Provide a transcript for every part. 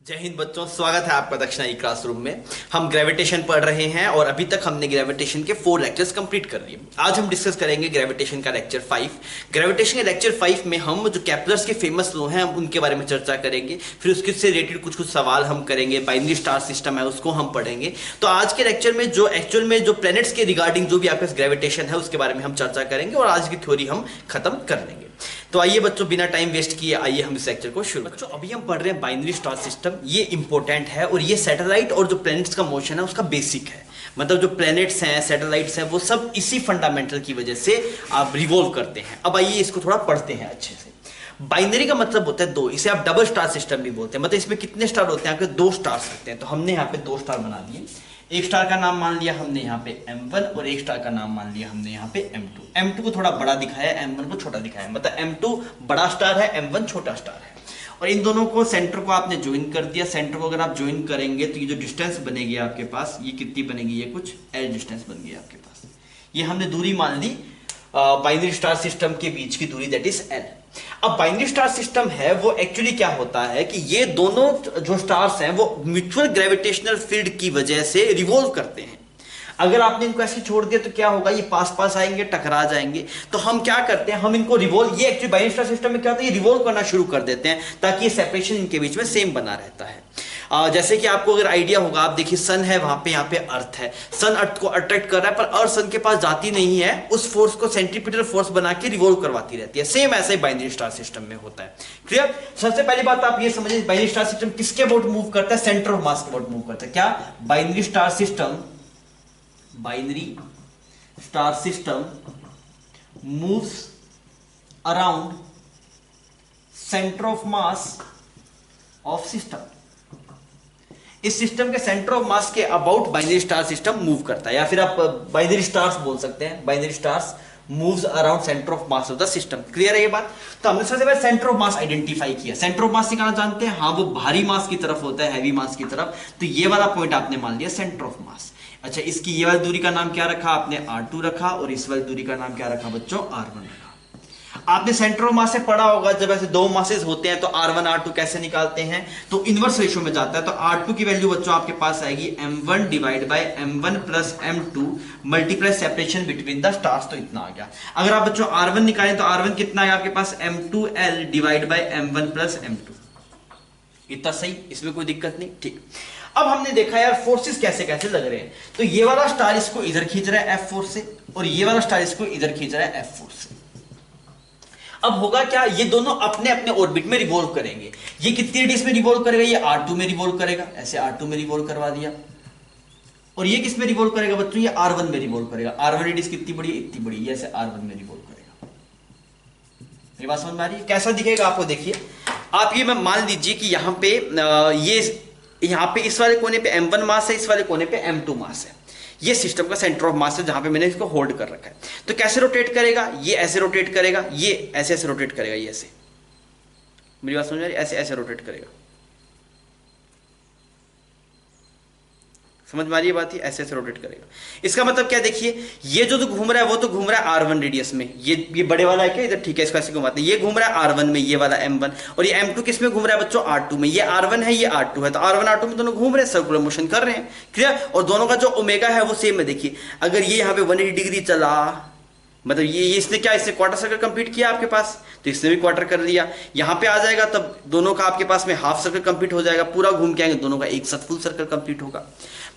जय हिंद बच्चों, स्वागत है आपका दक्षिणा ई क्लासरूम में। हम ग्रेविटेशन पढ़ रहे हैं और अभी तक हमने ग्रेविटेशन के 4 लेक्चर्स कंप्लीट कर लिए। आज हम डिस्कस करेंगे ग्रेविटेशन का लेक्चर 5। ग्रेविटेशन के लेक्चर 5 में हम जो केप्लर्स के फेमस लॉ हैं उनके बारे में चर्चा करेंगे, फिर उसके से रिलेटेड कुछ सवाल हम करेंगे, बाइनरी स्टार सिस्टम है उसको हम पढ़ेंगे। तो आज के लेक्चर में जो एक्चुअल में जो प्लैनेट्स के रिगार्डिंग जो भी आपके पास ग्रेविटेशन है उसके बारे में हम चर्चा करेंगे और आज की थ्योरी हम खत्म कर लेंगे। तो आइए बच्चों, बिना टाइम वेस्ट किए आइए हम इस लेक्चर को शुरू। बच्चों अभी हम पढ़ रहे हैं बाइनरी स्टार सिस्टम। ये इंपॉर्टेंट है और ये सैटेलाइट और जो प्लैनेट्स का मोशन है उसका बेसिक है। मतलब जो प्लैनेट्स हैं, सैटेलाइट्स हैं, वो सब इसी फंडामेंटल की वजह से आप रिवॉल्व करते हैं। अब आइए इसको थोड़ा पढ़ते हैं अच्छे से। बाइनरी का मतलब होता है दो, इसे आप डबल स्टार सिस्टम भी बोलते हैं। मतलब इसमें कितने स्टार होते हैं? आपके 2 स्टार सकते हैं। तो हमने यहाँ पे 2 स्टार बना दिए। एक स्टार का नाम मान लिया हमने यहाँ पे M1 और एक स्टार का नाम मान लिया हमने यहाँ पे M2। M2 को थोड़ा बड़ा दिखाया, M1 को छोटा दिखाया। मतलब M2 बड़ा स्टार है, M1 छोटा स्टार है। और इन दोनों को सेंटर को आपने ज्वाइन कर दिया। सेंटर को अगर आप ज्वाइन करेंगे तो ये जो डिस्टेंस बनेगी आपके पास, ये कितनी बनेगी? ये कुछ L डिस्टेंस बन गई आपके पास। ये हमने दूरी मान ली बाइनरी स्टार सिस्टम के बीच की दूरी, दैट इज L। अब बाइनरी स्टार सिस्टम है वो एक्चुअली क्या होता है कि ये दोनों जो स्टार्स हैं वो म्यूचुअल ग्रेविटेशनल फील्ड की वजह से रिवॉल्व करते हैं। अगर आपने इनको ऐसे छोड़ दिया तो क्या होगा? ये पास पास आएंगे, टकरा जाएंगे। तो हम क्या करते हैं, हम इनको रिवॉल्व, ये एक्चुअली बाइनरी स्टार सिस्टम में क्या होता है, ये रिवॉल्व करना शुरू कर देते हैं ताकि ये सेपरेशन इनके बीच में सेम बना रहता है। जैसे कि आपको अगर आइडिया होगा, आप देखिए सन है वहां पे, यहाँ पे अर्थ है। सन अर्थ को अट्रैक्ट कर रहा है पर अर्थ सन के पास जाती नहीं है, उस फोर्स को सेंट्रीपिटल फोर्स बना के रिवॉल्व करवाती रहती है। सेम ऐसे ही बाइनरी स्टार सिस्टम में होता है। क्लियर? सबसे पहली बात आप ये समझिए, बाइनरी स्टार सिस्टम किसके अबाउट मूव करता है? सेंटर ऑफ मास के अबाउट मूव करता है। क्या binary star system moves around centre of mass of system. इस सिस्टम के सेंटर ऑफ मास के about binary star system move करता है, या फिर आप बाइनरी स्टार्स बोल सकते हैं। Binary stars moves around centre of mass of the system. Clear है ये बात? तो हमने सबसे पहले सेंटर ऑफ मास आइडेंटिफाई किया। सेंटर ऑफ मास निकालना जानते हैं? हाँ, वो भारी मास की तरफ होता है, हैवी मास की तरफ। तो ये वाला पॉइंट आपने मान लिया सेंटर ऑफ मास। अच्छा, इसकी ये वाली दूरी का नाम क्या रखा आपने? R2 रखा। और इस वाली दूरी का नाम क्या रखा बच्चों? R1 रखा। आपने सेंटर ऑफ मास से पढ़ा होगा, जब ऐसे 2 मासेस होते हैं तो R1 R2 कैसे निकालते हैं? तो इनवर्स रेशियो में जाता है। तो R2 की वैल्यू बच्चों आपके पास आएगी M1 divide by M1 plus M2 multiply separation between the stars. तो इतना आ गया। अगर आप बच्चों R1 निकालें तो R1 कितना है आपके पास? M2L divide by M1 plus M2। इतना सही, इसमें कोई दिक्कत नहीं। ठीक, अब हमने देखा यार फोर्सेस कैसे कैसे लग रहे हैं। तो ये वाला स्टार इसको इधर खींच रहा है F फोर्स से, और ये वाला स्टार इसको इधर खींच रहा है F फोर्स से। अब होगा क्या? ये दोनों अपने अपने ऑर्बिट में रिवॉल्व करेंगे। ये कितनी रेडियस में रिवॉल्व करेगा? ये R2 में रिवॉल्व करेगा। ऐसे R2 में रिवॉल्व करवा दिया। और ये किस में रिवॉल्व करेगा बच्चों? ये R1 में रिवॉल्व करेगा। R1 रेडियस कितनी बड़ी है? इतनी बड़ी। ये ऐसे R1 में रिवॉल्व करेगा। मेरी बात समझ में आ रही है? कैसा दिखेगा आपको? देखिए आप ये मान लीजिए कि यहाँ पे यहाँ पे इस वाले कोने पे M1 मास है, इस वाले कोने पे M2 मास है। ये सिस्टम का सेंटर ऑफ मास है जहां पे मैंने इसको होल्ड कर रखा है। तो कैसे रोटेट करेगा? ये ऐसे रोटेट करेगा, ये ऐसे ऐसे रोटेट करेगा, ये ऐसे। मेरी बात समझ आ रही है? ऐसे ऐसे रोटेट करेगा। समझ में आ रही है बात? ऐसे ऐसे रोटेट करेगा। इसका मतलब क्या? देखिए ये जो घूम रहा है वो तो घूम रहा है R1 रेडियस में। ये बड़े वाला है क्या इधर? ठीक है, इसको ऐसे घुमाते हैं। ये घूम रहा है R1 में, ये वाला M1। और ये M2 किस में घूम रहा है बच्चों? R2 में। ये R1 है, ये R2 है। तो R1 R2 में दोनों घूम रहे हैं, सर्कुलर मोशन कर रहे हैं। क्लियर? और दोनों का जो ओमेगा है वो सेम है। देखिए अगर ये यहाँ पे 180 डिग्री चला, मतलब ये इसने क्या, इसने क्वार्टर सर्कल कंप्लीट किया आपके पास, तो इसने भी क्वार्टर कर लिया। यहाँ पे आ जाएगा तब दोनों का आपके पास में हाफ सर्कल कंप्लीट हो जाएगा। पूरा घूम के आएंगे, दोनों का एक साथ फुल सर्कल कंप्लीट होगा।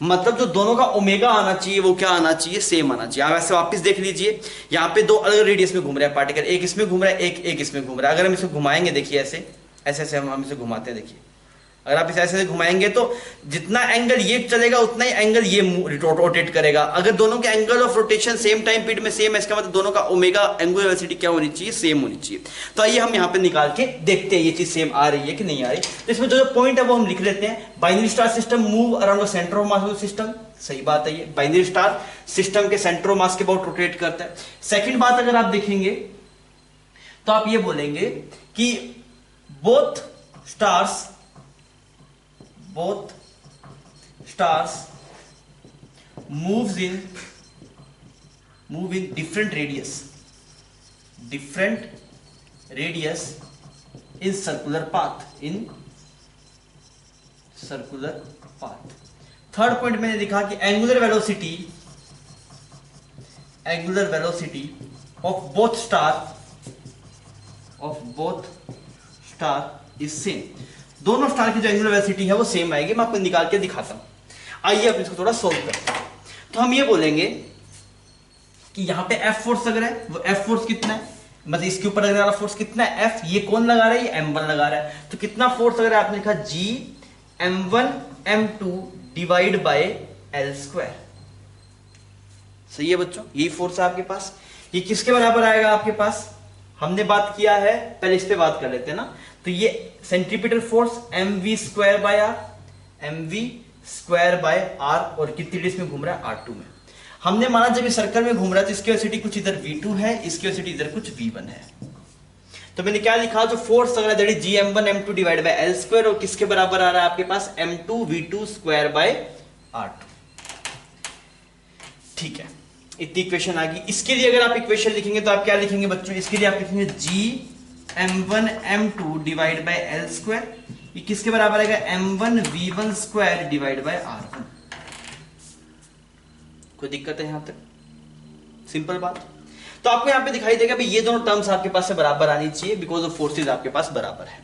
मतलब जो दोनों का ओमेगा आना चाहिए वो क्या आना चाहिए? सेम आना चाहिए। आप ऐसे वापस देख लीजिए, यहाँ पे 2 अलग रेडियस में घूम रहा है पार्टिकल। एक इसमें घूम रहा है, एक इसमें घूम रहा है। अगर हम इसको घुमाएंगे, देखिए ऐसे ऐसे ऐसे हम इसे घुमाते हैं। देखिए अगर आप इसे ऐसे घुमाएंगे तो जितना एंगल ये चलेगा उतना ही एंगल ये रोटेट करेगा। अगर दोनों के angle of rotation same time period में सेम है, इसका मतलब दोनों का ओमेगा एंगुलर वेलोसिटी क्या होनी चाहिए? सेम होनी चाहिए। तो आइए हम यहाँ पे निकाल के देखते हैं ये चीज सेम आ रही है कि नहीं आ रही। तो इसमें जो पॉइंट है वो हम लिख लेते हैं। Binary star system move around the centre of mass of the system. सही बात है, ये बाइनरी स्टार सिस्टम के सेंटर ऑफ मास के अबाउट रोटेट करता है। सेकेंड बात अगर आप देखेंगे तो आप ये बोलेंगे कि both stars move in different radius in circular path, circular path. Third point मैंने लिखा कि angular velocity of both star is same. दोनों स्टार की जो एंगुलर वेलोसिटी है वो सेम आएगी। मैं आपको निकाल के दिखाता हूं। आइए अब इसको थोड़ा सोल्व करते हैं। तो हम ये बोलेंगे कि यहां पे F फोर्स लग रहा है, वो F फोर्स कितना है, मतलब इसके ऊपर लगने वाला फोर्स कितना है, F। ये कौन लगा रहा है, ये M1 लगा रहा है। तो कितना फोर्स लग रहा है, आपने लिखा G M1 M2 divide by L square. सही है बच्चों, यही फोर्स है आपके पास। ये किसके बराबर आएगा आपके पास, हमने बात किया है, पहले इस पे बात कर लेते हैं ना। तो ये centripetal force mv square by r, mv square by r, और कितनी डिग्री में घूम रहा है, r2 में। हमने माना जब ये सर्कल में घूम रहा है तो इसकी वेलोसिटी कुछ इधर v2 है, इसकी वेलोसिटी इधर कुछ v1 है। तो मैंने क्या लिखा, जो फोर्स लग रहा है that is gm1 m2 divide by l square, और किसके बराबर आ रहा है आपके पास, m2 v2 square by r2। ठीक है, इतनी इक्वेशन आ गई। इसके लिए अगर आप इक्वेशन लिखेंगे तो आप क्या लिखेंगे बच्चों, इसके लिए आप लिखेंगे gm1 m2 divide by l square, ये किसके बराबर आएगा, m1 v1 square divide by r1। कोई दिक्कत है यहां तक, सिंपल बात। तो आपको यहां पे दिखाई देगा भाई ये दोनों टर्म्स आपके पास से बराबर आनी चाहिए, बिकॉज ऑफ फोर्सेस आपके पास बराबर है।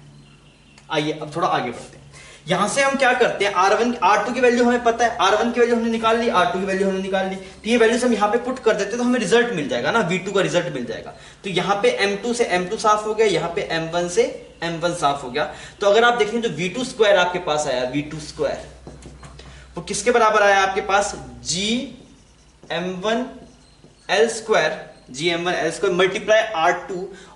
आइए अब थोड़ा आगे बढ़ते हैं। यहां से हम क्या करते हैं, R1 R2 की वैल्यू हमें पता है, R1 की वैल्यू हमने निकाल ली, R2 की वैल्यू हमने निकाल ली। तो ये वैल्यूज हम यहां पे पुट कर देते हैं तो हमें रिजल्ट मिल जाएगा ना, V2 का रिजल्ट मिल जाएगा। तो यहां पे M2 से M2 साफ हो गया, यहां पे M1 से M1 साफ हो गया। तो अगर आप देखें जो V2 स्क्वायर आपके पास आया, V2 स्क्वायर वो किसके बराबर आया आपके पास, gm1 l square, gm1 l square multiply r2,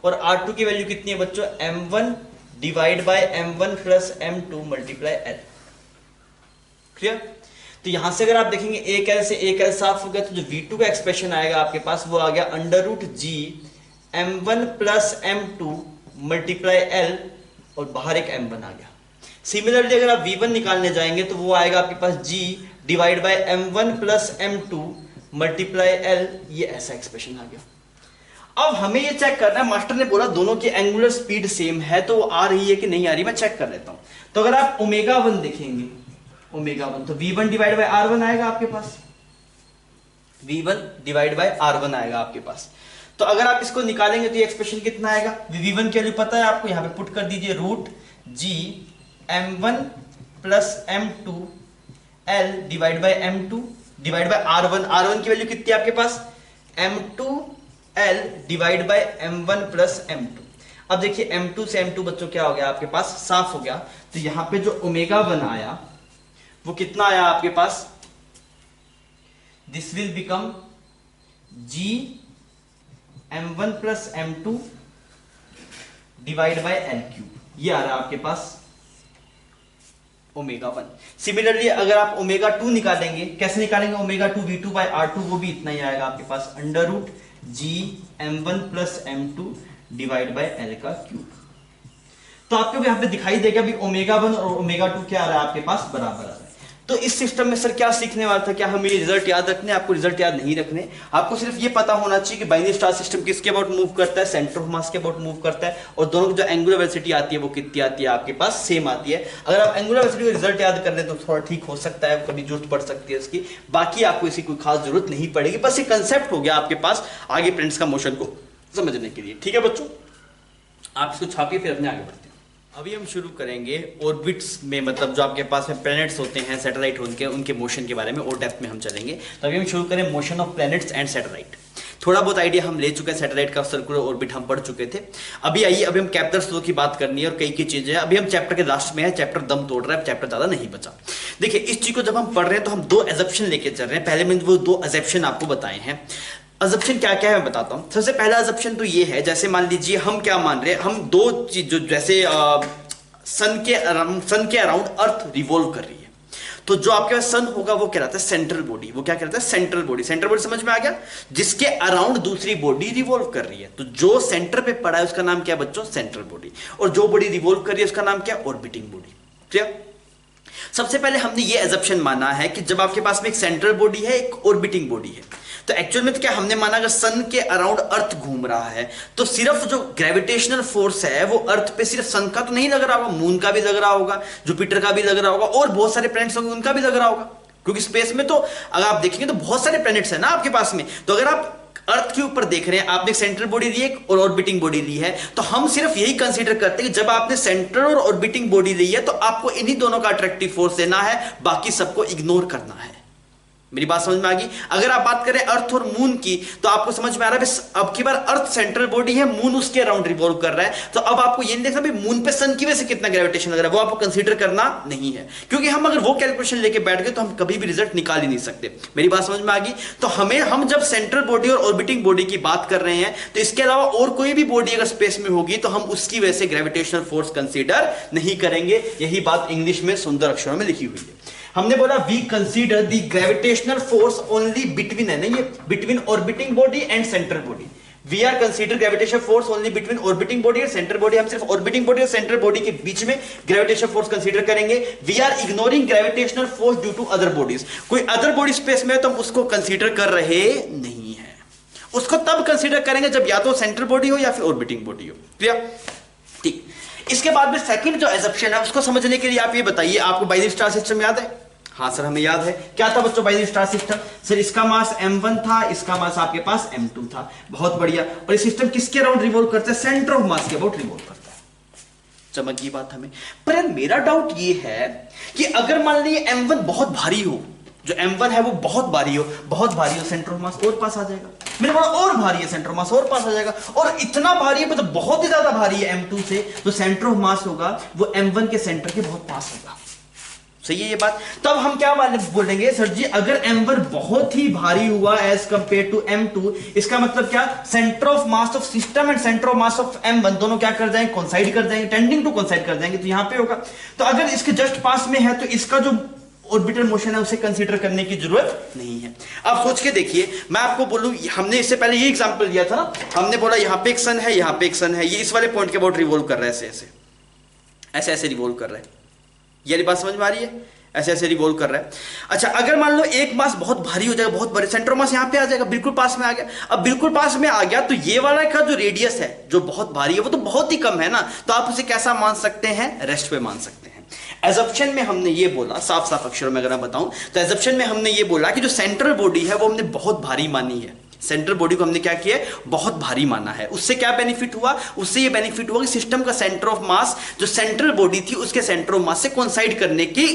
और r2 की वैल्यू कितनी है बच्चों, m1 divide by m1 plus m2 multiply l। Clear. तो यहां से अगर आप देखेंगे एक l से एक l साफ हो गया, तो जो v2 का एक्सप्रेशन आएगा आपके पास वो आ गया under root g m1 plus m2 multiply l, और बाहर एक m1 आ गया। सिमिलरली अगर आप v1 निकालने जाएंगे तो वो आएगा आपके पास g divide by m1 plus m2 multiply l, ये ऐसा एक्सप्रेशन आ गया। अब हमें ये चेक करना है, मास्टर ने बोला दोनों की एंगुलर स्पीड सेम है, तो वो आ रही है कि नहीं आ रही, मैं चेक कर लेता हूं। तो अगर आप ओमेगा 1 देखेंगे, ओमेगा 1, तो v1 डिवाइड बाय r1 आएगा आपके पास, v1 डिवाइड बाय r1 आएगा आपके पास। तो अगर आप इसको निकालेंगे तो ये एक्सप्रेशन कितना आएगा, v1 की वैल्यू पता है आपको, यहां पे पुट कर दीजिए root g m1 plus m2 l divide by m2 divide by r1, r1 की वैल्यू कितनी है आपके पास, m2 l divide by m1 plus m2। अब देखिए m2 से m2 बच्चों क्या हो गया आपके पास, साफ हो गया। तो यहां पे जो ओमेगा 1 आया वो कितना आया आपके पास, this will become g m1 plus m2 divide by l cube, ये आ रहा है आपके पास ओमेगा 1। सिमिलरली अगर आप ओमेगा 2 निकालेंगे, कैसे निकालेंगे, ओमेगा 2 v2 बाय r2, वो भी इतना ही आएगा आपके पास under root g m1 plus m2 divide by l का क्यूब। तो आपको यहां पे दिखाई देगा भी ओमेगा 1 और ओमेगा 2 क्या आ रहा है आपके पास, बराबर आ रहा है। तो इस सिस्टम में सर क्या सीखने वाला था, क्या हमें ये रिजल्ट याद रखने, आपको रिजल्ट याद नहीं रखने, आपको सिर्फ ये पता होना चाहिए कि बाइनरी स्टार सिस्टम किसके अबाउट मूव करता है, सेंटर ऑफ मास के अबाउट मूव करता है, और दोनों की जो एंगुलर वेलोसिटी आती है वो कितनी आती है आपके पास, सेम आती है। अगर आप एंगुलर वेलोसिटी का रिजल्ट याद कर ले तो थोड़ा ठीक हो सकता है, कभी जरूरत पड़ सकती है इसकी, बाकी आपको इसकी कोई खास जरूरत नहीं पड़ेगी। बस ये कंसेप्ट हो गया आपके पास आगे प्लैनेट्स का मोशन को समझने के लिए। ठीक है बच्चों, आप इसको छापिए, फिर अपने आगे बढ़ते हैं। अभी हम शुरू करेंगे ऑर्बिट्स में, मतलब जो आपके पास में प्लैनेट्स होते हैं, सैटेलाइट होंगे, उनके मोशन के बारे में और डेप्थ में हम चलेंगे। तो अभी हम शुरू करें motion of planets and satellite. थोड़ा बहुत आइडिया हम ले चुके हैं, सैटेलाइट का सर्कुलर ऑर्बिट हम पढ़ चुके थे। अभी आइए, अभी हम कैप्टर्स फ्लो की बात करनी है और कई चीजें हैं। अभी हम चैप्टर के लास्ट में है, चैप्टर दम तोड़ रहा है, चैप्टर ज्यादा नहीं बचा। देखिए इस चीज को जब हम पढ़ रहे हैं तो हम दो एजप्शन लेके चल रहे हैं। पहले मैंने वो दो एजप्शन आपको बताए हैं। अजप्शन क्या क्या है मैं बताता हूं। सबसे पहला अजप्शन तो ये है, जैसे मान लीजिए हम क्या मान रहे हैं, हम दो चीज जो जैसे सन के अराउंड अर्थ रिवॉल्व कर रही है, तो जो आपके पास सन होगा वो क्या रहता है, सेंट्रल बॉडी। वो क्या कहता है, सेंट्रल बॉडी। सेंट्रल बॉडी समझ में आ गया, जिसके अराउंड दूसरी बॉडी रिवॉल्व कर रही है। तो जो सेंटर पे पड़ा है उसका नाम क्या है बच्चों, सेंट्रल बॉडी। और जो बॉडी रिवॉल्व कर रही है उसका नाम क्या है, ऑर्बिटिंग बॉडी। क्लियर। सबसे पहले हमने ये एजप्शन माना है कि जब आपके पास में एक सेंट्रल बॉडी है, एक ऑर्बिटिंग बॉडी है, तो एक्चुअल में तो क्या हमने माना अगर सन के अराउंड अर्थ घूम रहा है तो सिर्फ जो ग्रेविटेशनल फोर्स है वो अर्थ पे सिर्फ सन का तो नहीं लग रहा होगा, मून का भी लग रहा होगा, जुपिटर का भी लग रहा होगा और बहुत सारे प्लैनेट्स होंगे उनका भी लग रहा होगा, क्योंकि स्पेस में तो अगर आप देखेंगे तो बहुत सारे प्लैनेट्स हैं ना आपके पास में। तो अगर आप अर्थ के ऊपर देख रहे हैं, आपने सेंट्रल बॉडी ली है और ऑर्बिटिंग बॉडी ली है, तो हम सिर्फ यही कंसीडर करते हैं कि जब आपने सेंट्रल और ऑर्बिटिंग बॉडी ली है तो आपको इन्हीं दोनों का अट्रैक्टिव फोर्स लेना है, बाकी सबको इग्नोर करना है। मेरी बात समझ में आ गई? अगर आप बात करें अर्थ और मून की तो आपको समझ में आ रहा है अब की बार अर्थ सेंट्रल बॉडी है, मून उसके अराउंड रिवॉल्व कर रहा है, तो अब आपको ये नहीं देखना भाई मून पे सन की वजह से कितना ग्रेविटेशन लग रहा है, वो आपको कंसीडर करना नहीं है, क्योंकि हम अगर वो कैलकुलेशन लेके बैठ गए तो हम कभी भी रिजल्ट निकाल ही नहीं सकते। मेरी बात समझ में आ गई? तो हम जब सेंट्रल बॉडी और ऑर्बिटिंग बॉडी की बात कर रहे हैं तो इसके अलावा और कोई भी बॉडी अगर स्पेस में होगी तो हम उसकी वजह से ग्रेविटेशनल फोर्स कंसीडर नहीं करेंगे। यही बात इंग्लिश में सुंदर अक्षरों में लिखी हुई है। हमने बोला we consider the gravitational force only between, है ना, ये between orbiting body and central body. We are consider gravitational force only between orbiting body और सेंट्रल बॉडी। हम सिर्फ ऑर्बिटिंग बॉडी और सेंट्रल बॉडी के बीच में ग्रेविटेशनल फोर्स कंसीडर करेंगे। We are ignoring gravitational force due to other bodies. कोई other body space में है तो हम उसको कंसीडर कर रहे नहीं है, उसको तब कंसीडर करेंगे जब या तो सेंट्रल बॉडी हो या फिर ऑर्बिटिंग बॉडी हो। क्लियर? ठीक। इसके बाद में सेकंड जो एजम्पशन है उसको समझने के लिए आप ये बताइए, आपको बाइनरी स्टार सिस्टम याद है? हाँ सर हमें याद है। क्या था बच्चों बाइनरी स्टार सिस्टम? सर इसका मास m1 था, इसका मास आपके पास m2 था। बहुत बढ़िया। और ये सिस्टम किसके अराउंड रिवॉल्व करता है? सेंटर ऑफ मास के अबाउट रिवॉल्व करता है। चमक की बात हमें। पर यार मेरा डाउट ये है कि अगर मान लीजिए m1 बहुत भारी हो, जो m1 है वो बहुत भारी हो, सेंटर ऑफ मास और पास आ जाएगा। मेरे पास और भारी है, सेंटर ऑफ मास और पास आ जाएगा, और इतना भारी है मतलब बहुत ही ज्यादा भारी है m2 से, तो सेंटर ऑफ मास होगा वो m1 के सेंटर के बहुत पास होगा। सही है ये बात? तब हम क्या बोलेंगे सर जी, अगर m1 बहुत ही भारी हुआ एज कंपेयर टू m2, इसका मतलब क्या? Centre of mass of system and centre of mass of m1 दोनों क्या कर जाएंगे? कोइंसाइड कर जाएंगे, टेंडिंग टू कोइंसाइड कर जाएंगे, तो यहां पे होगा। तो अगर इसके जस्ट पास में है तो इसका जो ऑर्बिटल मोशन है उसे कंसीडर करने की जरूरत नहीं है। आप सोच के देखिए, मैं आपको बोलूं, हमने इससे पहले ये एग्जांपल लिया था ना, हमने बोला यहां पे एक सन है, यहां पे एक सन है, ये इस वाले पॉइंट के अबाउट रिवॉल्व कर रहा है, ऐसे ऐसे रिवॉल्व कर रहा है। ये बात समझ में आ रही है? ऐसे ऐसे रिवॉल्व कर रहा है। अच्छा, अगर मान लो एक मास बहुत भारी हो जाएगा, बहुत बड़े, सेंटर मास यहां पे आ जाएगा, बिल्कुल पास में आ गया। अब बिल्कुल पास में आ गया तो ये वाला का जो रेडियस है जो बहुत भारी है वो तो बहुत ही कम है ना, तो आप उसे कैसा मान सकते हैं? रेस्ट पे मान सकते हैं। एजम्पशन में हमने ये बोला, साफ साफ अक्षरों में अगर मैं बताऊं तो एजम्पशन में हमने ये बोला कि जो सेंट्रल बॉडी है वो हमने बहुत भारी मानी है। सेंट्रल बॉडी को हमने क्या किया? बहुत भारी माना है। उससे क्या बेनिफिट हुआ? उससे ये बेनिफिट हुआ कि सिस्टम का सेंटर ऑफ मास जो सेंट्रल बॉडी थी उसके सेंटर ऑफ मास से कोइंसाइड करने की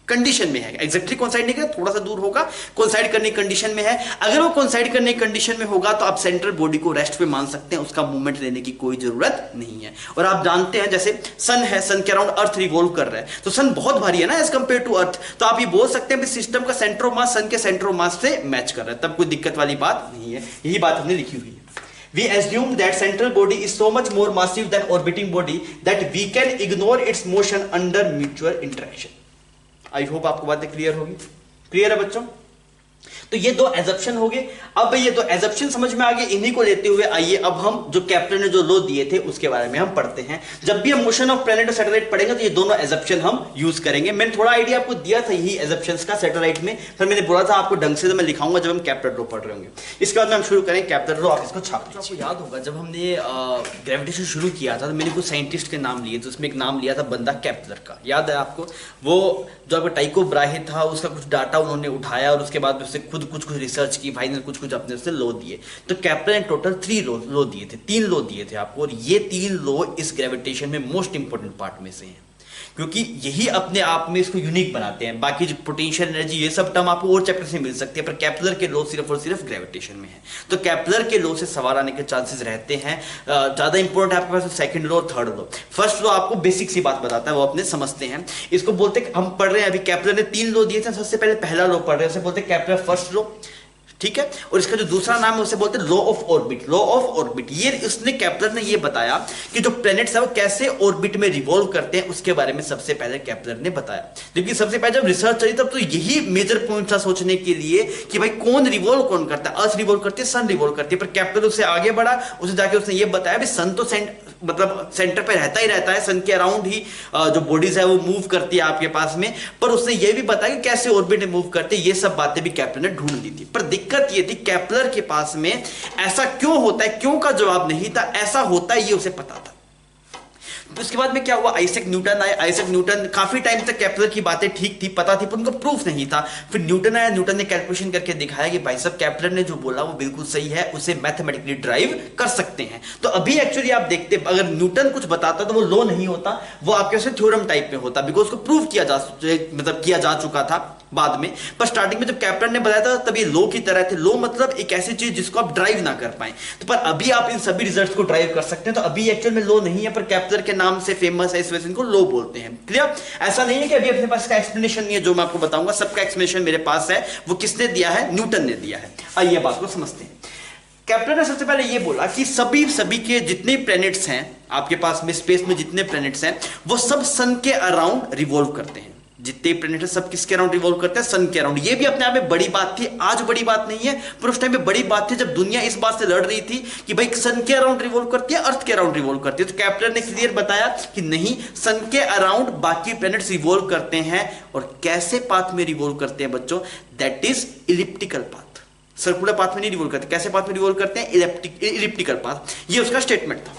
कंडीशन में है। एग्जैक्टली कोइंसाइड नहीं करेगा, थोड़ा सा दूर होगा, कोइंसाइड करने की कंडीशन में है। अगर वो कोइंसाइड करने की कंडीशन में होगा तो आप सेंट्रल बॉडी को रेस्ट पे मान सकते हैं, उसका मूवमेंट लेने की कोई जरूरत नहीं है। और आप जानते हैं जैसे सन है, सन के अराउंड अर्थ रिवॉल्व कर रहा है, तो सन बहुत भारी है ना एज कंपेयर टू अर्थ, तो आप ये बोल सकते हैं सिस्टम का सेंटर ऑफ मास सन के सेंटर ऑफ मास से मैच कर रहा है, तब कोई दिक्कत वाली बात नहीं है। यही बात हमने लिखी हुई है। We assume that central body is so much more massive than orbiting body that we can ignore its motion under mutual interaction. I hope आपको बातें क्लियर होगी। क्लियर है बच्चों? तो ये दो एजम्पशन हो गए। अब ये दो एजम्पशन समझ में आ गए, इन्हीं को लेते हुए आइए अब हम जो केप्लर ने जो लॉ दिए थे उसके बारे में हम पढ़ते हैं। जब भी हम मोशन ऑफ प्लैनेट और सैटेलाइट पढ़ेंगे तो ये दोनों एजम्पशन हम यूज करेंगे। मैंने थोड़ा आइडिया आपको दिया था यही एजम्पशंस का सैटेलाइट में, फिर मैंने बोला था आपको ढंग से तो मैं लिखाऊंगा जब हम केप्लर लॉ पढ़ रहे होंगे। इसके बाद में हम शुरू करें केप्लर लॉ। आप इसको छाप लीजिए। आपको याद होगा जब हमने ग्रेविटेशन शुरू किया था तो मैंने कुछ साइंटिस्ट के नाम लिए, तो उसमें एक नाम लिया था बंदा केप्लर का, याद है आपको? वो जो आपका टाइको ब्राहे था उसका कुछ डाटा उन्होंने उठाया और उसके बाद उससे खुद कुछ रिसर्च की, फाइनल कुछ अपने से लॉ दिए। तो केप्लर ने टोटल 3 लॉ दिए थे, 3 लॉ दिए थे आपको, और ये 3 लॉ इस ग्रेविटेशन में मोस्ट इंपॉर्टेंट पार्ट में से हैं, क्योंकि यही अपने आप में इसको यूनिक बनाते हैं। बाकी जो पोटेंशियल एनर्जी ये सब टर्म आपको और चैप्टर से मिल सकती है, पर केप्लर के लॉ सिर्फ और सिर्फ ग्रेविटेशन में है। तो केप्लर के लॉ से सवाल आने के चांसेस रहते हैं। ज्यादा इंपॉर्टेंट आपके पास second law, third law. First law आपको बेसिक सी बात बताता है, वो अपने समझते हैं। इसको बोलते हम पढ़ रहे हैं अभी, केप्लर ने 3 लॉ दिए थे, सबसे पहले पहला लॉ पढ़ रहे हैं, उसे बोलते हैं केप्लर फर्स्ट लॉ, ठीक है। और इसका जो दूसरा नाम है उसे बोलते हैं law of orbit, law of orbit. ये उसने केप्लर ने ये बताया कि जो प्लैनेट्स है वो कैसे ऑर्बिट में रिवॉल्व करते हैं, उसके बारे में सबसे पहले केप्लर ने बताया। जबकि सबसे पहले जब रिसर्च चली तब तो यही मेजर पॉइंट था सोचने के लिए कि भाई कौन रिवॉल्व कौन करता है, अर्थ रिवॉल्व करती है, सन रिवॉल्व करती है। पर केप्लर उससे आगे बढ़ा, उसे जाके उसने ये बताया भी सन तो मतलब सेंटर पे रहता ही रहता है, सन के अराउंड ही जो बॉडीज है वो मूव करती है आपके पास में, पर उसने ये भी बताया कि कैसे ऑर्बिट में मूव करते हैं। ये सब बातें भी केप्लर ने ढूंढ ली थी। पर दिक्कत दिक्कत ये थी केपलर के पास में ऐसा क्यों होता है, क्यों का जवाब नहीं था, ऐसा होता है ये उसे पता था। तो उसके बाद में क्या हुआ, आइजैक न्यूटन आए। आइजैक न्यूटन काफी टाइम तक केपलर की बातें ठीक थी, पता थी, पर उनको प्रूफ नहीं था। फिर न्यूटन आया, न्यूटन ने कैलकुलेशन करके दिखाया कि भाई साहब केपलर ने जो बोला वो बिल्कुल सही है, उसे मैथमेटिकली ड्राइव कर सकते हैं। तो अभी एक्चुअली आप देखते, अगर न्यूटन कुछ बताता तो वो लॉ नहीं होता, वो आपके से थ्योरम टाइप में होता, बिकॉज उसको प्रूव किया जा चुका था बाद में। पर स्टार्टिंग में जब केपलर ने बताया था तब ये लॉ की तरह थे। लॉ मतलब एक ऐसी चीज जिसको आप ड्राइव ना कर पाए, तो पर अभी आप इन सभी रिजल्ट्स को ड्राइव कर सकते हैं। तो अभी एक्चुअल में लॉ नहीं है, पर केपलर के नाम से फेमस है, इस वजह से इनको लॉ बोलते हैं। क्लियर? ऐसा नहीं है कि अभी अपने पास का एक्सप्लेनेशन नहीं है, जो मैं आपको बताऊंगा सबका एक्सप्लेनेशन मेरे पास है। वो किसने दिया है? न्यूटन ने दिया है। आइए बात को समझते हैं। केपलर ने सबसे पहले ये बोला कि सभी के जितने प्लैनेट्स हैं आपके पास में, स्पेस में जितने प्लैनेट्स हैं, वो सब सन के अराउंड रिवॉल्व करते हैं। जितने प्लैनेट है सब किसके अराउंड रिवॉल्व करते हैं? सन के अराउंड। ये भी अपने आप में बड़ी बात थी, आज बड़ी बात नहीं है, पर उस टाइम में बड़ी बात थी जब दुनिया इस बात से लड़ रही थी कि भाई सन के अराउंड रिवॉल्व करती है, अर्थ के अराउंड रिवॉल्व करती है। तो केपलर ने क्लियर बताया कि नहीं, सन के अराउंड बाकी प्लैनेट्स रिवॉल्व करते हैं। और कैसे पाथ में रिवॉल्व करते हैं बच्चों? That is elliptical path. Circular path में नहीं रिवॉल्व करते। कैसे पाथ में रिवॉल्व करते हैं? Elliptical path. ये उसका स्टेटमेंट था।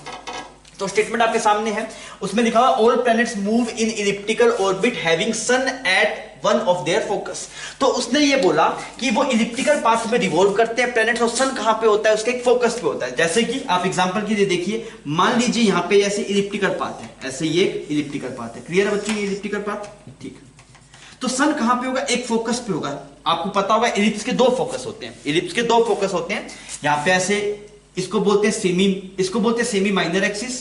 तो स्टेटमेंट आपके सामने है, उसमें लिखा हुआ all planets move in elliptical orbit having sun at one of their focus. तो उसने ये बोला कि वो इलिप्टिकल पाथ में रिवॉल्व करते हैं प्लैनेट्स, और सन कहां पे होता है? उसके एक फोकस पे होता है। जैसे कि आप एग्जांपल के लिए देखिए, मान लीजिए यहां पे ऐसे इलिप्टिकल पाथ है, ऐसे ये इलिप्टिकल पाथ है। क्लियर है बच्चों ये इलिप्टिकल पाथ? ठीक है। तो सन कहां पे होगा? एक फोकस पे होगा। आपको पता होगा इलिप्स के दो फोकस होते हैं, इलिप्स के दो फोकस होते हैं। यहां पे ऐसे, इसको बोलते हैं सेमी माइनर एक्सिस।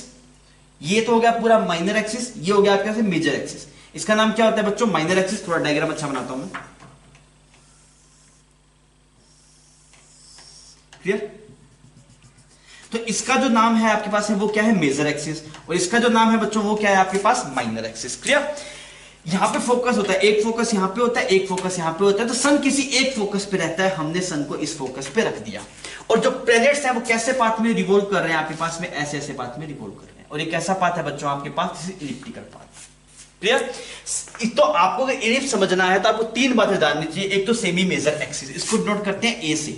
ये तो हो गया पूरा माइनर एक्सिस, ये हो गया आपके मेजर एक्सिस। इसका नाम क्या होता है बच्चों? Minor axis. थोड़ा डायग्राम अच्छा बनाता हूं मैं। क्लियर? तो इसका जो नाम है आपके पास है वो क्या है? Major axis. और इसका जो नाम है बच्चों वो क्या है आपके पास? Minor axis. क्लियर? यहां पे फोकस होता है, एक फोकस यहां पे होता है, एक फोकस यहां पे होता है। तो सन किसी एक फोकस पे रहता है, हमने सन को इस फोकस पे रख दिया। और जो प्लैनेट्स हैं वो कैसे पाथ में रिवॉल्व कर रहे हैं आपके पास में? ऐसे ऐसे पाथ में रिवॉल्व कर रहे हैं। और ये कैसा पाथ है बच्चों आपके पास? Elliptical path. क्लियर? तो आपको अगर इलिप्स समझना है तो आपको तीन बातें जाननी चाहिए। एक तो सेमी मेजर एक्सिस, इसको नोट करते हैं ए से।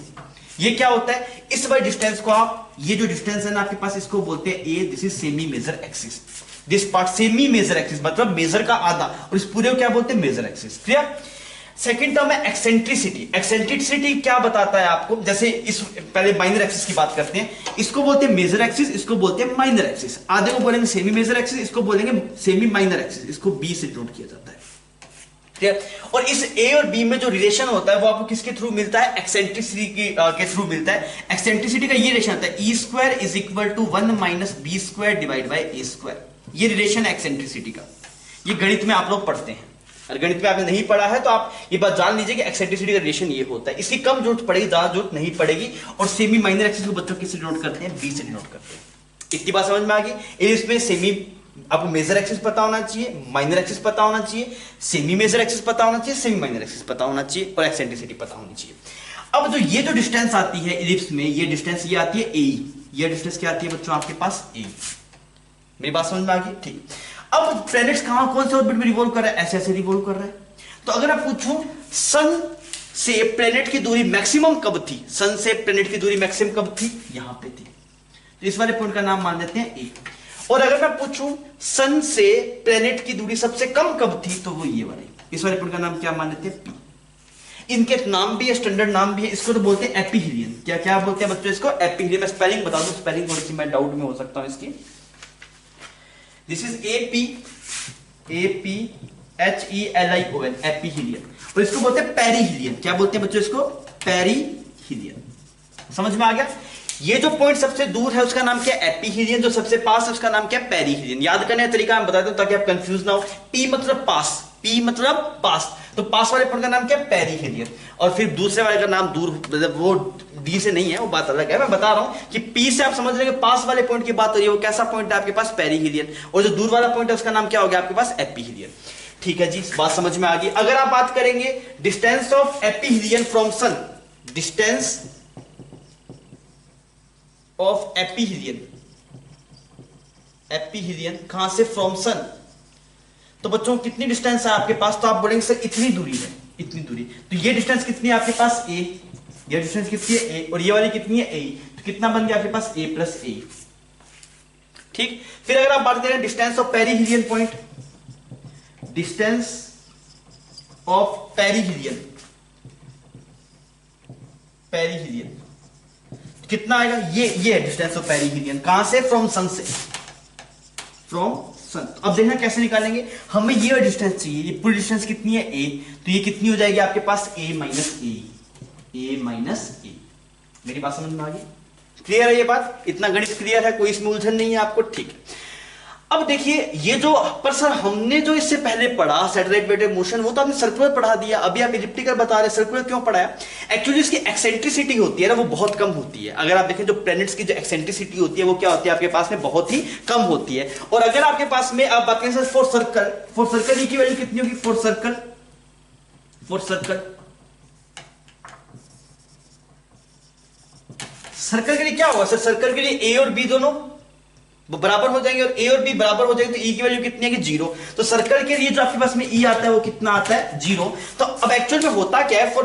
ये क्या होता है? इस वाले डिस्टेंस को आप, ये जो डिस्टेंस है ना आपके पास, इसको बोलते हैं A. This is semi major axis. This part semi major axis मतलब मेजर का आधा, और इस पूरे को क्या बोलते हैं? Major axis. Clear? Second term है एक्सेंट्रिसिटी। एक्सेंट्रिसिटी क्या बताता है आपको? जैसे इस पहले माइनर एक्सिस की बात करते हैं, इसको बोलते हैं मेजर एक्सिस, इसको बोलते हैं माइनर एक्सिस। आधे को बोलेंगे सेमी मेजर एक्सिस, इसको बोलेंगे सेमी माइनर एक्सिस। इसको बी से डिनोट किया जाता है। ठीक? और इस ए और बी में जो रिलेशन होता है वो आपको किसके थ्रू मिलता है? एक्सेंट्रिसिटी के थ्रू मिलता है। एक्सेंट्रिसिटी का ये रिलेशन होता है, E square is equal to 1 minus B square divide by A square. ये रिलेशन है एक्सेंट्रिसिटी का। ये गणित में आप लोग पढ़ते हैं, अगर गणित में आपने नहीं पढ़ा है तो आप ये बात जान लीजिए कि एक्सेंट्रिसिटी का रिलेशन ये होता है। इसकी कम जरूरत पड़ेगी, ज्यादा जरूरत नहीं पड़ेगी। और सेमी माइनर एक्सिस को बच्चों किससे डिनोट करते हैं? बी से डिनोट करते हैं। इतनी बात समझ में आ गई? इसमें सेमी, आपको मेजर एक्सिस पता होना चाहिए, माइनर एक्सिस पता होना चाहिए, सेमी मेजर एक्सिस पता होना चाहिए, सेमी माइनर एक्सिस पता होना चाहिए, और एक्सेंट्रिसिटी पता होनी चाहिए। अब जो ये जो डिस्टेंस आती है इलिप्स में, ये डिस्टेंस ये आती है ए। ये डिस्टेंस क्या आती है बच्चों आपके पास? ए। मेरी बात समझ में आ गई? ठीक। अब प्लैनेट्स कहां, कौन से ऑर्बिट में रिवॉल्व कर रहा है? ऐसे ऐसे रिवॉल्व कर रहा है। तो अगर आप पूछूं सन से प्लैनेट की दूरी मैक्सिमम कब थी? सन से प्लैनेट की दूरी मैक्सिमम कब थी? यहां पे थी। तो इस वाले पॉइंट का नाम मान लेते हैं ए। और अगर मैं पूछूं सन से प्लैनेट की दूरी सबसे कम कब थी? तो वो ये वाले, इस वाले पॉइंट का नाम क्या मान लेते हैं? पी। इनके नाम भी है, स्टैंडर्ड नाम भी है। इसको तो बोलते हैं एपीहीलियन। क्या क्या बोलते हैं बच्चों इसको? एपीहीलियन। मैं स्पेलिंग बता दूं, स्पेलिंग थोड़ी सी मैं डाउट में हो सकता हूं इसकी। This is APHELION, एपीहीलियन। और इसको बोलते हैं पेरीहीलियन। क्या बोलते हैं बच्चों इसको? पेरीहीलियन। समझ में आ गया? ये जो पॉइंट सबसे दूर है उसका नाम क्या है? एपीहीलियन। जो सबसे पास है उसका नाम क्या है? पेरीहीलियन। याद करने का तरीका मैं बता दूं ताकि आप कंफ्यूज ना हो। पी मतलब पास, पी मतलब पास, तो पास वाले पॉइंट का नाम क्या है? पेरीहीलियन। और फिर दूसरे वाले का नाम दूर, मतलब वो डी से नहीं है, वो बात अलग है। मैं बता रहा हूं कि पी से आप समझ लेंगे पास वाले पॉइंट की बात हो रही है। वो कैसा पॉइंट है आपके पास? पेरीहीलियन। और जो दूर वाला पॉइंट है उसका नाम क्या हो गया आपके पास? एपीहीलियन। ठीक है जी, बात समझ में आ गई। अगर आप बात करेंगे distance of aphelion from sun, distance of aphelion, aphelion कहां से? From sun. तो बच्चों कितनी डिस्टेंस है आपके पास? तो आप बोलेंगे सर इतनी दूरी है, इतनी दूरी। तो ये डिस्टेंस कितनी है आपके पास? ए। ये डिस्टेंस कितनी है a और ये वाली कितनी है a, तो कितना बन गया आपके पास a प्लस a। ठीक, फिर अगर आप बात करें distance of perihelion point, distance of perihelion, perihelion कितना आएगा, ये है डिस्टेंस ऑफ पेरीहिलियन, कहां से, फ्रॉम सन से, फ्रॉम सन। अब देखना कैसे निकालेंगे, हमें ये डिस्टेंस चाहिए, ये पूरी डिस्टेंस कितनी है a, तो ये कितनी हो जाएगी आपके पास a माइनस ए। मेरी बात समझ में आ गई, क्लियर है ये बात, इतना गणित क्लियर है, कोई इसमें उलझन नहीं है आपको, ठीक है। अब देखिए ये जो, पर सर हमने जो इससे पहले पढ़ा सैटेलाइट वेटेड मोशन, वो तो आपने सर्कुलर पढ़ा दिया, अभी आप इलिप्टिकल बता रहे हैं, सर्कुलर क्यों पढ़ाया? एक्चुअली इसकी एक्सेंट्रिसिटी होती है ना, वो बहुत कम होती है। अगर आप देखें जो प्लैनेट्स की जो एक्सेंट्रिसिटी होती है वो क्या होती है आपके पास में, बहुत ही कम होती है। और अगर आपके पास में आप बात करें फॉर सर्कल की वैल्यू कितनी होगी, फॉर सर्कल के लिए क्या होगा सर, सर्कल के लिए ए और बी दोनों वो बराबर हो जाएंगे, और ए और बी बराबर हो जाएंगे, तो ई की वैल्यू कितनी है कि 0। तो सर्कल के लिए जो आपके पास में ई आता है वो कितना आता है, 0। तो अब एक्चुअल में होता क्या है, for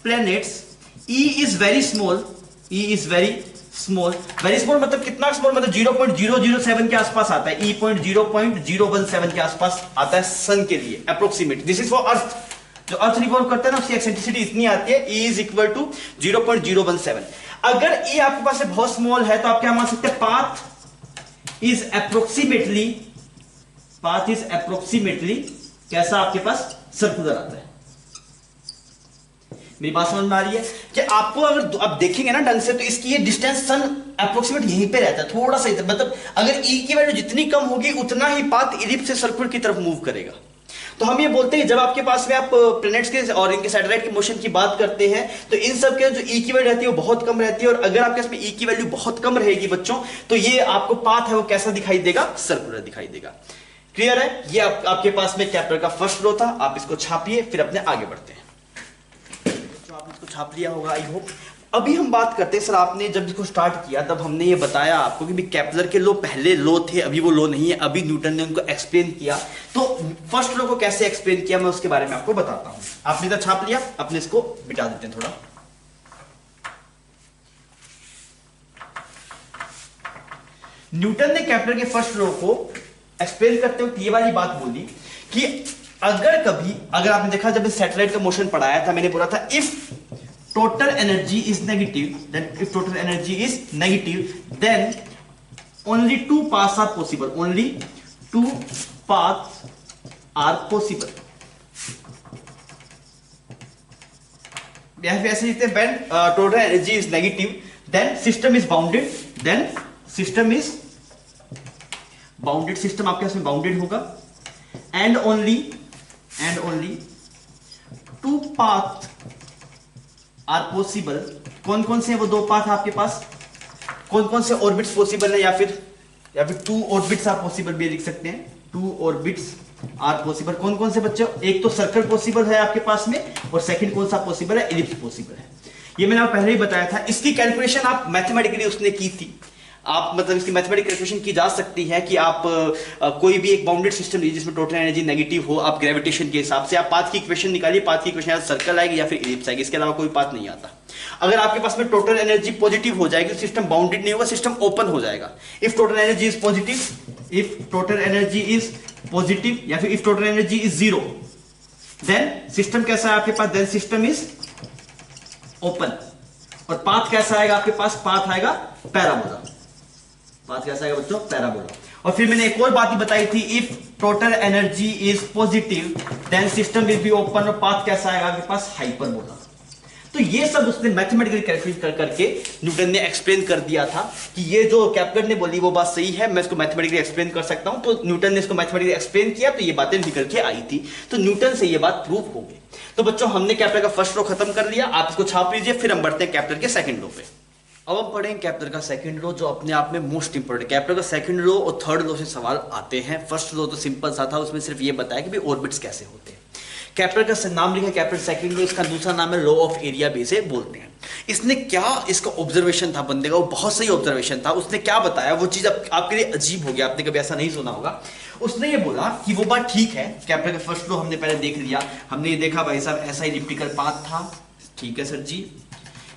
planets E is very small, very small मतलब कितना स्मॉल, मतलब 0.007 के आसपास आता है, ई 0.017 के आसपास आता है सन के लिए approximate. This is for earth, जो अर्थ रिवॉल्व करता है ना उसकी एक्सेंट्रिसिटी इतनी आती है, E इज इक्वल टू 0.017। अगर E आपके पास बहुत स्मॉल है तो आप क्या मान सकते हैं, पाथ इज अप्रोक्सीमेटली कैसा आपके पास, सर्कुलर आता है। मेरी बात समझ में आ रही है कि आपको अगर आप देखेंगे ना ढंग से, तो इसकी ये डिस्टेंस सन अप्रोक्सीमेट यहीं पे रहता है, थोड़ा सा इधर, मतलब अगर E की वैल्यू जितनी कम होगी उतना ही पाथ इलिप्स से सर्कुलर की तरफ मूव करेगा। तो हम ये बोलते हैं जब आपके पास में आप प्लैनेट्स के और इनके सैटेलाइट के मोशन की बात करते हैं तो इन सब के जो ई की वैल्यू रहती है वो बहुत कम रहती है, और अगर आपके पास ई की वैल्यू बहुत कम रहेगी बच्चों, तो ये आपको पाथ है वो कैसा दिखाई देगा, सर्कुलर दिखाई देगा। क्लियर है, ये आपके पास में कैप्टर का फर्स्ट लो था, आप इसको छापिए फिर अपने आगे बढ़ते हैं। तो आपने इसको छाप लिया होगा आई होप। अभी हम बात करते हैं, सर आपने जब इसको स्टार्ट किया तब हमने ये बताया आपको कि केपलर के लो पहले लो थे, अभी वो लो नहीं है, अभी न्यूटन ने उनको एक्सप्लेन किया। तो फर्स्ट लो को कैसे एक्सप्लेन किया मैं उसके बारे में आपको बताता हूं। आपने इधर छाप लिया, अपने इसको बिठा देते हैं थोड़ा। न्यूटन ने केपलर के फर्स्ट लो को एक्सप्लेन करते हुए ये वाली बात बोली कि अगर आपने देखा जब सैटेलाइट का मोशन पढ़ाया था, मैंने बोला था if total energy is negative, then only two paths are possible, ऐसे लिखते हैं, when total energy is negative then system is bounded, system आपके पास में बाउंडेड होगा, and only two paths are possible. कौन कौन से वो दो पाथ आपके पास, कौन कौन से ऑर्बिट्स पॉसिबल है, या फिर टू ऑर्बिट्स आर पॉसिबल भी लिख सकते हैं, टू ऑर्बिट्स आर पॉसिबल। कौन कौन से बच्चों, एक तो सर्कल पॉसिबल है आपके पास में, और सेकंड कौन सा पॉसिबल है, इलिप्स पॉसिबल है। ये मैंने आपको पहले ही बताया था। इसकी कैलकुलेशन आप मैथमेटिकली उसने की थी, आप मतलब इसकी मैथमेटिकल कैलकुलेशन की जा सकती है कि आप कोई भी एक बाउंडेड सिस्टम लीजिए जिसमें टोटल एनर्जी नेगेटिव हो, आप ग्रेविटेशन के हिसाब से आप पाथ की इक्वेशन निकालिए, पाथ की इक्वेशन या सर्कल आएगी या फिर इलिप्स आएगी, इसके अलावा कोई पाथ नहीं आता। अगर आपके पास में टोटल एनर्जी पॉजिटिव हो जाएगी तो सिस्टम बाउंडेड नहीं होगा, सिस्टम ओपन हो जाएगा। If total energy is positive या फिर if total energy is 0 then system कैसा है आपके पास, देन सिस्टम इज ओपन। और पाथ कैसा आएगा आपके पास, पाथ आएगा पैराबोला। पाथ कैसा आएगा बच्चों, पैराबोला। और फिर मैंने एक और बात ही बताई थी, if total energy is positive then system will be open, और पाथ कैसा आएगा आपके पास, हाइपरबोला। तो ये सब उसने मैथमेटिकल कैलकुलेशन करके न्यूटन ने एक्सप्लेन कर दिया था कि ये जो केपलर ने बोली वो बात सही है, मैं इसको मैथमेटिकली एक्सप्लेन कर सकता हूं। तो न्यूटन ने इसको मैथमेटिकली एक्सप्लेन किया तो ये बातें निकल के आई थी, तो न्यूटन से ये बात प्रूव हो गई। तो बच्चों हमने केपलर का फर्स्ट लॉ खत्म कर लिया, आप इसको छाप लीजिए, फिर हम बढ़ते हैं केपलर के सेकंड लॉ पे। अब हम पढ़ेंगे केपलर का सेकंड लॉ, जो अपने आप में मोस्ट इंपोर्टेंट। केपलर का सेकंड लॉ और थर्ड लॉ से सवाल आते हैं। फर्स्ट लॉ तो सिंपल सा था, उसमें सिर्फ ये बताया कि भाई ऑर्बिट्स कैसे होते हैं। केपलर का नाम लिखा केपलर सेकंड लॉ, इसका दूसरा नाम है लॉ ऑफ एरिया भी इसे बोलते हैं। इसने क्या, इसका ऑब्जर्वेशन था बंदे का, वो बहुत सही ऑब्जर्वेशन था। उसने क्या बताया वो चीज आपके लिए अजीब हो गया, आपने कभी ऐसा नहीं सुना होगा। उसने ये बोला कि वो बात ठीक है, केपलर का फर्स्ट लॉ हमने पहले देख लिया, हमने ये देखा भाई साहब ऐसा इलिप्टिकल पाथ था, ठीक है सर जी,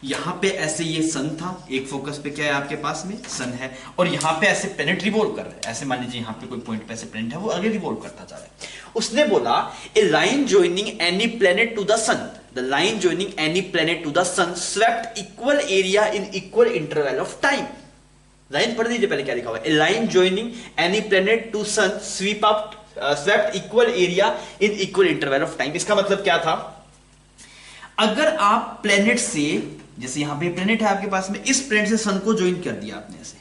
यहां पे ऐसे ये सन था, एक फोकस पे क्या है आपके पास में सन है, और यहां पे ऐसे प्लैनेट रिवॉल्व कर रहा है, ऐसे मान लीजिए यहां पे कोई पॉइंट पे ऐसे प्लैनेट है वो आगे रिवॉल्व करता जा रहा है। उसने बोला a line joining any planet to the sun, the line joining any planet to the sun swept equal area in equal interval of time. Line पढ़ दीजिए पहले क्या लिखा हुआ है, a line joining any planet to sun sweep up swept equal area in equal interval of time. इसका मतलब क्या था, अगर आप प्लैनेट से, जैसे यहां पे प्लैनेट है आपके पास में, इस प्लैनेट से सन को ज्वाइन कर दिया आपने ऐसे,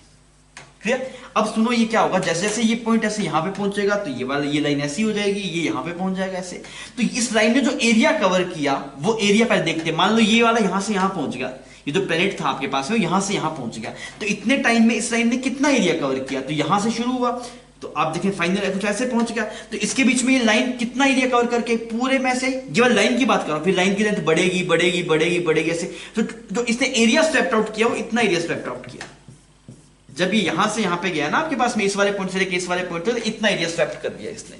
क्लियर। अब सुनो ये क्या होगा, जैसे जैसे ये पॉइंट ऐसे यहां पे पहुंचेगा तो ये वाला ये लाइन ऐसी हो जाएगी, ये यहां पे पहुंच जाएगा ऐसे। तो इस लाइन ने जो एरिया कवर किया वो एरिया पहले देखते हैं। मान लो ये वाला यहां से यहां पहुंच गया, ये जो प्लैनेट था आपके पास में यहां से यहां पहुंच गया, तो इतने टाइम में इस लाइन ने कितना एरिया कवर किया, तो यहां से शुरू हुआ तो आप देखें फाइनल कुछ ऐसे पहुंच गया, तो इसके बीच में ये लाइन कितना एरिया कवर करके पूरे में से, केवल लाइन की बात करो, फिर लाइन की लेंथ बढ़ेगी बढ़ेगी बढ़ेगी बढ़ेगी ऐसे, तो जो इसने एरिया स्वेप्ट आउट किया वो इतना एरिया स्वेप्ट आउट किया। जब ये यहां से यहां पे गया ना आपके पास में, इस वाले पॉइंट से लेके इस वाले पॉइंट तक, तो इतना एरिया स्वेप्ट कर दिया इसने।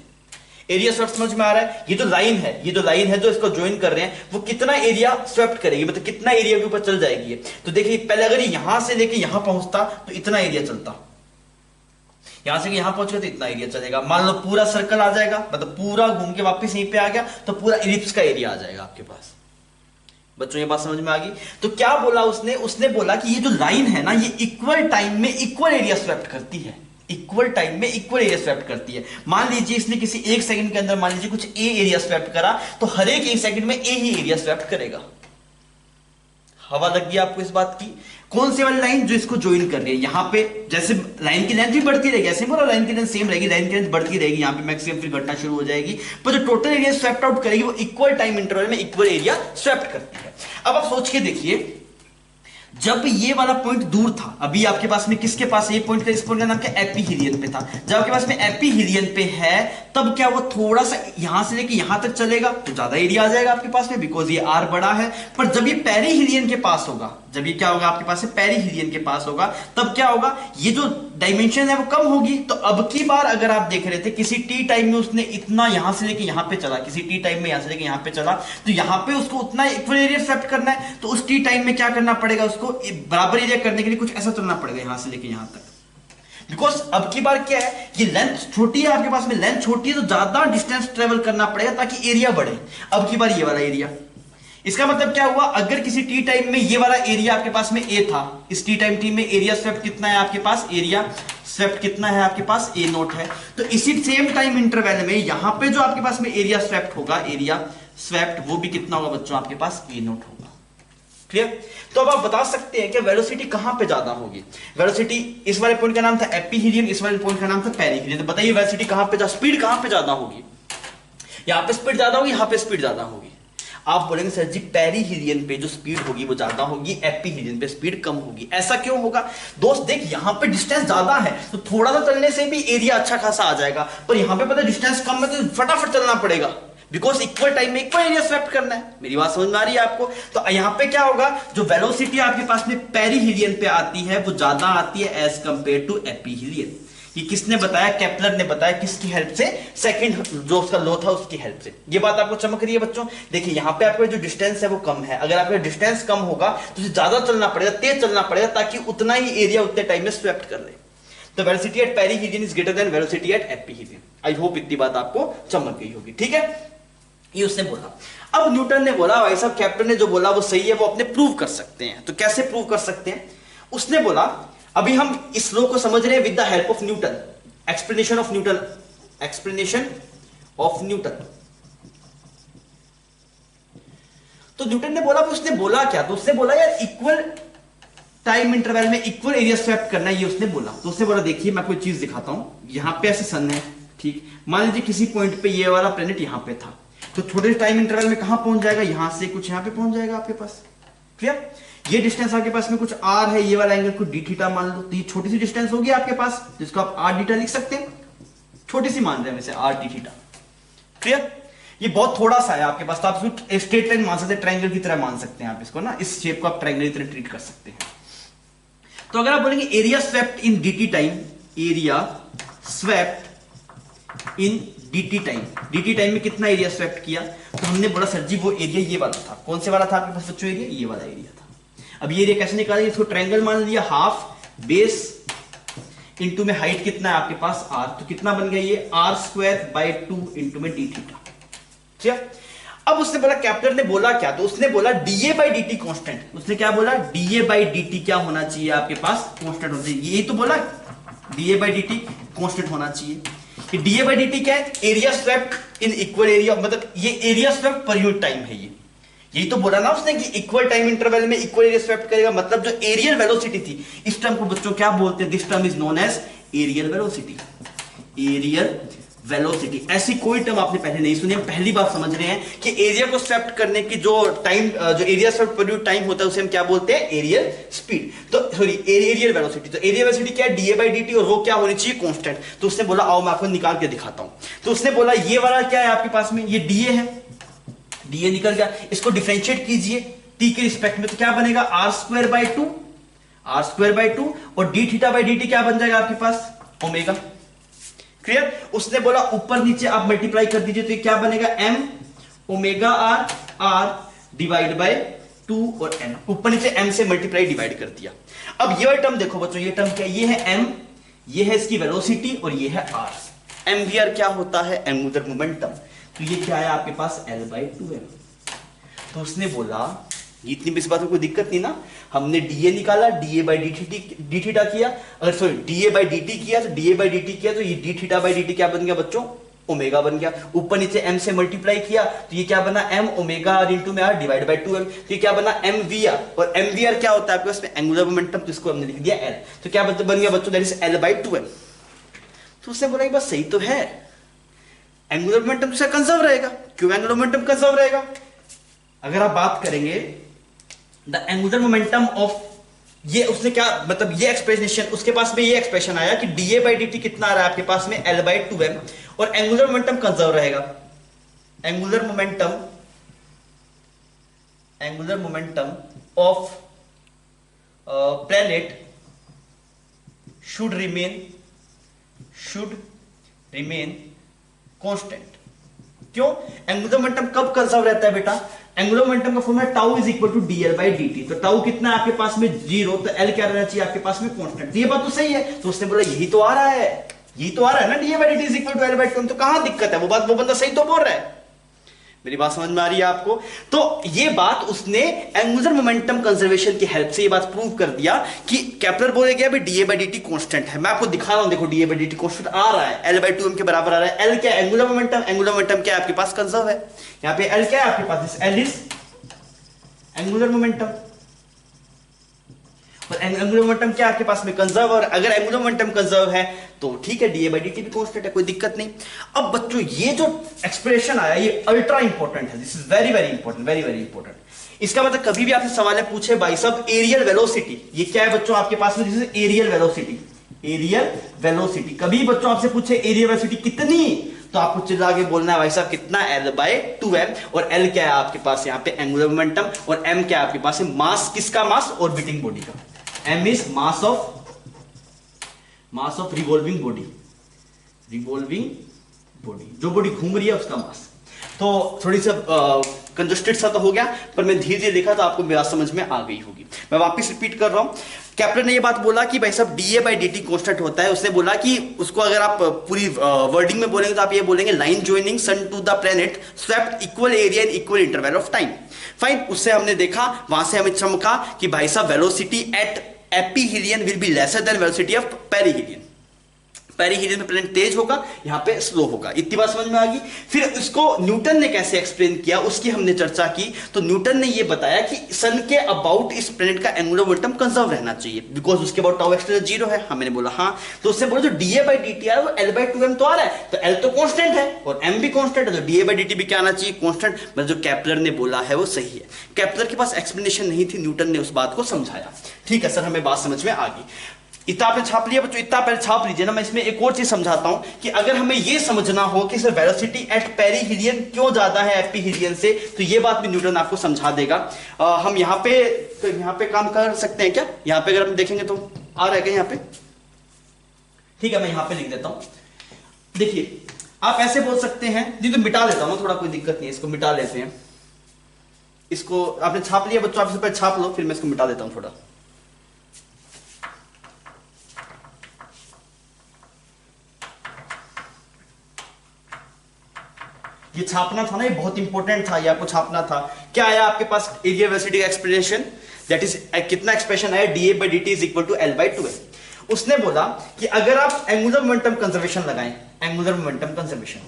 एरिया स्वेप्ट समझ में आ रहा है, ये जो लाइन है, ये जो लाइन है जो इसको ज्वाइन कर रहे हैं वो कितना एरिया स्वेप्ट करेगी, मतलब कितना एरिया के ऊपर चल जाएगी ये। तो देखिए पहले अगर ये यहां से लेके यहां पहुंचता तो इतना एरिया चलता, यहां से यहां पहुंच गया तो इतना एरिया चलेगा। मान लो पूरा सर्कल आ जाएगा, मतलब पूरा घूम के वापस यहीं पे आ गया तो पूरा इलिप्स का एरिया आ जाएगा आपके पास। बच्चों ये बात समझ में आ गई। तो क्या बोला उसने, उसने बोला कि ये जो लाइन है ना ये इक्वल टाइम में इक्वल एरिया स्वेप्ट करती है, इक्वल टाइम में इक्वल एरिया स्वेप्ट करती है। मान लीजिए इसने किसी एक सेकंड के अंदर मान लीजिए कुछ ए एरिया स्वेप्ट करा, तो हर एक सेकंड में ए ही एरिया स्वेप्ट करेगा। हवा लग गई आपको इस बात की। कौन से वाली लाइन, जो इसको ज्वाइन कर रही है, यहां पे जैसे लाइन की लेंथ भी बढ़ती रहेगी, ऐसे बोला लाइन की लेंथ सेम रहेगी, लाइन की लेंथ बढ़ती रहेगी, यहां पे मैक्सिमम फिर घटना शुरू हो जाएगी, पर जो टोटल एरिया स्वेप्ट आउट करेगी वो इक्वल टाइम इंटरवल में इक्वल एरिया स्वेप्ट करती है। अब आप सोच के देखिए, जब ये वाला पॉइंट दूर था, अभी आपके पास में किसके पास ये पॉइंट, इस पॉइंट का नाम क्या, एपीहीलियन पे था। जब आपके पास में एपीहीलियन पे है तब क्या वो थोड़ा सा यहां से लेके यहां तक चलेगा तो ज्यादा एरिया आ जाएगा आपके पास में, बिकॉज ये आर बड़ा है। पर जब ये पेरीहीलियन के पास होगा, जब ये क्या होगा आपके पास में पेरीहीलियन के पास होगा, तब क्या होगा, ये जो डायमेंशन है वो कम होगी। तो अब की बार अगर आप देख रहे थे किसी टी टाइम में उसने इतना यहां से लेके यहां पे चला, किसी टी टाइम में यहां से लेके यहां पे चला, तो यहां पे उसको उतना इक्वल एरिया स्वेप्ट करना है, तो उस टी टाइम में क्या करना पड़ेगा, उसको बराबर एरिया करने के लिए कुछ ऐसा चलना पड़ेगा यहां से लेके यहां तक। बिकॉज अब की बार क्या है, ये लेंथ छोटी है आपके पास में, लेंथ छोटी है तो ज्यादा डिस्टेंस ट्रेवल करना पड़ेगा ताकि एरिया बढ़े। अब की बार ये वाला एरिया, इसका मतलब क्या हुआ, अगर किसी टी टाइम में ये वाला एरिया आपके पास में ए था, इस टी टाइम टी में एरिया स्वेप्ट कितना है आपके पास, एरिया स्वेप्ट कितना है आपके पास, ए नोट है, तो इसी सेम टाइम इंटरवल में यहां पे जो आपके पास में एरिया स्वेप्ट होगा, एरिया स्वेप्ट वो भी कितना होगा बच्चों आपके पास, ए नोट होगा। क्लियर। तो अब आप बता सकते हैं कि वेलोसिटी कहां पे ज्यादा होगी। वेलोसिटी, इस वाले पॉइंट का नाम था एपीहीलियन, इस वाले पॉइंट का नाम था पेरीहीलियन। तो बताइए वेलोसिटी कहां पे, स्पीड कहां पे ज्यादा होगी, यहां पे स्पीड ज्यादा होगी, यहां पे स्पीड ज्यादा होगी। आप बोलेंगे सर जी पेरीहीलियन पे जो स्पीड होगी वो ज्यादा होगी, एपीहीलियन पे स्पीड कम होगी। ऐसा क्यों होगा दोस्त, देख यहां पे डिस्टेंस ज्यादा है तो थोड़ा सा चलने से भी एरिया अच्छा खासा आ जाएगा, पर यहां पे पता है डिस्टेंस कम है तो फटाफट चलना पड़ेगा, बिकॉज इक्वल टाइम में इक्वल एरिया स्वेप्ट करना है। मेरी बात समझ में आ रही है आपको। तो यहां पे क्या होगा, जो वेलोसिटी आपके पास में पेरीहीलियन पे आती है वो ज्यादा आती है एज कंपेयर टू एपीहीलियन। ये किसने बताया, केपलर ने बताया, किसकी हेल्प से, सेकंड जो उसका लॉ था उसकी हेल्प से। ये बात आपको चमक रही है बच्चों। देखिए यहां पे आपका जो डिस्टेंस है वो कम है, अगर आपका डिस्टेंस कम होगा तो ज्यादा चलना पड़ेगा, तेज चलना पड़ेगा, ताकि उतना ही एरिया उतने टाइम में स्वेप्ट कर ले। तो velocity at perihelion is greater than velocity at aphelion. I hope इतनी बात आपको चमक गई होगी। ठीक है, ये उसने बोला। अब न्यूटन ने बोला भाई साहब केपलर ने जो बोला वो सही है, वो अपने प्रूव कर सकते हैं। तो कैसे प्रूव कर सकते हैं, उसने बोला अभी हम इस लॉ को समझ रहे हैं with the help of Newton, explanation of Newton, explanation of Newton. तो न्यूटन ने बोला, उसने बोला क्या, तो उसने बोला यार इक्वल टाइम इंटरवल में इक्वल एरिया स्वेप्ट करना है, ये उसने बोला। तो उसने बोला देखिए मैं कोई चीज दिखाता हूं, यहां पे ऐसे सन है, ठीक, मान लीजिए किसी पॉइंट पे ये वाला प्लेनेट यहां पे था, तो छोटे टाइम इंटरवल में कहां पहुंच जाएगा, यहां से कुछ यहां पे पहुंच जाएगा आपके पास। क्लियर। ये डिस्टेंस आपके पास में कुछ आर है, ये वाला एंगल को डी थीटा मान लो, तो ये छोटी सी डिस्टेंस होगी आपके पास, जिसको आप आर डीटा लिख सकते हैं, छोटी सी मान रहे हैं वैसे आर डी थीटा। क्लियर। ये बहुत थोड़ा सा है आपके पास, तो आप इसको स्ट्रेट लाइन मान सकते हैं, ट्रायंगल की तरह मान सकते हैं आप इसको ना, इस शेप को आप ट्रायंगल की तरह ट्रीट कर सकते हैं। तो अगर आप बोलेंगे एरिया स्वेप्ट इन डीटी टाइम, एरिया स्वेप्ट इन dt टाइम। dt टाइम में कितना एरिया स्वेप्ट किया? तो हमने बोला सर जी वो एरिया ये वाला था। कौन से वाला था आपके पास बच्चों एरिया? ये वाला एरिया था। अब ये एरिया कैसे निकालेंगे? इसको ट्रायंगल मान लिया, हाफ बेस इंटू में हाइट कितना है आपके पास r, तो कितना बन गया ये r²/2 इंटू में d थीटा। ठीक है, अब उसने बोला, कैप्टर ने बोला क्या? तो उसने बोला dA/dt कांस्टेंट। उसने क्या बोला? dA/dt क्या होना चाहिए आपके पास? कांस्टेंट होना चाहिए। यही तो बोला, dA/dt कांस्टेंट होना चाहिए। कि dA/dt क्या है? Area swept in equal area, मतलब ये एरिया स्वेप्ट पर यूनिट टाइम है। ये यही तो बोला ना उसने कि इक्वल टाइम इंटरवल में इक्वल एरिया स्वेप्ट करेगा। मतलब जो एरियल वेलोसिटी थी, इस टर्म को बच्चों क्या बोलते हैं? This term is known as areal velocity. Areal velocity, ऐसी कोई टर्म आपने पहले नहीं सुनी, हम पहली बार समझ रहे हैं कि एरिया को स्वेप्ट करने की जो टाइम, जो एरिया स्वेप्ट पर यूनिट टाइम होता है, उसे हम क्या बोलते हैं? Areal speed. तो सॉरी, एरियल वेलोसिटी। तो एरियल वेलोसिटी क्या है? dA/dt, और वो क्या होनी चाहिए? कांस्टेंट। तो उसने बोला आओ मैं आपको निकाल के दिखाता हूं। तो उसने बोला ये वाला क्या है आपके पास में? ये dA है, dA निकल गया। इसको डिफरेंशिएट कीजिए t के रिस्पेक्ट में, तो क्या बनेगा? r²/2, r²/2, और dθ/dt क्या बन जाएगा आपके पास? ओमेगा। क्लियर? उसने बोला ऊपर नीचे आप मल्टीप्लाई कर दीजिए, तो ये क्या बनेगा? m omega r divide by 2 और n। ऊपर नीचे m से मल्टीप्लाई डिवाइड कर दिया। अब ये टर्म देखो बच्चों, ये टर्म क्या है? ये है m, ये है इसकी वेलोसिटी, और ये है r। mvr क्या होता है? Angular momentum. तो ये क्या है आपके पास? L/2m। तो उसने बोला, इतनी भी इस बात में कोई दिक्कत नहीं ना, हमने dA निकाला, dA/dt किया, अगर सॉरी dA/dt किया, तो dA/dt किया, तो ये dθ/dt क्या बन गया बच्चों? ओमेगा बन गया। ऊपर नीचे m से मल्टीप्लाई किया, तो ये क्या बना? m ओमेगा r इंटू में r डिवाइड बाय 2m। तो ये क्या बना? mvr। और mvr क्या होता है आपके पास में? Angular momentum. तो इसको हमने लिख दिया l। तो क्या बन गया बच्चों? That is L/2m। तो उसने बोला बस सही तो है, एंगुलर मोमेंटम से कंजर्व रहेगा। क्यों एंगुलर मोमेंटम कंजर्व रहेगा? अगर आप बात करेंगे द एंगुलर मोमेंटम ऑफ, ये उसने क्या मतलब, ये एक्सप्रेशन, उसके पास में ये एक्सप्रेशन आया कि dA/dt कितना आ रहा है आपके पास में? L/2m, और एंगुलर मोमेंटम कंजर्व रहेगा। Angular momentum of planet should remain constant. क्यों? एंगुलर मोमेंटम कब कंजर्व रहता है बेटा? एंगुलर मोमेंटम का formula tau is equal to dL/dt। तो टाउ कितना है आपके पास में? 0। तो L क्या रहना चाहिए आपके पास में? कांस्टेंट। ये बात तो सही है। तो उसने बोला यही तो आ रहा है, यही तो आ रहा है ना, dA/dt is equal to L/2m। तो कहां दिक्कत है? वो बंदा सही तो बोल रहा है। मेरी बात समझ में आ रही है आपको? तो ये बात उसने एंगुलर मोमेंटम कंजर्वेशन की हेल्प से ये बात प्रूव कर दिया कि केपलर बोले गया भाई dA/dt कांस्टेंट है। मैं आपको दिखा रहा हूं, देखो dA/dt कांस्टेंट आ रहा है, L/2m के बराबर आ रहा है। L क्या? Angular momentum. एंगुलर मोमेंटम क्या है आपके पास? कंजर्व है। यहां पे L क्या है आपके पास? L इज एंगुलर मोमेंटम, और एंगुलर मोमेंटम क्या आपके पास में? कंजर्व। और अगर एंगुलर मोमेंटम कंजर्व है तो ठीक है, dA/dt भी कांस्टेंट है, कोई दिक्कत नहीं। अब बच्चों ये जो एक्सप्रेशन आया ये अल्ट्रा इंपॉर्टेंट है। This is very very important, very very important. इसका मतलब कभी भी आपसे सवाल पूछे भाई साहब एरियल वेलोसिटी, ये क्या है बच्चों आपके पास में? This is aerial velocity. Areal velocity, कभी बच्चों आपसे पूछे एरियल वेलोसिटी कितनी, तो आपको चिल्ला के बोलना है भाई साहब कितना? L/2m। और L क्या है आपके पास यहाँ पे? Angular momentum. और m क्या है आपके पास? मास। किसका मास? ऑर्बिटिंग बॉडी का। m is mass of revolving body, जो बॉडी घूम रही है उसका मास। तो थोड़ी सा कंजस्टेड सा तो हो गया, पर मैं धीरे धीरे देखा तो आपको बात समझ में आ गई होगी। मैं वापस रिपीट कर रहा हूं, केपलर ने ये बात बोला कि भाई साहब dA/dt कांस्टेंट होता है। उसने बोला कि उसको अगर आप पूरी वर्डिंग में बोलेंगे तो आप ये बोलेंगे line joining sun to the planet swept equal area in equal interval of time. Fine, उससे हमने देखा, वहां से हमें चमका कि भाई साहब velocity at aphelion will be lesser than velocity of perihelion. Perihelion में प्लैनेट तेज होगा, यहां पे स्लो होगा। इतनी बात समझ में आ गई। फिर इसको न्यूटन ने कैसे एक्सप्लेन किया उसकी हमने चर्चा की। तो न्यूटन ने यह बताया कि सन के अबाउट इस प्लैनेट का एंगुलर मोमेंटम कंजर्व रहना चाहिए, बिकॉज उसके अबाउट टाउ एक्सटेंड 0 है। हमने बोला हाँ। तो उससे बोला जो dA/dt है वो L/2m तो आ रहा है, तो L तो कांस्टेंट है और m भी कांस्टेंट है, तो dA/dt भी क्या आना चाहिए? कांस्टेंट। मतलब जो केपलर ने बोला है वो सही है। केपलर के पास एक्सप्लेनेशन नहीं थी, न्यूटन ने उस बात को समझाया। ठीक है सर, हमें बात समझ में आ गई। इतना आपने छाप लिया बच्चों, इतना पहले छाप लीजिए ना। मैं इसमें एक और चीज समझाता हूं कि अगर हमें यह समझना हो कि सर वेलोसिटी एट पेरीहीलियन क्यों ज्यादा है एपीहीलियन से, तो यह बात भी न्यूटन आपको समझा देगा। हम यहां पे काम कर सकते हैं क्या? यहां पे अगर हम देखेंगे तो आ रहा है क्या यहां पे? ठीक है, मैं यहां पे लिख देता हूं। देखिए आप ऐसे बोल सकते हैं, जी तो मिटा देता हूं, थोड़ा कोई दिक्कत नहीं है, इसको मिटा लेते हैं। इसको आपने छाप लिया बच्चों, आप इसको पहले छाप लो, फिर मैं इसको मिटा देता हूं थोड़ा। ये छापना था ना, ये बहुत इंपॉर्टेंट था, ये आपको छापना था। क्या आया आपके पास एरिया वेलोसिटी का एक्सप्रेशन, दैट इज कितना एक्सप्रेशन आया, dA/dt is equal to L/2L। उसने बोला कि अगर आप एंगुलर मोमेंटम कंजर्वेशन लगाएं, angular momentum conservation,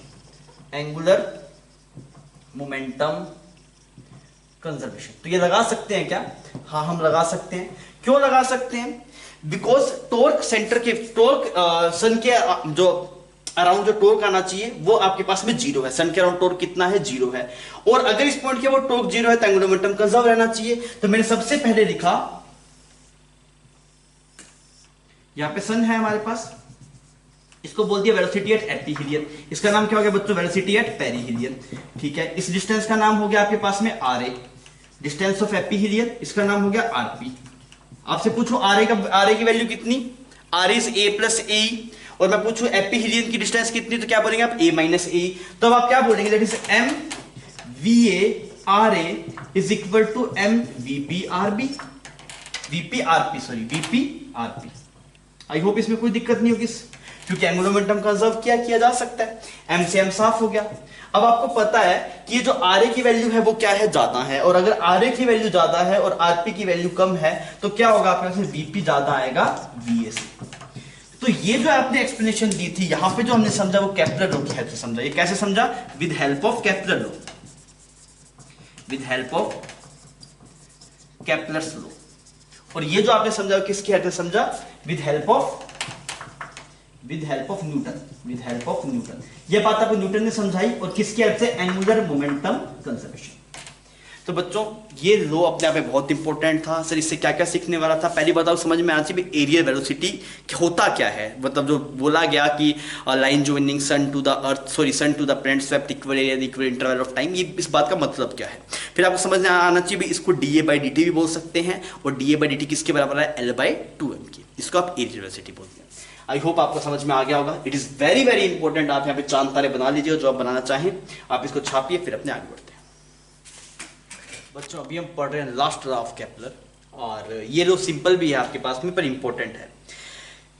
angular momentum conservation, तो ये लगा सकते हैं क्या? हाँ हम लगा सकते हैं। क्यों लगा सकते हैं? बिकॉज टॉर्क सेंटर के टॉर्क सन के जो अराउंड जो टॉर्क आना चाहिए वो आपके पास में 0 है। सन के अराउंड टॉर्क कितना है? 0 है। और अगर इस पॉइंट के वो टॉर्क 0 है तो एंगुलर मोमेंटम कंजर्व रहना चाहिए। तो मैंने सबसे पहले लिखा, यहां पे सन है हमारे पास, इसको बोल दिया वेलोसिटी एट एपीहीलियन। इसका नाम क्या हो गया बच्चों? Velocity at perihelion. ठीक है, इस डिस्टेंस का नाम हो गया आपके पास में RA, डिस्टेंस ऑफ एपीहीलियन, इसका नाम हो गया RP। आपसे पूछूं RA की वैल्यू कितनी? RA is A plus AE। और मैं पूछूं एपीहीलियन की डिस्टेंस कितनी, तो क्या बोलेंगे आप? A minus AE। तो अब आप क्या बोलेंगे? That is MVA RA is equal to MVP RB, VP RP। I hope इसमें कोई दिक्कत नहीं होगी, क्योंकि एंगुलर मोमेंटम कंजर्व किया जा सकता है। M से M साफ हो गया। अब आपको पता है कि ये जो RA की वैल्यू है वो क्या है? ज्यादा है। और अगर RA की वैल्यू ज्यादा है और RP की वैल्यू कम है तो क्या होगा आपके पास? VP ज्यादा आएगा VA से। तो ये जो आपने एक्सप्लेनेशन दी थी, यहां पे जो हमने समझा वो केपलर लॉ की हेल्प से समझा। ये कैसे समझा? With help of Kepler law, with help of Kepler's law. और ये जो आपने समझा किसकी हेल्प से समझा? With help of Newton, with help of Newton. ये बात आपको न्यूटन ने समझाई, और किसकी हेल्प से? Angular momentum conservation. तो बच्चों ये लो अपने आप में बहुत इंपॉर्टेंट था। सर इससे क्या क्या सीखने वाला था? पहली बात आपको समझ में आना चाहिए एरिया वेलोसिटी होता क्या है। मतलब जो बोला गया कि line joining sun to the earth, sun to the planet swept equal area equal interval of time, ये इस बात का मतलब क्या है। फिर आपको समझ में आना चाहिए इसको dA/dt भी बोल सकते हैं, और dA/dt किसके बराबर है? L/2m की। इसको आप एरिया वेलोसिटी बोलते हैं। आई होप आपको समझ में आ गया होगा। It is very very important. आप यहाँ पे चांद तारे बना लीजिए, जो आप बनाना चाहें आप इसको छापिए, फिर अपने आगे बढ़ते हैं। बच्चों अभी हम पढ़ रहे हैं लास्ट लॉ ऑफ केपलर, और ये लो सिंपल भी है आपके पास में पर इंपॉर्टेंट है।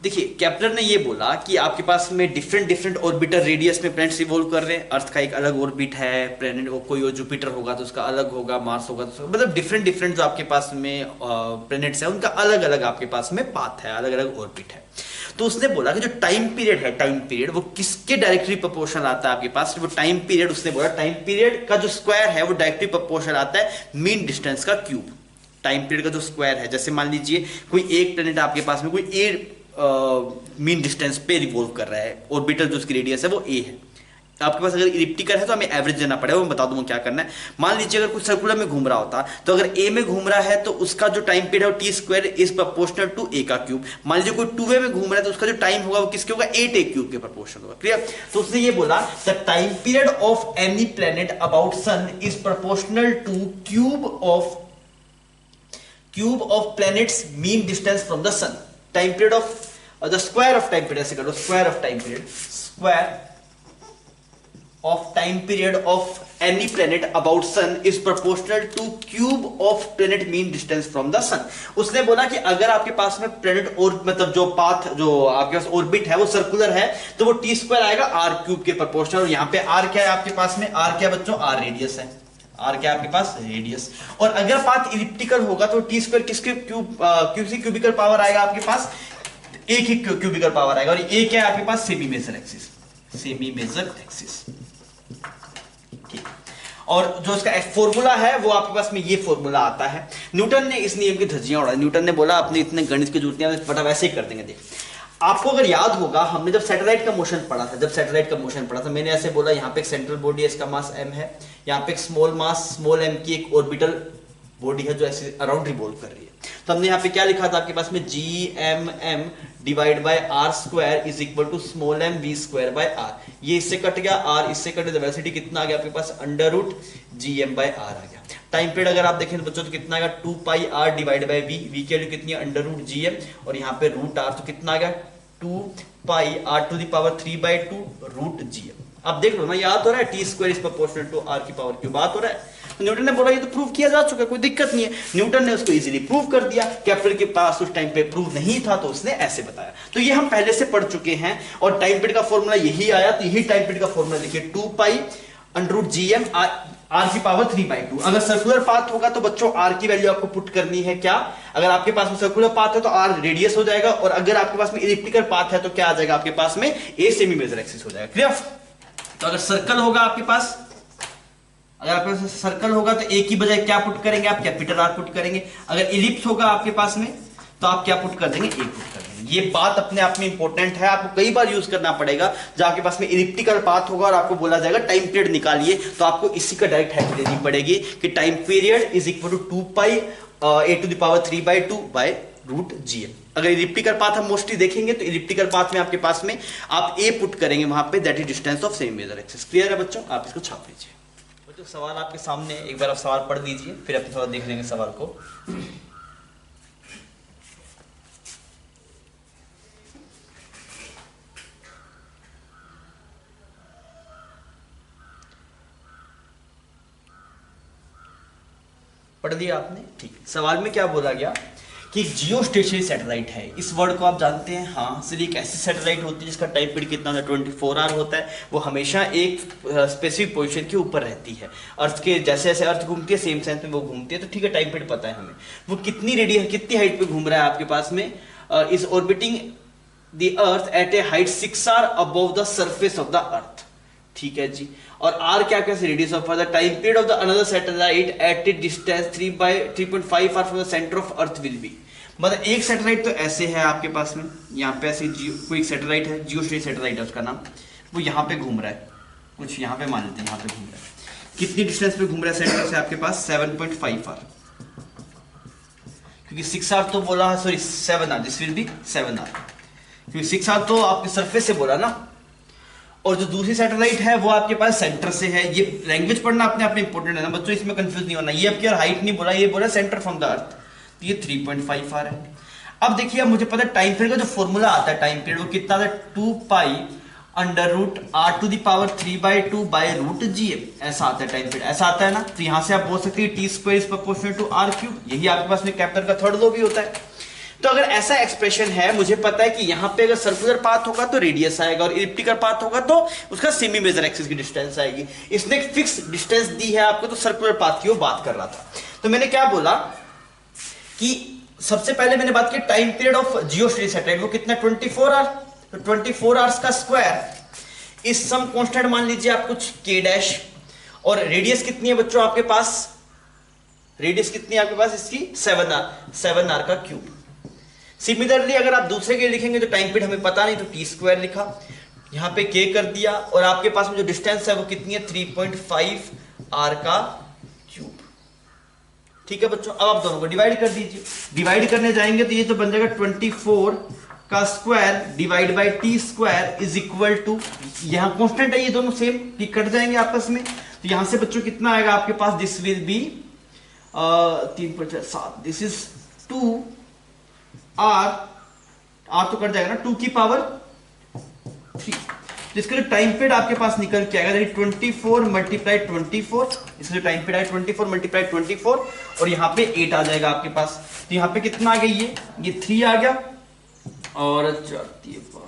देखिए केपलर ने ये बोला कि आपके पास में डिफरेंट ऑर्बिटर रेडियस में प्लैनेट्स रिवॉल्व कर रहे हैं। अर्थ का एक अलग ऑर्बिट है, प्लैनेट कोई और जुपिटर होगा तो उसका अलग होगा, मार्स होगा तो मतलब डिफरेंट जो आपके पास में प्लैनेट्स है उनका अलग अलग आपके पास में पाथ है, अलग अलग ऑर्बिट है। तो उसने बोला कि जो टाइम पीरियड वो किसके डायरेक्टली प्रोपोर्शनल आता है आपके पास? वो टाइम पीरियड, उसने बोला टाइम पीरियड का जो स्क्वायर है वो डायरेक्टली प्रोपोर्शनल आता है मीन डिस्टेंस का क्यूब। टाइम पीरियड का जो स्क्वायर है, जैसे मान लीजिए कोई एक प्लैनेट आपके पास में कोई मीन डिस्टेंस पे रिवॉल्व कर रहा है, ऑर्बिटल जो उसकी रेडियस है वो A है। आपके पास अगर इलिप्टिकल है तो हमें एवरेज देना पड़ेगा, मैं बता दूंगा क्या करना है। मान लीजिए अगर कुछ सर्कुलर में घूम रहा होता तो अगर A में घूम रहा है तो उसका जो टाइम पीरियड है वो t² is proportional to A का क्यूब। मान लीजिए कोई 2A में घूम रहा है तो उसका जो टाइम होगा वो किसके होगा? 8A क्यूब के प्रोपोर्शनल होगा। क्लियर? तो उसने ये बोला the time period of any planet about sun is proportional to cube of planets mean distance from the sun. Time period of the square of time period, ऐसे कर लो, square of time period of any planet about sun is proportional to cube of planet mean distance from the sun। उसने बोला कि अगर आपके पास में प्लेनेट और मतलब जो पाथ जो आपके पास ऑर्बिट है वो सर्कुलर है तो वो t² आएगा r³ के प्रोपोर्शनल। और यहाँ पे r क्या है आपके पास में? r क्या बच्चों? r रेडियस है। r क्या आपके पास? रेडियस। और अगर पाथ इलिप्टिकल होगा तो t² किसके क्यूबिकल पावर आएगा आपके पास? एक ही क्यूबिकल पावर आएगा। और ये क्या है आपके पास? Semi major axis. ठीक। और जो इसका फॉर्मूला है वो आपके पास में ये फॉर्मूला आता है। न्यूटन ने इस नियम की धज्जियां उड़ाई। न्यूटन ने बोला अपने इतने गणित की जरूरत नहीं, बट वैसे ही कर देंगे। देख आपको अगर याद होगा हमने जब सैटेलाइट का मोशन पढ़ा था, मैंने ऐसे बोला यहाँ पे एक सेंट्रल बॉडी है, इसका मास m है, यहाँ पे एक स्मॉल m की एक ऑर्बिटल बॉडी है जो ऐसे अराउंड रिवॉल्व कर रही है। तो हमने यहाँ पे क्या लिखा था आपके पास में? GMM divide by r² is equal to small m v²/r। ये इससे कट गया, r इससे कट गया, वेलोसिटी कितना आ गया आपके पास? √GM/r आ गया। टाइम पीरियड अगर आप देखें तो बच्चों तो कितना आएगा? 2πr divide by v। v की वैल्यू कितनी है? √GM, और यहाँ पे √r तो कितना आ गया? 2πr⁵ √GM। आप देख लो ना, याद हो रहा है T square is proportional to R की पावर क्यूब, बात हो रहा है। तो न्यूटन ने बोला ये तो प्रूव किया जा चुका है, कोई दिक्कत नहीं है। न्यूटन ने उसको इजीली प्रूव कर दिया। केपलर के पास उस टाइम पे प्रूव नहीं था तो उसने ऐसे बताया। तो ये हम पहले से पढ़ चुके हैं और टाइम पीरियड का फॉर्मूला यही आया। तो यही टाइम पीरियड का फॉर्मूला लिखिए 2 पाई √gm आर की पावर 3/2। अगर सर्कुलर पाथ होगा तो बच्चों आर की वैल्यू आपको पुट करनी है क्या, अगर आपके पास में सर्कुलर पाथ है तो आर रेडियस हो जाएगा, और अगर आपके पास में इलिप्टिकल पाथ है तो क्या आ जाएगा आपके पास में, ए सेमी मेजर एक्सिस हो जाएगा। क्लियर। तो अगर सर्कल होगा आपके पास, अगर आपके पास सर्कल होगा तो ए की बजाय क्या पुट करेंगे आप, कैपिटल आर पुट करेंगे। अगर इलिप्स होगा आपके पास में तो आप क्या पुट कर देंगे, ए पुट कर देंगे। ये बात अपने आप में इंपॉर्टेंट है, आपको कई बार यूज करना पड़ेगा। जब आपके पास में इलिप्टिकल पाथ होगा और आपको बोला जाएगा टाइम पीरियड निकालिए, तो आपको इसी का डायरेक्ट हेल्प लेनी पड़ेगी कि time period is equal to 2 pi a⁻³ by √gm। अगर इलिप्टिकल पाथ हम मोस्टली देखेंगे तो इलिप्टिकल पाथ में आपके पास में आप ए पुट करेंगे वहां पे, that is distance of semi major axis. Clear है बच्चों, आप इसको छाप लीजिए। बच्चों सवाल आपके सामने, एक बार आप सवाल पढ़ लीजिए फिर अपने थोड़ा देख लेंगे सवाल को। पढ़ लिया आपने, ठीक। सवाल में क्या बोला गया कि जियोस्टेशनरी सैटेलाइट है। इस वर्ड को आप जानते हैं, हाँ। सिर्फ एक ऐसी सैटेलाइट होती है जिसका टाइम पीरियड कितना होता है, 24 आवर होता है। वो हमेशा एक स्पेसिफिक पोजीशन के ऊपर रहती है। अर्थ के जैसे जैसे अर्थ घूमती है सेम सेंस में वो घूमती है, तो ठीक है टाइम पीरियड पता है हमें। वो कितनी रेडियस, कितनी हाइट पे घूम रहा है आपके पास में, is orbiting the earth at a height 6 hour above the surface of the earth. ठीक है जी। और आर क्या कैसे radius of the time period of the another satellite at a distance 3.5 hour from the centre of earth will be. मतलब एक satellite तो ऐसे है आपके पास में, यहाँ पे ऐसे कोई सैटेलाइट है, जियोस्टेशनरी सैटेलाइट है उसका नाम, वो यहाँ पे घूम रहा है, कुछ यहाँ पे मान लेते हैं, यहाँ पे घूम रहा है। कितनी डिस्टेंस पे घूम रहा है सेंटर से आपके पास, 7.5 आवर, क्योंकि 6 आवर तो बोला, sorry 7 hour, this will be 7 hour, क्योंकि 6 आवर तो आपके सरफेस से बोला ना। और जो दूसरी सैटेलाइट है वो आपके पास सेंटर से है। ये लैंग्वेज पढ़ना अपने आप में इंपॉर्टेंट है ना बच्चों, इसमें कंफ्यूज नहीं होना। ये आपकी हाइट नहीं बोला, ये बोला सेंटर फ्रॉम द अर्थ, तो ये 3.5 आर है। अब देखिए, मुझे पता है टाइम पीरियड का जो फॉर्मूला आता है टाइम पीरियड वो कितना आता है, 2 पाई √r⁻³ बाय √gm, ऐसा आता है टाइम पीरियड, ऐसा आता है ना। तो यहां से आप बोल सकते हैं T square is proportional to r³। यही आपके पास में कैप्टर का थर्ड लॉ भी होता है। तो अगर ऐसा एक्सप्रेशन है, मुझे पता है कि यहां पे अगर सर्कुलर पाथ होगा तो रेडियस आएगा और इलिप्टिकल पाथ होगा तो उसका सेमी मेजर एक्सिस की डिस्टेंस आएगी। इसने एक फिक्स डिस्टेंस दी है आपको, तो सर्कुलर पाथ की वो बात कर रहा था। तो मैंने क्या बोला कि सबसे पहले मैंने बात की time period of geostationary satellite, वो कितना 24 आवर, तो 24 आवर्स का स्क्वायर इस सम कांस्टेंट मान लीजिए आप कुछ k डैश, और रेडियस कितनी है बच्चों आपके पास, रेडियस कितनी है आपके पास इसकी 7 आर का क्यूब। सिमिलरली अगर आप दूसरे के लिखेंगे तो टाइम पीरियड हमें पता नहीं, तो टी स्क्वायर लिखा, यहां पे k कर दिया, और आपके पास में जो डिस्टेंस है वो कितनी है 3.5 आर का क्यूब। ठीक है बच्चों, अब आप दोनों को डिवाइड कर दीजिए। डिवाइड करने जाएंगे तो ये तो बन जाएगा 24 का square divide by T square is equal to, यहां कांस्टेंट है ये दोनों सेम, कट जाएंगे आपस में। तो यहां से बच्चों कितना आएगा आपके पास, this will be 3.7, this is 2 R तो कट जाएगा ना, 2 की पावर 3। जिसका जो टाइम पीरियड आपके पास निकल के आएगा 24 मल्टीप्लाई 24, इसका जो टाइम पीरियड है 24 मल्टीप्लाई 24, और यहाँ पे 8 आ जाएगा आपके पास। तो यहाँ पे कितना आ गया, ये 3 आ गया और 72।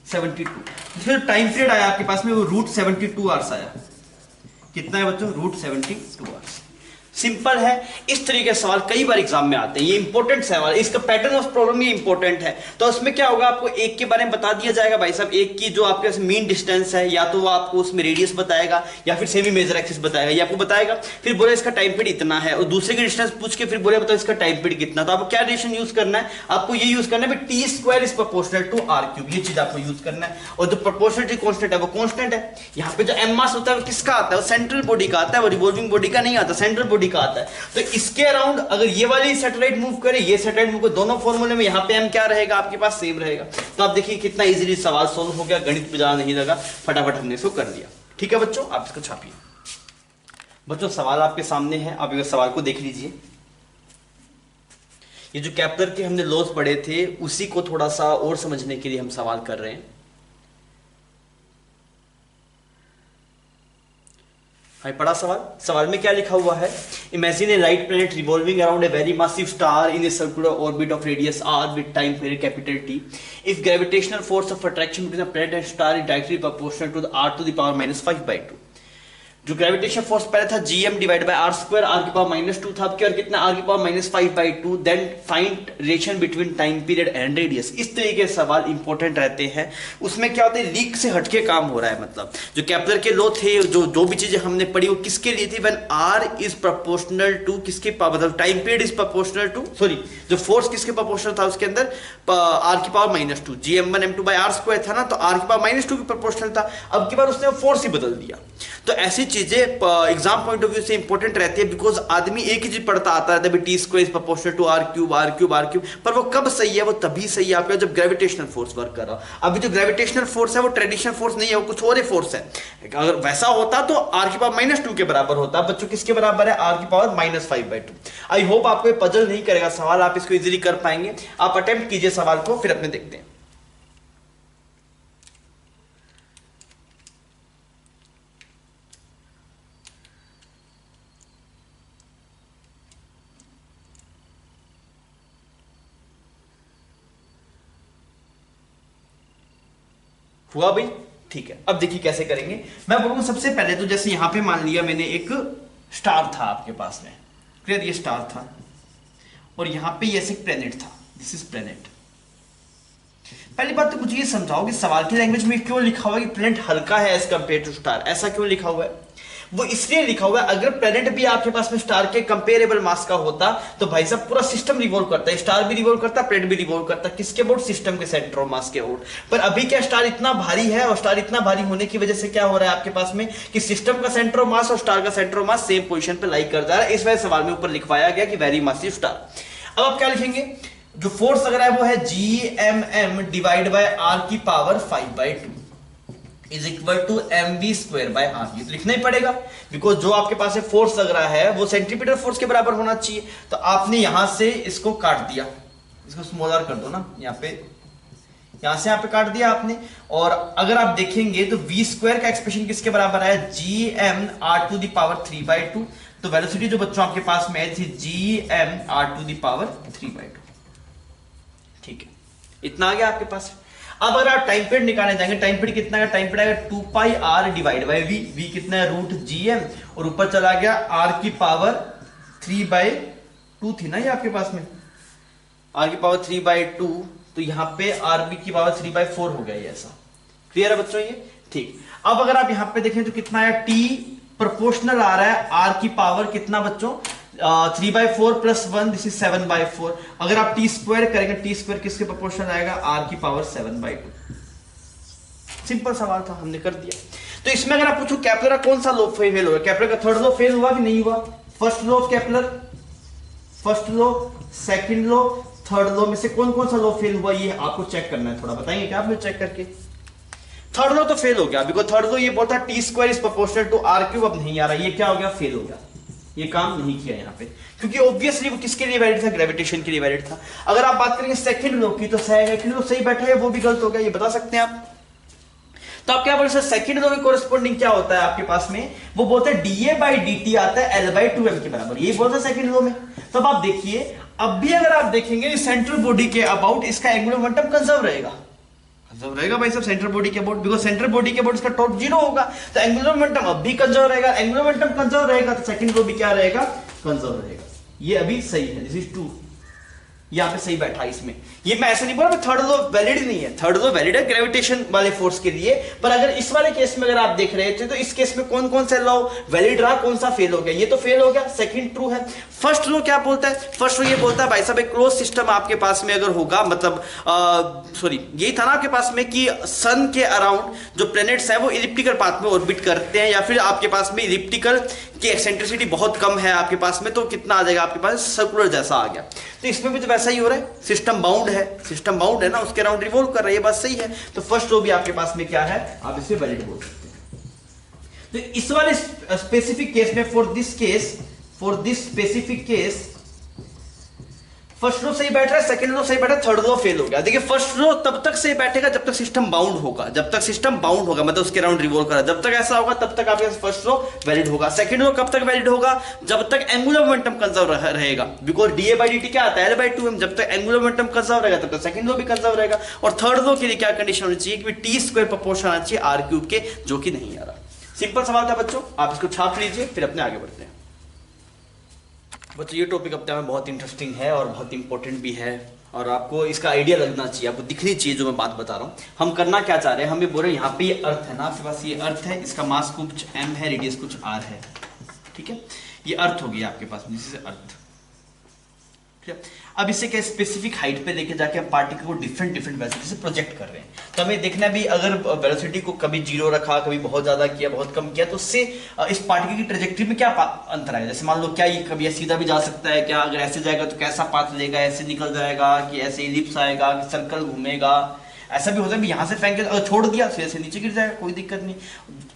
इसका जो टाइम पीरियड आया आपके पास में वो √72 आवर्स आया। कितना है बच्चों, √72 आवर्स। सिंपल है। इस तरीके के सवाल कई बार एग्जाम में आते हैं, ये इंपॉर्टेंट सवाल, इसका pattern of problem he important है। तो उसमें क्या होगा, आपको एक के बारे में बता दिया जाएगा, भाई साहब एक की जो आपके मीन डिस्टेंस है, या तो वो आपको उसमें रेडियस बताएगा या फिर सेमी मेजर एक्सिस बताएगा, ये आपको बताएगा। फिर बोले इसका टाइम पीरियड इतना है, और दूसरे की डिस्टेंस पूछ के फिर बोले बताओ इसका टाइम पीरियड कितना। तो आपको क्या रिलेशन यूज करना है, आपको ये यूज करना है T square is proportional to r³, ये चीज आपको यूज करना है। और जो प्रोपोर्शनलिटी कांस्टेंट है वो कांस्टेंट है। यहाँ पे जो एम मास होता है वो किसका आता है, वो सेंट्रल बॉडी का आता है, वो रिवॉल्विंग बॉडी का नहीं आता, सेंट्रल बॉडी का आता है। तो इसके अराउंड अगर ये वाली सैटेलाइट मूव करे, ये सैटेलाइट मूव करे, दोनों फॉर्मूले में यहाँ पे एम क्या रहेगा आपके पास, सेम रहेगा। तो आप देखिए कितना इजीली सवाल सोल्व हो गया, गणित पे ज्यादा नहीं लगा, फटाफट हमने इसको कर दिया। ठीक है बच्चों, आप इसको छापिए। बच्चों सवाल आपके सामने है, आप इस सवाल को देख लीजिए। ये जो कैप्लर के हमने लॉज पढ़े थे उसी को थोड़ा सा और समझने के लिए हम सवाल कर रहे हैं। पढ़ा सवाल। सवाल में क्या लिखा हुआ है? Imagine a light planet revolving around a very massive star in a circular orbit of radius r with time period capital T। If gravitational force of attraction between the planet and star is directly proportional to the r to the power -5/2। जो gravitation force पहले था gm divide by r square r की power -2 था, अब क्या और कितना r की power -5/2। Then find relation between time period and radius. इस तरीके के सवाल इंपॉर्टेंट रहते हैं। उसमें क्या होता है, लीक से हटके काम हो रहा है। मतलब जो केपलर के लॉ थे, जो भी चीजें हमने पढ़ी वो किसके लिए थी? When r is proportional to किसके पावर, मतलब time period is proportional to, sorry जो फोर्स किसके प्रोपोर्शनल था उसके अंदर r की power -2, gm1 m2 bye r square था ना, तो r की पावर -2 की प्रोपोर्शनल था। अब की बार उसने फोर्स ही बदल दिया। तो ऐसी चीजें एग्जाम पॉइंट ऑफ व्यू से इंपॉर्टेंट रहती है, बिकॉज आदमी एक ही चीज पढ़ता आता है T square is proportional to r cube r cube r cube, पर वो कब सही है? वो तभी सही है आपका जब ग्रेविटेशनल फोर्स वर्क कर रहा हो। अभी जो ग्रेविटेशनल फोर्स है वो ट्रेडिशनल फोर्स नहीं है, वो कुछ और फोर्स है। अगर वैसा होता तो r की पावर -2 के बराबर होता। बच्चों किसके बराबर है? r की पावर -5/2। आई होप आपको ये पजल नहीं करेगा सवाल, आप इसको इजीली कर पाएंगे। आप अटेम्प्ट कीजिए सवाल को, फिर अपने देखते हैं। हुआ भाई? ठीक है। अब देखिए कैसे करेंगे। मैं बोलूंगा सबसे पहले तो जैसे यहां पे मान लिया मैंने एक स्टार था आपके पास में, क्लियर? ये स्टार था और यहां पे ये एक प्लेनेट था, दिस इज प्लेनेट। पहली बात तो मुझे ये समझाओ कि सवाल की लैंग्वेज में क्यों लिखा हुआ है कि प्लेनेट हल्का है एज कंपेयर टू स्टार? ऐसा क्यों लिखा हुआ है? वो इसलिए लिखा हुआ है, अगर प्लेनेट भी आपके पास में स्टार के कंपेरेबल मास का होता तो भाई साहब पूरा सिस्टम रिवॉल्व करता है, स्टार भी रिवॉल्व करता, प्लेनेट भी रिवॉल्व करता। किसके बोर्ड? सिस्टम के सेंटर ऑफ मास के बोर्ड। पर अभी क्या स्टार इतना भारी है, और स्टार इतना भारी होने की वजह से क्या हो रहा है आपके पास में कि सिस्टम का सेंटर ऑफ मास और स्टार का centre of mass same position पे लाई कर जा रहा है। इस वजह सवाल में ऊपर लिखवाया गया कि वेरी मासिव स्टार। अब आप क्या लिखेंगे? जो फोर्स लग रहा है वो है gmm डिवाइड बाय r की power 5/2 is equal to mv square by r। ये तो लिखना ही पड़ेगा, बिकॉज जो आपके पास फोर्स लग रहा है वो सेंट्रीपिटल फोर्स के बराबर होना चाहिए। तो आपने यहां से इसको काट दिया, इसको स्मॉलर कर दो ना, यहाँ पे यहां से यहाँ पे काट दिया आपने। और अगर आप देखेंगे तो v स्क्वायर का एक्सप्रेशन किसके बराबर है? gm r to the power 3/2। तो वेलोसिटी जो बच्चों आपके पास में है gm r to the power 3/2। ठीक है, इतना आ गया आपके पास। अब अगर आप टाइम पीरियड निकालने जाएंगे, टाइम पीरियड कितना है? टाइम पीरियड आएगा 2 पाई r divide by v। v कितना है? रूट gm, और ऊपर चला गया r की पावर 3/2 थी ना ये आपके पास में, r की पावर 3/2। तो यहां पे rb की पावर 3/4 हो गया ये, ऐसा क्लियर है बच्चों ये? ठीक। अब अगर आप यहां पे देखें तो कितना है? t प्रोपोर्शनल आ रहा है r की पावर कितना बच्चों? 3/4 प्लस 1, दिस इज 7/4। अगर आप टी स्क्वायर करेंगे, टी स्क्वायर किसके प्रोपोर्शनल आएगा? r की पावर 7/2। सिंपल सवाल था, हमने कर दिया। तो इसमें अगर आप पूछो केपलर का कौन सा लॉ फेल हुआ? केपलर का थर्ड लॉ फेल हुआ कि नहीं हुआ? First law of Kepler, first law, second law, third law में से कौन कौन सा लॉ फेल हुआ? ये आपको चेक करना है। थोड़ा बताएंगे क्या आप मुझे चेक करके? थर्ड लॉ तो फेल हो गया, बिकॉज थर्ड लॉ ये बोलता T square is proportional to r cube. अब नहीं आ रहा, ये क्या हो गया? फेल हो गया, ये काम नहीं किया यहाँ पे, क्योंकि ऑब्वियसली वो किसके लिए वैलिड था? ग्रेविटेशन के लिए वैलिड था। अगर आप बात करेंगे सेकंड लॉ की, तो सेकंड लॉ सही बैठा है, वो भी गलत हो गया, ये बता सकते हैं आप? तो आप क्या बोल सकते हैं? सेकंड लॉ में कोरिस्पोंडिंग क्या होता है आपके पास में? वो बोलते हैं dA/dt आता है L/2m के बराबर, यही बोलता है सेकंड लॉ में। तो अब आप देखिए, अब भी अगर आप देखेंगे सेंट्रल बॉडी के अबाउट इसका एंगुलर मोमेंटम कंजर्व रहेगा, कंजर्व रहेगा भाई सब सेंट्रल बॉडी के अबाउट, बिकॉज सेंट्रल बॉडी के अबाउट इसका टॉप 0 होगा। तो एंगुलर मोमेंटम अब भी कंजर्व रहेगा। एंगुलर मोमेंटम कंजर्व रहेगा तो सेकंड लॉ भी क्या रहेगा? कंजर्व रहेगा। ये अभी सही है, दिस इज ट्रू, यहां पे सही बैठा इसमें। ये मैं ऐसे नहीं बोल रहा थर्ड लॉ वैलिड नहीं है, थर्ड लॉ वैलिड है ग्रेविटेशन वाले फोर्स के लिए। पर अगर इस वाले केस में अगर आप देख रहे थे तो इस केस में कौन कौन सा लॉ वैलिड रहा, कौन सा फेल हो गया? ये तो फेल हो गया, सेकंड ट्रू है। फर्स्ट लॉ क्या बोलता है? फर्स्ट लॉ ये बोलता है भाई साहब एक क्लोज सिस्टम आपके पास में अगर होगा, मतलब सॉरी यही था ना आपके पास में कि सन के अराउंड जो प्लैनेट्स है वो इलिप्टिकल पाथ में ऑर्बिट करते हैं, या फिर आपके पास में इलिप्टिकल की एक्सेंट्रिसिटी बहुत कम है आपके पास में, तो कितना आ जाएगा आपके पास? सर्कुलर जैसा आ गया। तो इसमें भी तो वैसा ही हो रहा है, सिस्टम बाउंड है, सिस्टम बाउंड है ना, उसके अराउंड रिवॉल्व कर रहा है, ये बात सही है। तो फर्स्ट लॉ भी आपके पास में क्या है? आप इसे वैलिड बोल सकते हैं। तो इस वाले स्पेसिफिक केस में, for this specific case, first लो सही बैठ रहा है, सेकंड लो सही बैठा है, थर्ड लो फेल हो गया। देखिए फर्स्ट लो तब तक सही बैठेगा जब तक सिस्टम बाउंड होगा, जब तक सिस्टम बाउंड होगा मतलब उसके राउंड रिवॉल्व करा, जब तक ऐसा होगा तब तक आपके फर्स्ट लो वैलिड होगा। सेकंड लो कब तक वैलिड होगा, जब तक एंगुलर मोमेंटम कंजर्व रहेगा, बिकॉज dA/dt क्या आता है L/2m, जब तक एंगुलर मोमेंटम कंजर्व रहेगा तब तक सेकंड लो भी कंजर्व रहेगा। और थर्ड लो के लिए क्या कंडीशन होनी चाहिए कि t² प्रोपोर्शनल आना चाहिए r³ के, जो कि नहीं आ रहा। सिंपल सवाल था बच्चों, आप इसको छाप लीजिए फिर अपने आगे बढ़ते हैं। बच्चों ये टॉपिक अपने में बहुत इंटरेस्टिंग है और बहुत इंपॉर्टेंट भी है, और आपको इसका आइडिया लगना चाहिए, आपको दिखनी चाहिए जो मैं बात बता रहा हूँ। हम करना क्या चाह रहे हैं, हम ये बोल रहे हैं यहाँ पे ये अर्थ है ना, आपके पास ये अर्थ है, इसका मास कुछ m है, रेडियस कुछ r है, ठीक है, ये अर्थ होगी आपके पास, दिस इज अर्थ, ठीक है। अब इसे क्या स्पेसिफिक हाइट पे लेके जाके हम पार्टिकल को डिफरेंट वेलोसिटी से प्रोजेक्ट कर रहे हैं, तो हमें देखना भी अगर वेलोसिटी को कभी 0 रखा, कभी बहुत ज्यादा किया, बहुत कम किया, तो उससे इस पार्टिकल की ट्रेजेक्टरी में क्या अंतर आएगा। जैसे मान लो क्या ये कभी सीधा भी जा सकता है क्या, अगर ऐसे जाएगा तो कैसा पाथ लेगा, ऐसे निकल जाएगा कि ऐसे इलिप्स आएगा कि सर्कल घूमेगा, ऐसा भी होता है यहाँ से फेंके अगर छोड़ दिया फिर से नीचे गिर जाएगा, कोई दिक्कत नहीं।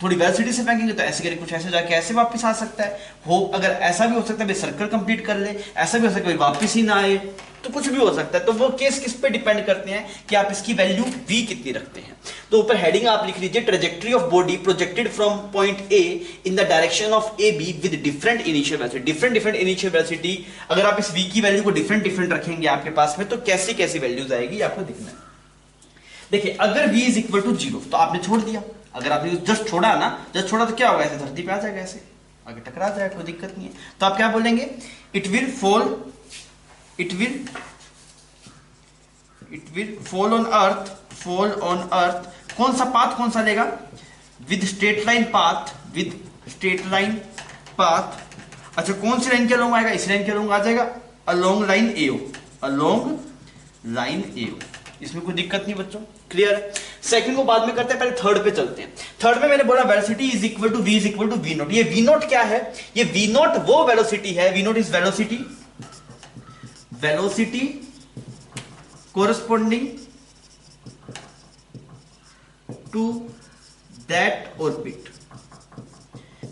थोड़ी वेलोसिटी से फेंकेंगे तो ऐसे करके कुछ ऐसे जाके ऐसे वापस आ सकता है, हो अगर ऐसा भी हो सकता है सर्कल कंप्लीट कर ले, ऐसा भी हो सकता है वापस ही ना आए, तो कुछ भी हो सकता है। तो वो केस किस पे डिपेंड करते हैं कि आप इसकी वैल्यू v कितनी रखते हैं। तो ऊपर हेडिंग आप लिख लीजिए, trajectory of body projected from point A in the direction of A be with different initial velocity. Different initial velocity, अगर आप इस v की वैल्यू को डिफरेंट रखेंगे आपके पास में, तो कैसी वैल्यूज आएगी आपको दिखना है। देखिए अगर v इज इक्वल टू 0 तो आपने छोड़ दिया, अगर आपने जस्ट छोड़ा ना, जस्ट छोड़ा तो क्या होगा, ऐसे धरती पे आ जाएगा, ऐसे आगे टकरा जाएगा, कोई दिक्कत नहीं है। तो आप क्या बोलेंगे, it will fall on earth, कौन सा पाथ कौन सा लेगा, विद स्ट्रेट लाइन पाथ, अच्छा कौन सी लाइन के अलोंग आएगा, इस लाइन के अलोंग आ जाएगा, अलोंग लाइन AO, इसमें कोई दिक्कत नहीं बच्चों, क्लियर है। सेकंड को बाद में करते हैं, पहले थर्ड पे चलते हैं। थर्ड में मैंने बोला velocity is equal to v is equal to v0। ये v0 क्या है, ये v0 वो वेलोसिटी है, v0 is velocity corresponding to that orbit,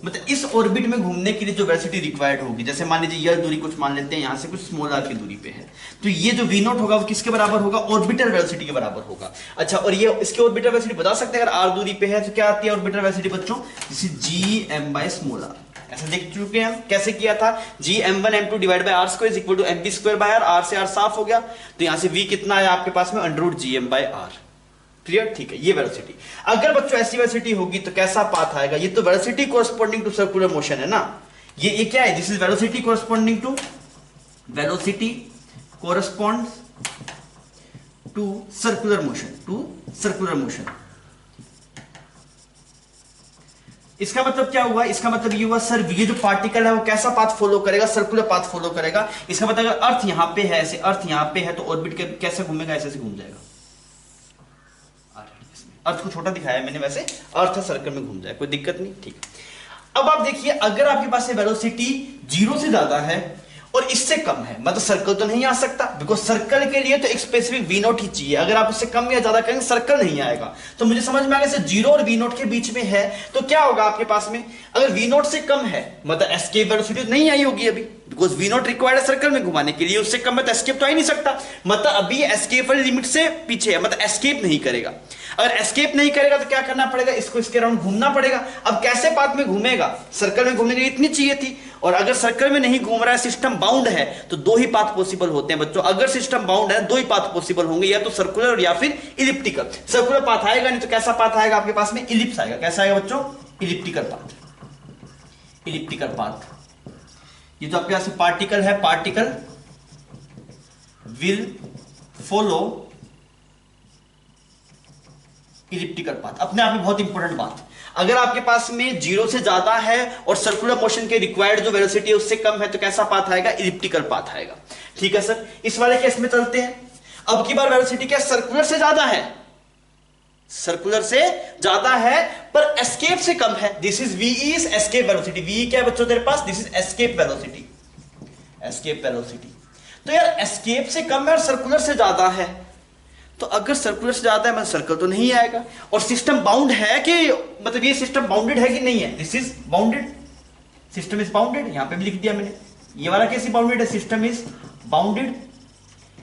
मतलब इस ऑर्बिट में घूमने के लिए जो वेलोसिटी रिक्वायर्ड होगी। जैसे मान लीजिए यह दूरी कुछ मान लेते हैं, यहां से कुछ स्मॉल r की दूरी पे है, तो ये जो v0 होगा वो किसके बराबर होगा, ऑर्बिटल वेलोसिटी के बराबर होगा। अच्छा और ये इसकी ऑर्बिटल वेलोसिटी बता सकते हैं, अगर r दूरी पे है तो क्या आती है ऑर्बिटल वेलोसिटी बच्चों, जैसे gm/r, ऐसा देख चुके हैं हम, कैसे किया था, gm1m2 divide by r square is equal to mv²/r, r से r साफ हो गया, तो यहां से v कितना आया आपके पास में √gm/r, क्लियर, ठीक है। ये वेलोसिटी, अगर बच्चों ऐसी वेलोसिटी होगी तो कैसा पाथ आएगा, ये तो velocity corresponding to circular motion है ना, ये क्या है, this is velocity corresponding to circular motion, इसका मतलब क्या हुआ, इसका मतलब ये हुआ सर ये जो पार्टिकल है वो कैसा पाथ फॉलो करेगा, सर्कुलर पाथ फॉलो करेगा। इसका मतलब अगर अर्थ यहां पे है, ऐसे अर्थ यहां पे है, तो ऑर्बिट कैसे घूमेगा, ऐसे घूम जाएगा, अर्थ को छोटा दिखाया मैंने, वैसे अर्थ सर्कल में घूम जाए, कोई दिक्कत नहीं, ठीक। अब आप देखिए अगर आपके पास वेलोसिटी 0 से ज्यादा है और इससे कम है, मतलब सर्कल तो नहीं आ सकता, बिकॉज सर्कल के लिए तो एक स्पेसिफिक v0 ही चाहिए, अगर आप उससे कम या ज्यादा करेंगे सर्कल नहीं आएगा। तो मुझे समझ में आ गया 0 और v0 के बीच में है, तो क्या होगा आपके पास में, अगर v0 से कम है मतलब एस्केप वेलोसिटी नहीं आई होगी अभी, बिकॉज v0 रिक्वायर्ड है सर्कल में घुमाने के लिए, उससे कम है तो एस्केप तो आ ही नहीं सकता, मतलब अभी एस्केप वाली लिमिट से पीछे है, मतलब एस्केप नहीं करेगा। अगर एस्केप नहीं करेगा तो क्या करना पड़ेगा, इसको इसके राउंड घूमना पड़ेगा। अब कैसे पाथ में घूमेगा, सर्कल में घूमने के लिए इतनी चाहिए थी, और अगर सर्कल में नहीं घूम रहा है, सिस्टम बाउंड है, तो 2 ही पाथ पॉसिबल होते हैं बच्चों। अगर सिस्टम बाउंड है 2 ही पाथ पॉसिबल होंगे, या तो सर्कुलर या फिर इलिप्टिकल। सर्कुलर पाथ आएगा नहीं तो कैसा पाथ आएगा आपके पास में, इलिप्स आएगा। कैसा आएगा बच्चों, इलिप्टिकल पाथ। ये जो आपके पास पार्टिकल है, particle will follow elliptical path. अपने आप में बहुत इंपॉर्टेंट बात, अगर आपके पास में 0 से ज्यादा है और सर्कुलर मोशन के रिक्वायर्ड जो वेलोसिटी है उससे कम है, तो कैसा पाथ आएगा, इलिप्टिकल पाथ आएगा। ठीक है सर, इस वाले केस में चलते हैं। अब की बार वेलोसिटी क्या सर्कुलर से ज्यादा है, सर्कुलर से ज्यादा है पर एस्केप से कम है। This is V is escape velocity. V क्या है बच्चों तेरे पास, दिस इज एस्केप वेलोसिटी। तो यार एस्केप से कम है और सर्कुलर से ज्यादा है, तो अगर सर्कुलर से ज्यादा है मतलब सर्कल तो नहीं आएगा, और सिस्टम बाउंड है कि, मतलब ये सिस्टम बाउंडेड है कि नहीं है, this is bounded, system is bounded. यहां पे भी लिख दिया मैंने, ये वाला कैसे बाउंडेड है, सिस्टम इज बाउंडेड।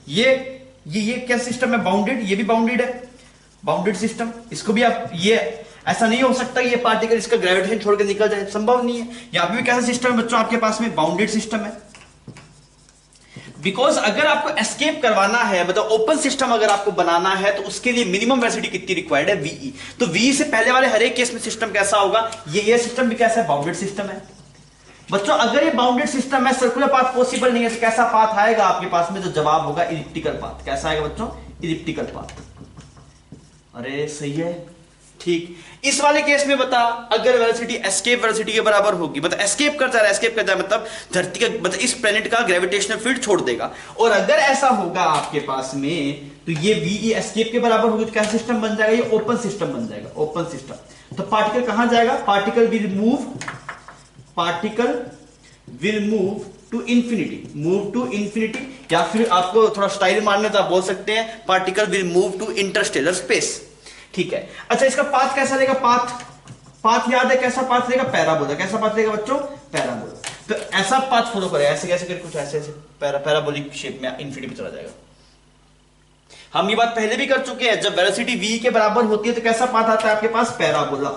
ये क्या सिस्टम है, बाउंडेड, ये भी बाउंडेड है, बाउंडेड सिस्टम। इसको भी आप, ये ऐसा नहीं हो सकता ये पार्टिकल इसका ग्रेविटेशन छोड़ के निकल जाए, संभव नहीं है। यहां पे भी कैसा सिस्टम है बच्चों आपके पास में, बाउंडेड सिस्टम है। बिकॉज अगर आपको एस्केप करवाना है, मतलब ओपन सिस्टम अगर आपको बनाना है, तो उसके लिए मिनिमम वेलोसिटी कितनी रिक्वायर्ड है, वीई। तो वी से पहले वाले हर एक केस में सिस्टम कैसा होगा, ये सिस्टम भी कैसा है, बाउंडेड सिस्टम है। बच्चों अगर ये बाउंडेड सिस्टम है, सर्कुलर पाथ पॉसिबल नहीं है, तो कैसा पाथ आएगा आपके पास में, जो जवाब होगा इलिप्टिकल पाथ। कैसा आएगा बच्चों, इलिप्टिकल पाथ। अरे सही है, ठीक। इस वाले केस में बता, अगर वेलोसिटी एस्केप वेलोसिटी के बराबर होगी, मतलब एस्केप करता है, एस्केप करता है मतलब धरती का, मतलब इस प्लेनेट का ग्रेविटेशनल फील्ड छोड़ देगा। और अगर ऐसा होगा आपके पास में, तो ये वी एस्केप के बराबर होगी, तो क्या सिस्टम बन जाएगा, ये ओपन सिस्टम बन जाएगा, ओपन सिस्टम। तो पार्टिकल कहां जाएगा, particle will move to infinity, move to infinity, या फिर आपको थोड़ा स्टाइल मारने तो आप बोल सकते हैं particle will move to interstellar space. ठीक है, अच्छा इसका पाथ कैसा रहेगा, पाथ याद है कैसा पाथ रहेगा, पैराबोला। कैसा पाथ रहेगा बच्चों, पैराबोला। तो ऐसा पाथ फॉलो करेगा, ऐसे कैसे कर, कुछ ऐसे पैराबोलिक शेप में इंफिनिटी पे चला जाएगा। हम ये बात पहले भी कर चुके हैं, जब वेलोसिटी v के बराबर होती है तो कैसा पाथ आता है आपके पास, पैराबोला,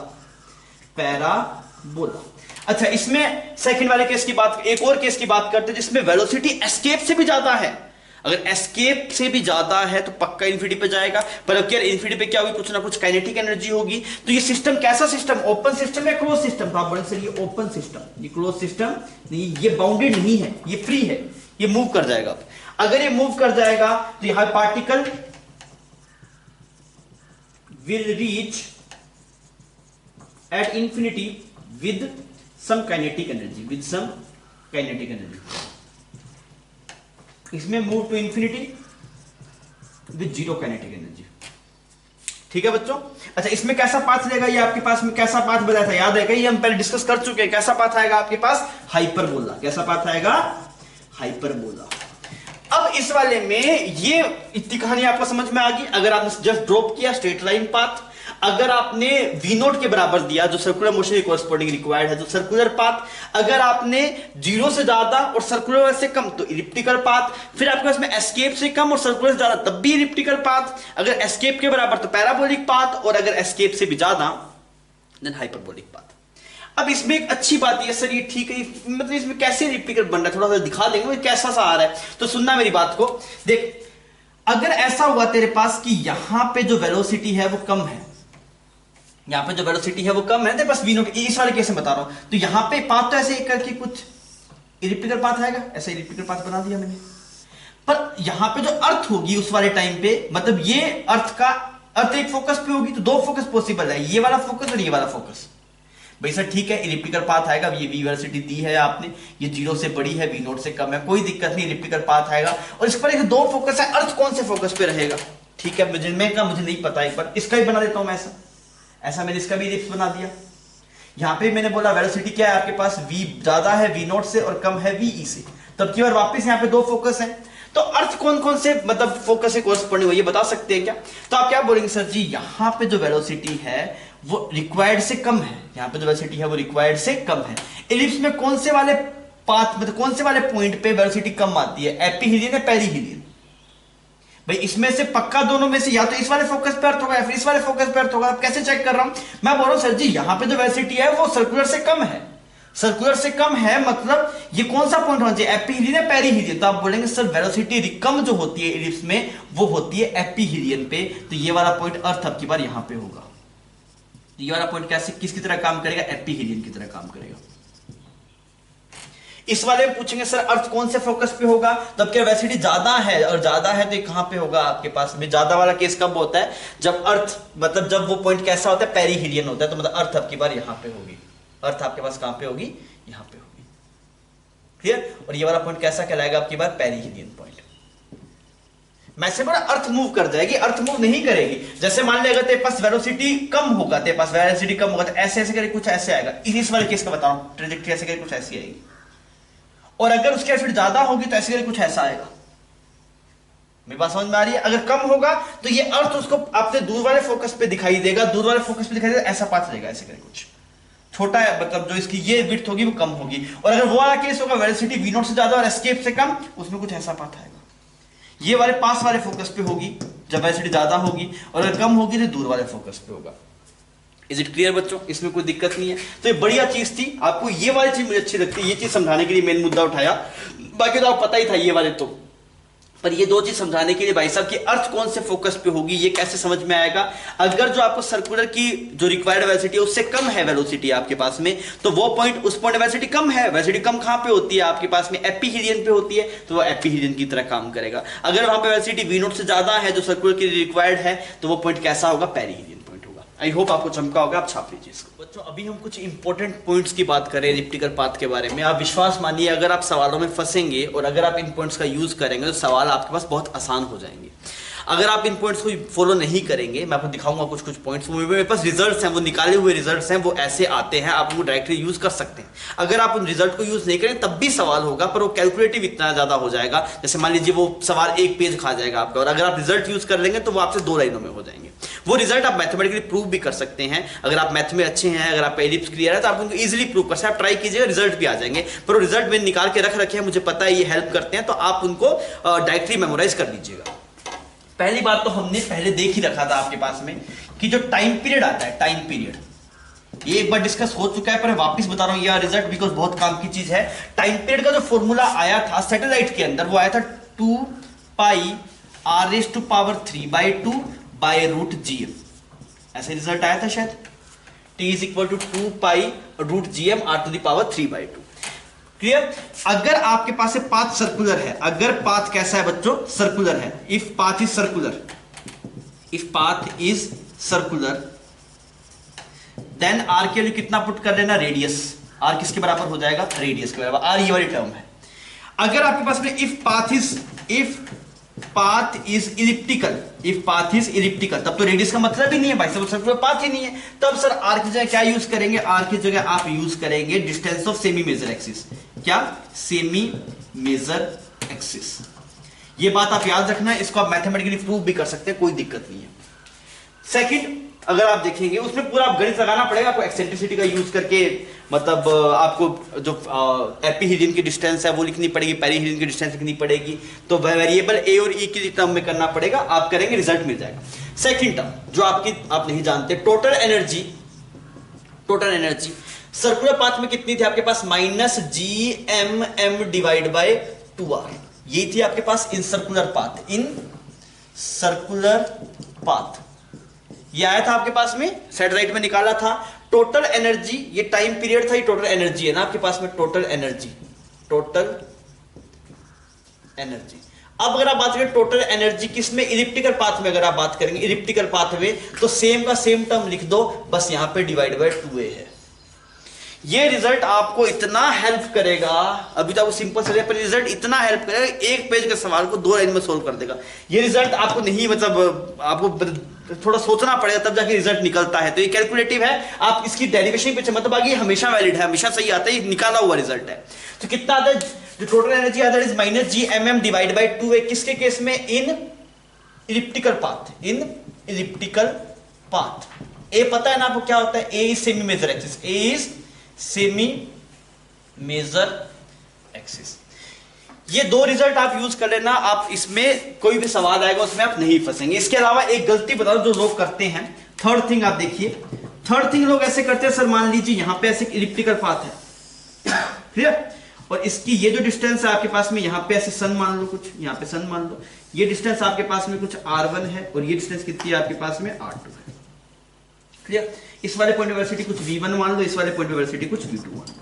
पैराबोला। अच्छा इसमें सेकंड वाले केस की बात, एक और केस की बात करते हैं जिसमें वेलोसिटी एस्केप से भी ज्यादा है। अगर एस्केप से भी ज्यादा है तो पक्का इन्फिनिटी पे जाएगा, पर अब क्या इन्फिनिटी पे क्या होगी, कुछ ना कुछ काइनेटिक एनर्जी होगी। तो ये सिस्टम कैसा सिस्टम, ओपन सिस्टम या क्लोज सिस्टम, तो आप बोलेंगे सर ये ओपन सिस्टम, ये क्लोज सिस्टम नहीं, ये बाउंडेड नहीं है, ये फ्री है, ये मूव कर जाएगा। अगर ये मूव कर जाएगा तो यहां particle will reach at infinity with some kinetic energy, with some kinetic energy. इसमें move to infinity with zero kinetic energy. ठीक है बच्चों। अच्छा इसमें कैसा पाथ रहेगा, ये आपके पास में कैसा पाथ बताया था, याद है क्या, ये हम पहले डिस्कस कर चुके हैं। कैसा पाथ आएगा आपके पास, हाइपरबोला। कैसा पाथ आएगा, हाइपरबोला। अब इस वाले में ये इतनी कहानी आपको समझ में आ गई। अगर आपने जस्ट ड्रॉप किया स्ट्रेट लाइन पाथ, अगर आपने v नोट के बराबर दिया जो सर्कुलर मोशन के कॉरस्पॉन्डिंग रिक्वायर्ड है, जो सर्कुलर पाथ, अगर आपने 0 से ज्यादा और सर्कुलर से कम तो इलिप्टिकल पाथ, फिर आपके पास में एस्केप से कम और सर्कुलर से ज्यादा तब भी इलिप्टिकल पाथ, अगर एस्केप के बराबर तो पैराबोलिक पाथ, और अगर एस्केप से भी ज्यादा देन हाइपरबोलिक पाथ। अब इसमें एक अच्छी बात है सर, ये ठीक है, मतलब इसमें कैसे इलिप्टिकल बन रहा है थोड़ा सा दिखा देंगे कैसा सा आ रहा है, तो सुनना मेरी बात को। देख अगर ऐसा हुआ तेरे पास कि यहां पे जो वेलोसिटी है वो कम है, यहां पे जो वेलोसिटी है वो कम है, तेरे पास v नोट, इस वाले केस में बता रहा हूं, तो यहां पे पाथ तो ऐसे एक करके कुछ इलिप्टिकल पाथ आएगा, ऐसा इलिप्टिकल पाथ बना दिया मैंने। पर यहां पे जो अर्थ होगी उस वाले टाइम पे, मतलब ये अर्थ एक फोकस पे होगी, तो दो फोकस पॉसिबल है, ये वाला फोकस और ये वाला फोकस। भाई सर ठीक है, इलिप्टिकल पाथ आएगा, ये v वेलोसिटी दी है आपने, ये 0 से बड़ी है, v नोट से कम है, कोई दिक्कत नहीं, इलिप्टिकल पाथ आएगा। और इस पर एक दो फोकस है, अर्थ कौन से फोकस पे रहेगा, ठीक है, मुझे नहीं पता, एक बार इसका ही बना देता हूं मैं, ऐसा मैंने इसका भी इलिप्स बना दिया। यहां पे मैंने बोला वेलोसिटी क्या है आपके पास, v ज्यादा है v नोट से और कम है ve से, तब की बार वापस यहां पे दो फोकस हैं, तो अर्थ कौन कौन से मतलब फोकस से कॉरस्पॉन्डिंग ये बता सकते हैं क्या। तो आप क्या बोलेंगे सर जी, यहां पे जो वेलोसिटी है वो रिक्वायर्ड से कम है, यहां पे जो वेलोसिटी है वो रिक्वायर्ड से कम है। इलिप्स में कौन से वाले पाथ, मतलब कौन से वाले पॉइंट पे वेलोसिटी कम आती है, एपीहीलियन या पेरीहीलियन। भाई इसमें से पक्का दोनों में से या तो इस वाले फोकस पे अर्थ होगा या फिर इस वाले फोकस पे अर्थ होगा। अब कैसे चेक कर रहा हूं मैं, बोल रहा हूं सर जी यहां पे जो वेलोसिटी है वो सर्कुलर से कम है, सर्कुलर से कम है, मतलब ये कौन सा पॉइंट होना चाहिए, एपीहीलियन या पेरीहीलियन। तो आप बोलेंगे सर वेलोसिटी कम जो होती है इलिप्स में वो होती है एपीहीलियन पे, तो ये वाला पॉइंट अर्थ अब की बार यहां पे होगा। ये वाला पॉइंट कैसे किसकी तरह काम करेगा, एपीहीलियन की तरह काम करेगा। इस वाले में पूछेंगे सर अर्थ कौन से फोकस पे होगा, तब क्या वेलोसिटी ज्यादा है, और ज्यादा है तो ये कहां पे होगा आपके पास में। ज्यादा वाला केस कब होता है, जब अर्थ मतलब जब वो पॉइंट कैसा होता है, पेरीहीलियन होता है, तो मतलब अर्थ अब की बार यहां पे होगी, अर्थ आपके पास कहां पे होगी, यहां पे होगी, क्लियर। और ये वाला पॉइंट कैसा कहलाएगा आपकी बार, पेरीहीलियन पॉइंट। मैं से बोला अर्थ मूव कर जाएगी, अर्थ मूव नहीं करेगी। जैसे मान लिया अगर तेरे पास वेलोसिटी कम होगा, तेरे पास वेलोसिटी कम होगा तो ऐसे ऐसे करके कुछ ऐसे आएगा, इस वाले केस का बता रहा हूं, ट्रेजेक्टरी ऐसे करके कुछ ऐसी आएगी। और अगर उसकी स्पीड ज्यादा होगी तो ऐसे करके कुछ ऐसा आएगा। मेरी बात समझ में आ रही है। अगर कम होगा तो ये अर्थ उसको अपने दूर वाले फोकस पे दिखाई देगा, दूर वाले फोकस पे दिखाई देगा, ऐसा पाथ रहेगा, ऐसे करके कुछ छोटा है, मतलब जो इसकी ये विड्थ होगी वो कम होगी। और अगर वो वाला केस होगा वेलोसिटी v नोट से ज्यादा और एस्केप से कम, उसमें कुछ ऐसा पाथ आएगा। ये वाले पास वाले फोकस पे होगी जब वेलोसिटी ज्यादा होगी, और अगर कम होगी तो दूर वाले फोकस पे होगा। इज इट क्लियर बच्चों? इसमें कोई दिक्कत नहीं है। तो ये बढ़िया चीज थी, आपको ये वाली चीज मुझे अच्छी लगती है, ये चीज समझाने के लिए मेन मुद्दा उठाया, बाकी तो आपको पता ही था ये वाले तो, पर ये दो चीज समझाने के लिए भाई साहब कि अर्थ कौन से फोकस पे होगी ये कैसे समझ में आएगा। अगर जो आपको सर्कुलर की जो रिक्वायर्ड वेलोसिटी है उससे कम है वेलोसिटी आपके पास में, तो वो पॉइंट, उस पॉइंट वेलोसिटी कम है, वेलोसिटी कम कहां पे होती है आपके पास में, एपिहीलियन पे होती है, तो वो एपिहीलियन की तरह काम करेगा। अगर वहां पे वेलोसिटी V0 से ज्यादा है जो सर्कुलर की रिक्वायर्ड है, तो वो पॉइंट कैसा होगा, पेरिहीलियन पॉइंट होगा। आई होप आपको चमका होगा, आप छाप लीजिए इसको। बच्चों अभी हम कुछ इंपॉर्टेंट पॉइंट्स की बात करें एलिप्टिकल पाथ के बारे में। आप विश्वास मानिए अगर आप सवालों में फंसेंगे और अगर आप इन पॉइंट्स का यूज करेंगे तो सवाल आपके पास बहुत आसान हो जाएंगे। अगर आप इन पॉइंट्स को फॉलो नहीं करेंगे, मैं आपको दिखाऊंगा कुछ कुछ पॉइंट्स, वो मेरे पास रिजल्ट्स हैं, वो निकाले हुए रिजल्ट्स हैं, वो ऐसे आते हैं, आप उनको डायरेक्टली यूज कर सकते हैं। अगर आप उन रिजल्ट को यूज नहीं करें तब भी सवाल होगा, पर वो कैलकुलेटिव इतना ज्यादा हो जाएगा, जैसे मान लीजिए वो सवाल एक पेज खा जाएगा आपका, और अगर आप रिजल्ट यूज कर लेंगे तो वो आपसे 2 लाइनों में हो जाएंगे। वो रिजल्ट आप मैथमेटिकली प्रूव भी कर सकते हैं। अगर आप मैथ में अच्छे हैं, अगर आप एलिप्स क्लियर है, तो आप उनको इजीली प्रूव कर सकते हैं। आप ट्राई कीजिएगा, रिजल्ट भी आ जाएंगे, पर वो रिजल्ट मैंने निकाल के रख रखे हैं, मुझे पता है ये हेल्प करते हैं, तो आप उनको डायरेक्टली मेमोराइज कर लीजिएगा। पहली बात तो हमने पहले देख ही रखा था आपके पास में कि जो टाइम पीरियड आता है, टाइम पीरियड, ये एक बार डिस्कस हो चुका है, पर वापस बता रहा हूं ये रिजल्ट बिकॉज बहुत काम की चीज है। टाइम पीरियड का जो फॉर्मूला आया था सैटेलाइट के अंदर, वो आया था 2 पाई r⁻²3/2/√gm, ऐसे रिजल्ट आया था शायद। t is equal to 2 pi √gm r⁻3/2। Clear? अगर आपके पास से पाथ सर्कुलर है, अगर पाथ कैसा है बच्चों, सर्कुलर है, if path is circular, if path is circular, then R के लिए कितना पुट कर लेना, रेडियस। आर किसके बराबर हो जाएगा, रेडियस के बराबर। आर ये वाली टर्म है। अगर आपके पास में if path is elliptical, if path is elliptical, तब तो रेडियस का मतलब ही नहीं है भाई साहब, सर्कुलर पाथ ही नहीं है। तब सर आर की जगह क्या यूज करेंगे, आर की जगह आप यूज करेंगे distance of semi major axis. क्या, सेमी मेजर एक्सिस। ये बात आप याद रखना है, इसको आप मैथमेटिकली प्रूव भी कर सकते हैं, कोई दिक्कत नहीं है। सेकंड, अगर आप देखेंगे उसमें पूरा आप गणित लगाना पड़ेगा आपको, एक्सेंट्रिसिटी का यूज करके, मतलब आपको जो एपिहीलियन की डिस्टेंस है वो लिखनी पड़ेगी, पेरिहीलियन की डिस्टेंस लिखनी पड़ेगी, तो वेरिएबल ए और ई की टर्म में करना पड़ेगा, आप करेंगे रिजल्ट मिल जाएगा। सेकंड टर्म जो आप नहीं जानते, total energy. Total energy circular path में कितनी थी आपके पास, -gmm/2r, ये थी आपके पास in circular path, in circular path, ये आया था आपके पास में, सेट राइट में निकाला था। टोटल एनर्जी, ये टाइम पीरियड था, ये टोटल एनर्जी है ना आपके पास में, टोटल एनर्जी, टोटल एनर्जी। अब अगर आप बात करें टोटल एनर्जी किसमें, इलिप्टिकल पाथ में अगर आप बात करेंगे, इलिप्टिकल पाथ में, तो सेम का सेम टर्म लिख दो, बस यहां पे डिवाइड बाय 2a है। ये रिजल्ट आपको इतना हेल्प करेगा, अभी तो आपको सिंपल से, पर रिजल्ट इतना हेल्प करेगा, एक पेज के सवाल को 2 लाइन में सोल्व कर देगा। ये रिजल्ट आपको नहीं, मतलब आपको थोड़ा सोचना पड़ेगा तब जाके रिजल्ट निकलता है, तो ये कैलकुलेटिव है, आप इसकी डेरिवेशन पे मतलब आगे हमेशा वैलिड है, हमेशा सही आता है, ये निकाला हुआ रिजल्ट है। तो कितना आता है, जो टोटल एनर्जी आता है -gmm डिवाइड बाय 2a, किसके केस में, in elliptical path, in elliptical path. A पता है ना आपको क्या होता है, A is semi major axis, A is semi major axis. ये 2 रिजल्ट आप यूज कर लेना, आप इसमें कोई भी सवाल आएगा उसमें आप नहीं फंसेंगे। इसके अलावा एक गलती बता दो जो लोग करते हैं, थर्ड थिंग आप देखिए, थर्ड थिंग लोग ऐसे करते हैं, सर मान लीजिए यहां पे ऐसे इलिप्टिकल पाथ है, क्लियर, और इसकी ये जो डिस्टेंस है आपके पास में, यहां पे ऐसे सन मान लो कुछ, यहां पे सन मान लो, ये डिस्टेंस आपके पास में कुछ r1 है, और ये डिस्टेंस कितनी है आपके पास में, r2 है, क्लियर। इस वाले पॉइंट वेलोसिटी कुछ v1 मान लो, इस वाले पॉइंट वेलोसिटी कुछ v2 मान लो।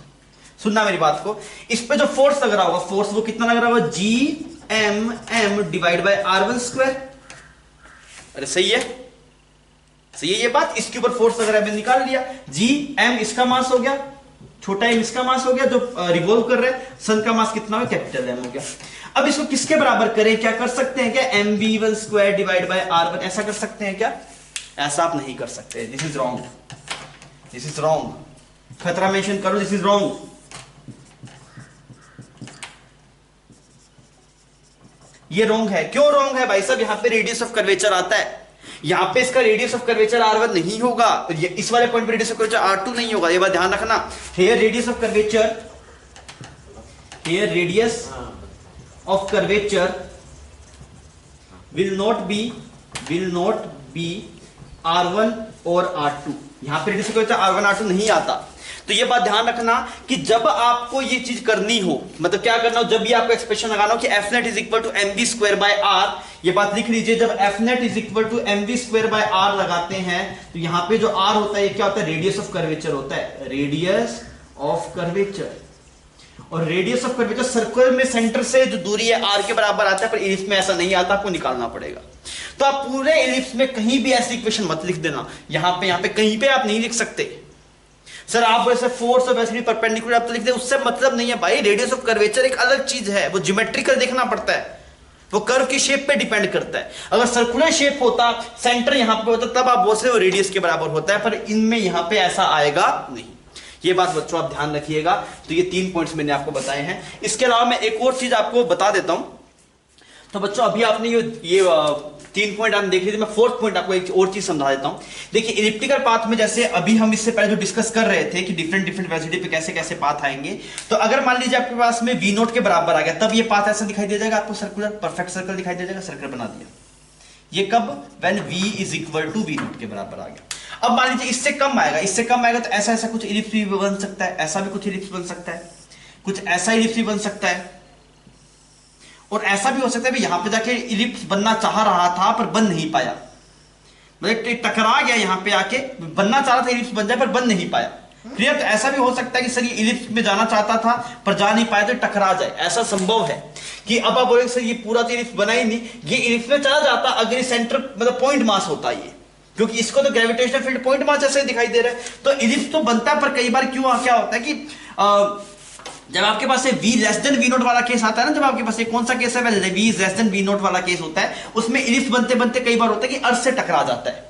सुनना मेरी बात को, इस पे जो फोर्स लग रहा होगा, फोर्स वो कितना लग रहा होगा, gmm डिवाइड बाय r1²। अरे सही है, सही है ये बात, इसके ऊपर फोर्स लग रहा है, मैंने निकाल लिया, gm इसका मास हो गया, छोटा m इसका मास हो गया, जो रिवॉल्व कर रहे हैं, सन का मास कितना हो, कैपिटल M हो गया। अब इसको किसके बराबर करें, क्या कर सकते हैं क्या, mv1² डिवाइड बाय r1, ऐसा कर सकते हैं क्या, ऐसा आप नहीं कर सकते, this is wrong, this is wrong, खतरा मेंशन करो, दिस इज रॉन्ग। ये रॉन्ग है, क्यों रॉन्ग है भाई साहब, यहां पे रेडियस ऑफ कर्वेचर आता है, यहां पे इसका रेडियस ऑफ कर्वेचर r1 नहीं होगा, इस वाले पॉइंट पे रेडियस ऑफ कर्वेचर r2 नहीं होगा, ये बात ध्यान रखना। Here radius of curvature, here radius of curvature will not be R1 और R2। यहां पे रेडियस ऑफ R1 R2 नहीं आता। तो ये बात ध्यान रखना कि जब आपको ये चीज करनी हो, मतलब क्या करना हो, जब भी आपको एक्सप्रेशन लगाना हो कि F net is equal to mv square by R, ये बात लिख लीजिए। जब F net is equal to mv square by R लगाते हैं तो यहां पे जो आर होता है ये क्या होता है, रेडियस ऑफ कर्वेचर होता है, रेडियस ऑफ कर्वेचर। और रेडियस ऑफ कर्वेचर सर्कल में सेंटर से जो दूरी है आर के बराबर आता है, पर इलिप्स में ऐसा नहीं आता, आपको निकालना पड़ेगा। तो आप पूरे इलिप्स में कहीं भी ऐसी इक्वेशन मत लिख देना, यहां पे कहीं पे आप नहीं लिख सकते। सर आप वैसे फोर्स ऑफ एसिड परपेंडिकुलर आप तो लिख दे, उससे मतलब नहीं है भाई। रेडियस ऑफ कर्वेचर एक अलग चीज है, वो ज्योमेट्रिकल देखना पड़ता है, वो कर्व की शेप पे डिपेंड करता है। अगर सर्कुलर शेप होता, सेंटर यहां पे होता, तब आप बोल सकते हो रेडियस के बराबर होता है, पर इनमें यहां पे ऐसा आएगा नहीं। ये बात बच्चों आप ध्यान रखिएगा। तो ये 3 पॉइंट्स मैंने आपको बताए हैं। इसके अलावा मैं एक और चीज आपको बता देता हूं। तो बच्चों अभी आपने ये 3 पॉइंट आपने देख लीजिए, मैं 4th पॉइंट आपको एक और चीज समझा देता हूं। देखिए इलिप्टिकल पाथ में जैसे अभी हम इससे पहले जो डिस्कस कर रहे थे कि डिफरेंट वेलोसिटी पे कैसे कैसे पाथ आएंगे, तो अगर मान लीजिए आपके पास में v नोट के बराबर आ गया, तब ये पाथ ऐसा दिखाई दे जाएगा आपको, सर्कुलर परफेक्ट सर्कल दिखाई दे जाएगा। सर्कल बना दिया, ये कब, when v is equal to v naught के बराबर आ गया। अब मान लीजिए इससे कम आएगा, तो ऐसा ऐसा कुछ इलिप्स भी बन सकता है, ऐसा भी कुछ इलिप्स बन सकता है, कुछ ऐसा इलिप्स भी बन सकता है, और ऐसा भी हो सकता है भी यहां पे जाके इलिप्स बनना चाह रहा था पर बन नहीं पाया, मतलब टकरा गया, यहां पे आके बनना चाह रहा था इलिप्स बन जाए पर बन नहीं पाया। क्लियर। तो ऐसा भी हो सकता है कि सर ये इलिप्स में जाना चाहता था पर जा नहीं पाया तो टकरा जाए, ऐसा संभव है। कि अब आप बोलेंगे सर ये पूरा तो इलिप्स बना ही नहीं, ये इलिप्स में चला जाता अगर सेंटर मतलब पॉइंट मास होता ये, क्योंकि इसको तो ग्रेविटेशनल फील्ड पॉइंट मास जैसे दिखाई दे रहा है। तो इलिप्स तो बनता है, पर कई बार क्यों क्या होता है कि जब आपके पास v less than v note वाला केस आता है ना, जब आपके पास कौन सा केस है, v less than v note वाला केस होता है, उसमें इलिप्स बनते बनते कई बार होता है कि अर्थ से टकरा जाता है।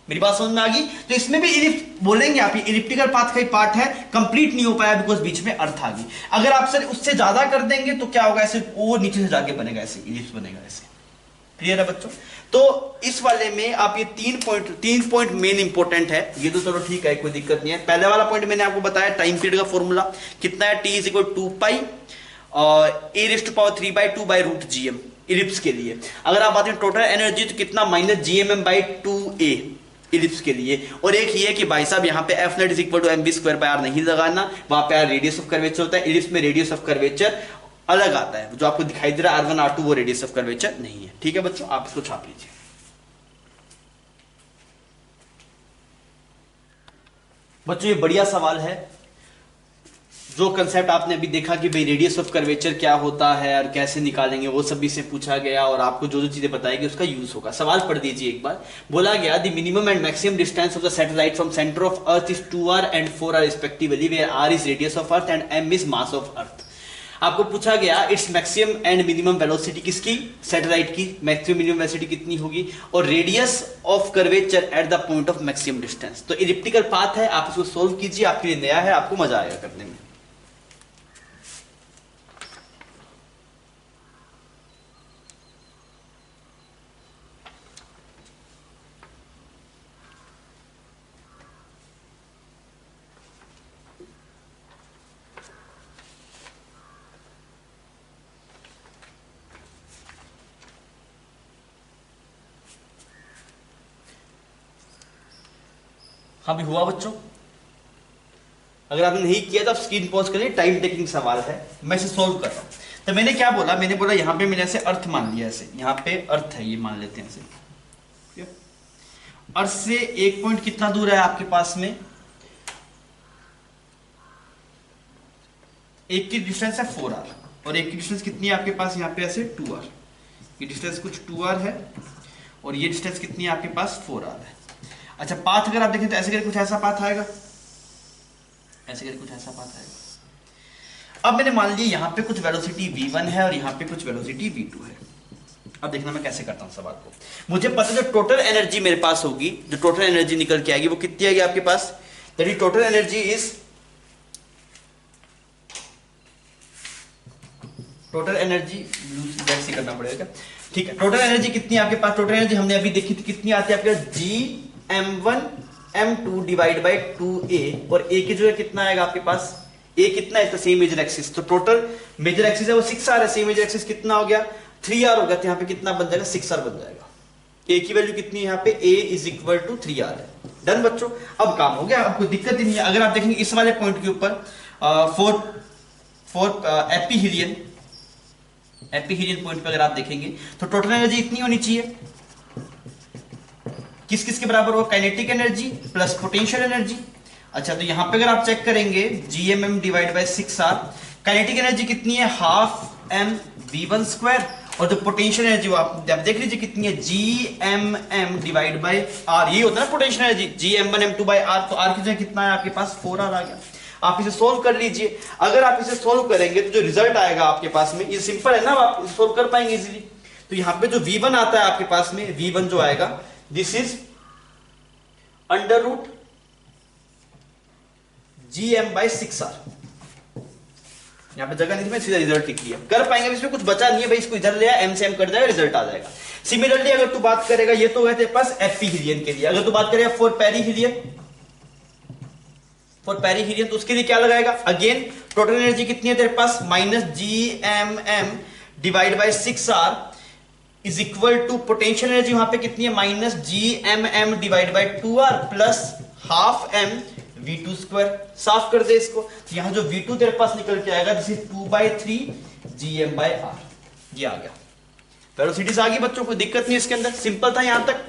मेरी बात समझ में आ गई। तो इसमें भी इलिप्स बोलेंगे आप, ये इलिप्टिकल पाथ का ही पार्ट है, कंप्लीट नहीं हो पाया बिकॉज बीच में अर्थ आ गई। अगर आप सर उससे ज्यादा कर देंगे तो क्या होगा, ऐसे वो नीचे से जाके बनेगा, ऐसे इलिप्स बनेगा ऐसे। क्लियर है बच्चों। तो इस वाले में आप ये 3 पॉइंट मेन इंपॉर्टेंट है। ये तो चलो ठीक है, कोई दिक्कत नहीं है। पहले वाला पॉइंट मैंने आपको बताया टाइम पीरियड का फॉर्मूला कितना है, t इज इक्वल 2 पाई और a⁻³ इलिप्स के लिए। अगर आप बात करें टोटल एनर्जी तो कितना, -gmm/2a इलिप्स के लिए। और एक ये है कि भाई साहब यहाँ पे F net is equal to mv² नहीं लगाना, वहां पे रेडियस ऑफ कर्वेचर होता है, इलिप्स में रेडियस ऑफ कर्वेचर अलग आता है, जो आपको दिखाई दे रहा है R1 R2 वो रेडियस ऑफ कर्वेचर नहीं है। ठीक है बच्चों, आप इसको छाप लीजिए। बच्चों ये बढ़िया सवाल है। जो कंसेप्ट आपने अभी देखा कि भाई रेडियस ऑफ कर्वेचर क्या होता है और कैसे निकालेंगे, वो सब भी से पूछा गया और आपको जो जो चीजें बताएगी उसका यूज होगा। सवाल पढ़ दीजिए एक बार। बोला गया the minimum and maximum distance of the satellite from centre of earth is 2r and 4r respectively, where r is radius of earth and m is mass of earth. आपको पूछा गया it's maximum and minimum velocity किसकी, satellite की maximum minimum velocity कितनी होगी, और radius of curvature at the point of maximum distance. तो elliptical path है, आप इसको सोल्व कीजिए, आपके लिए नया है, आपको मजा आएगा करने में। हाँ भी हुआ बच्चों। अगर आपने नहीं किया तो आप स्क्रीन पॉज करिए, टाइम टेकिंग सवाल है, मैं इसे सोल्व कर रहा हूं। तो मैंने क्या बोला, मैंने बोला यहां पे मैंने ऐसे अर्थ मान लिया, ऐसे यहां पे अर्थ है, ये मान लेते हैं ऐसे। अर्थ से एक पॉइंट कितना दूर है आपके पास में, एक की डिस्टेंस है 4r और एक की डिस्टेंस कितनी है आपके पास यहाँ पे ऐसे 2r। ये डिस्टेंस कुछ 2r है और ये डिस्टेंस कितनी है आपके पास 4r है। अच्छा पाथ अगर आप देखें तो ऐसे करके कुछ ऐसा पाथ आएगा, ऐसे करके कुछ ऐसा पाथ आएगा। अब मैंने मान लिया यहाँ पे कुछ वेलोसिटी v1 है और यहाँ पे कुछ वेलोसिटी v2 है। अब देखना मैं कैसे करता हूँ सवाल को। मुझे पता है जो टोटल एनर्जी मेरे पास होगी, जो टोटल एनर्जी निकल के आएगी वो कितनी आएगी आपके पास, that total energy is, total energy जैसे करना पड़ेगा, ठीक है। टोटल एनर्जी कितनी है आपके पास, टोटल एनर्जी हमने अभी देखी थी कितनी आती है आपके पास, Gm1 m2 divide by 2a, और a की जो है कितना आएगा आपके पास, a कितना है, सेम मेजर एक्सिस, तो टोटल मेजर एक्सिस है वो 6r है, सेम मेजर एक्सिस कितना हो गया 3r होगा तो यहाँ पे कितना बन जाएगा, 6r बन जाएगा। a की वैल्यू कितनी है यहाँ पे, a is equal to 3r है। डन बच्चों, अब काम हो गया, आपको दिक्कत ही नहीं है। अगर आप देखेंगे इस वाले पॉइंट के ऊपर एपीहीलियन पॉइंट पे अगर आप देखेंगे तो टोटल एनर्जी इतनी होनी चाहिए, किस किस के बराबर होगा, kinetic energy plus potential energy. अच्छा, तो यहां पे अगर आप चेक करेंगे GMM divide by 6r, kinetic energy कितनी है, हाफ m v1 स्क्वायर, और जो पोटेंशियल एनर्जी वो आप देख लीजिए कितनी है, GMM डिवाइड बाय r, ये होता है ना potential energy, GM1m2 by r, तो r की जगह कितना है आपके पास 4r आ गया। आप इसे सोल्व कर लीजिए, अगर आप इसे सोल्व करेंगे तो जो रिजल्ट आएगा आपके पास में, ये सिंपल है ना, आप इसे सोल्व कर पाएंगे इजीली। तो यहां पे जो v1 आता है आपके पास में, v1 जो आएगा this is under root GM by 6r। यहां पे जगह नहीं थी, मैं सीधा रिजल्ट लिख लिया, कर पाएंगे, इसमें कुछ बचा नहीं है भाई, इसको इधर ले आया, m से m कट जाएगा, रिजल्ट आ जाएगा। सिमिलरली अगर तू बात करेगा, ये तो है तेरे पास एपीहीलियन के लिए, अगर तू बात करेगा फॉर पेरीहीलियन तो उसके लिए क्या लगाएगा, अगेन टोटल एनर्जी कितनी है तेरे पास, minus GMM divide by 6r is equal to potential energy वहां पे कितनी है, minus GMM divide by 2r plus half m v2 square. साफ कर दे इसको, तो यहां जो v2 तेरे पास निकल के आएगा this is 2/3 GM by r, ये आ गया। वेलोसिटीज आ गई बच्चों, कोई दिक्कत नहीं इसके अंदर, सिंपल था, यहां तक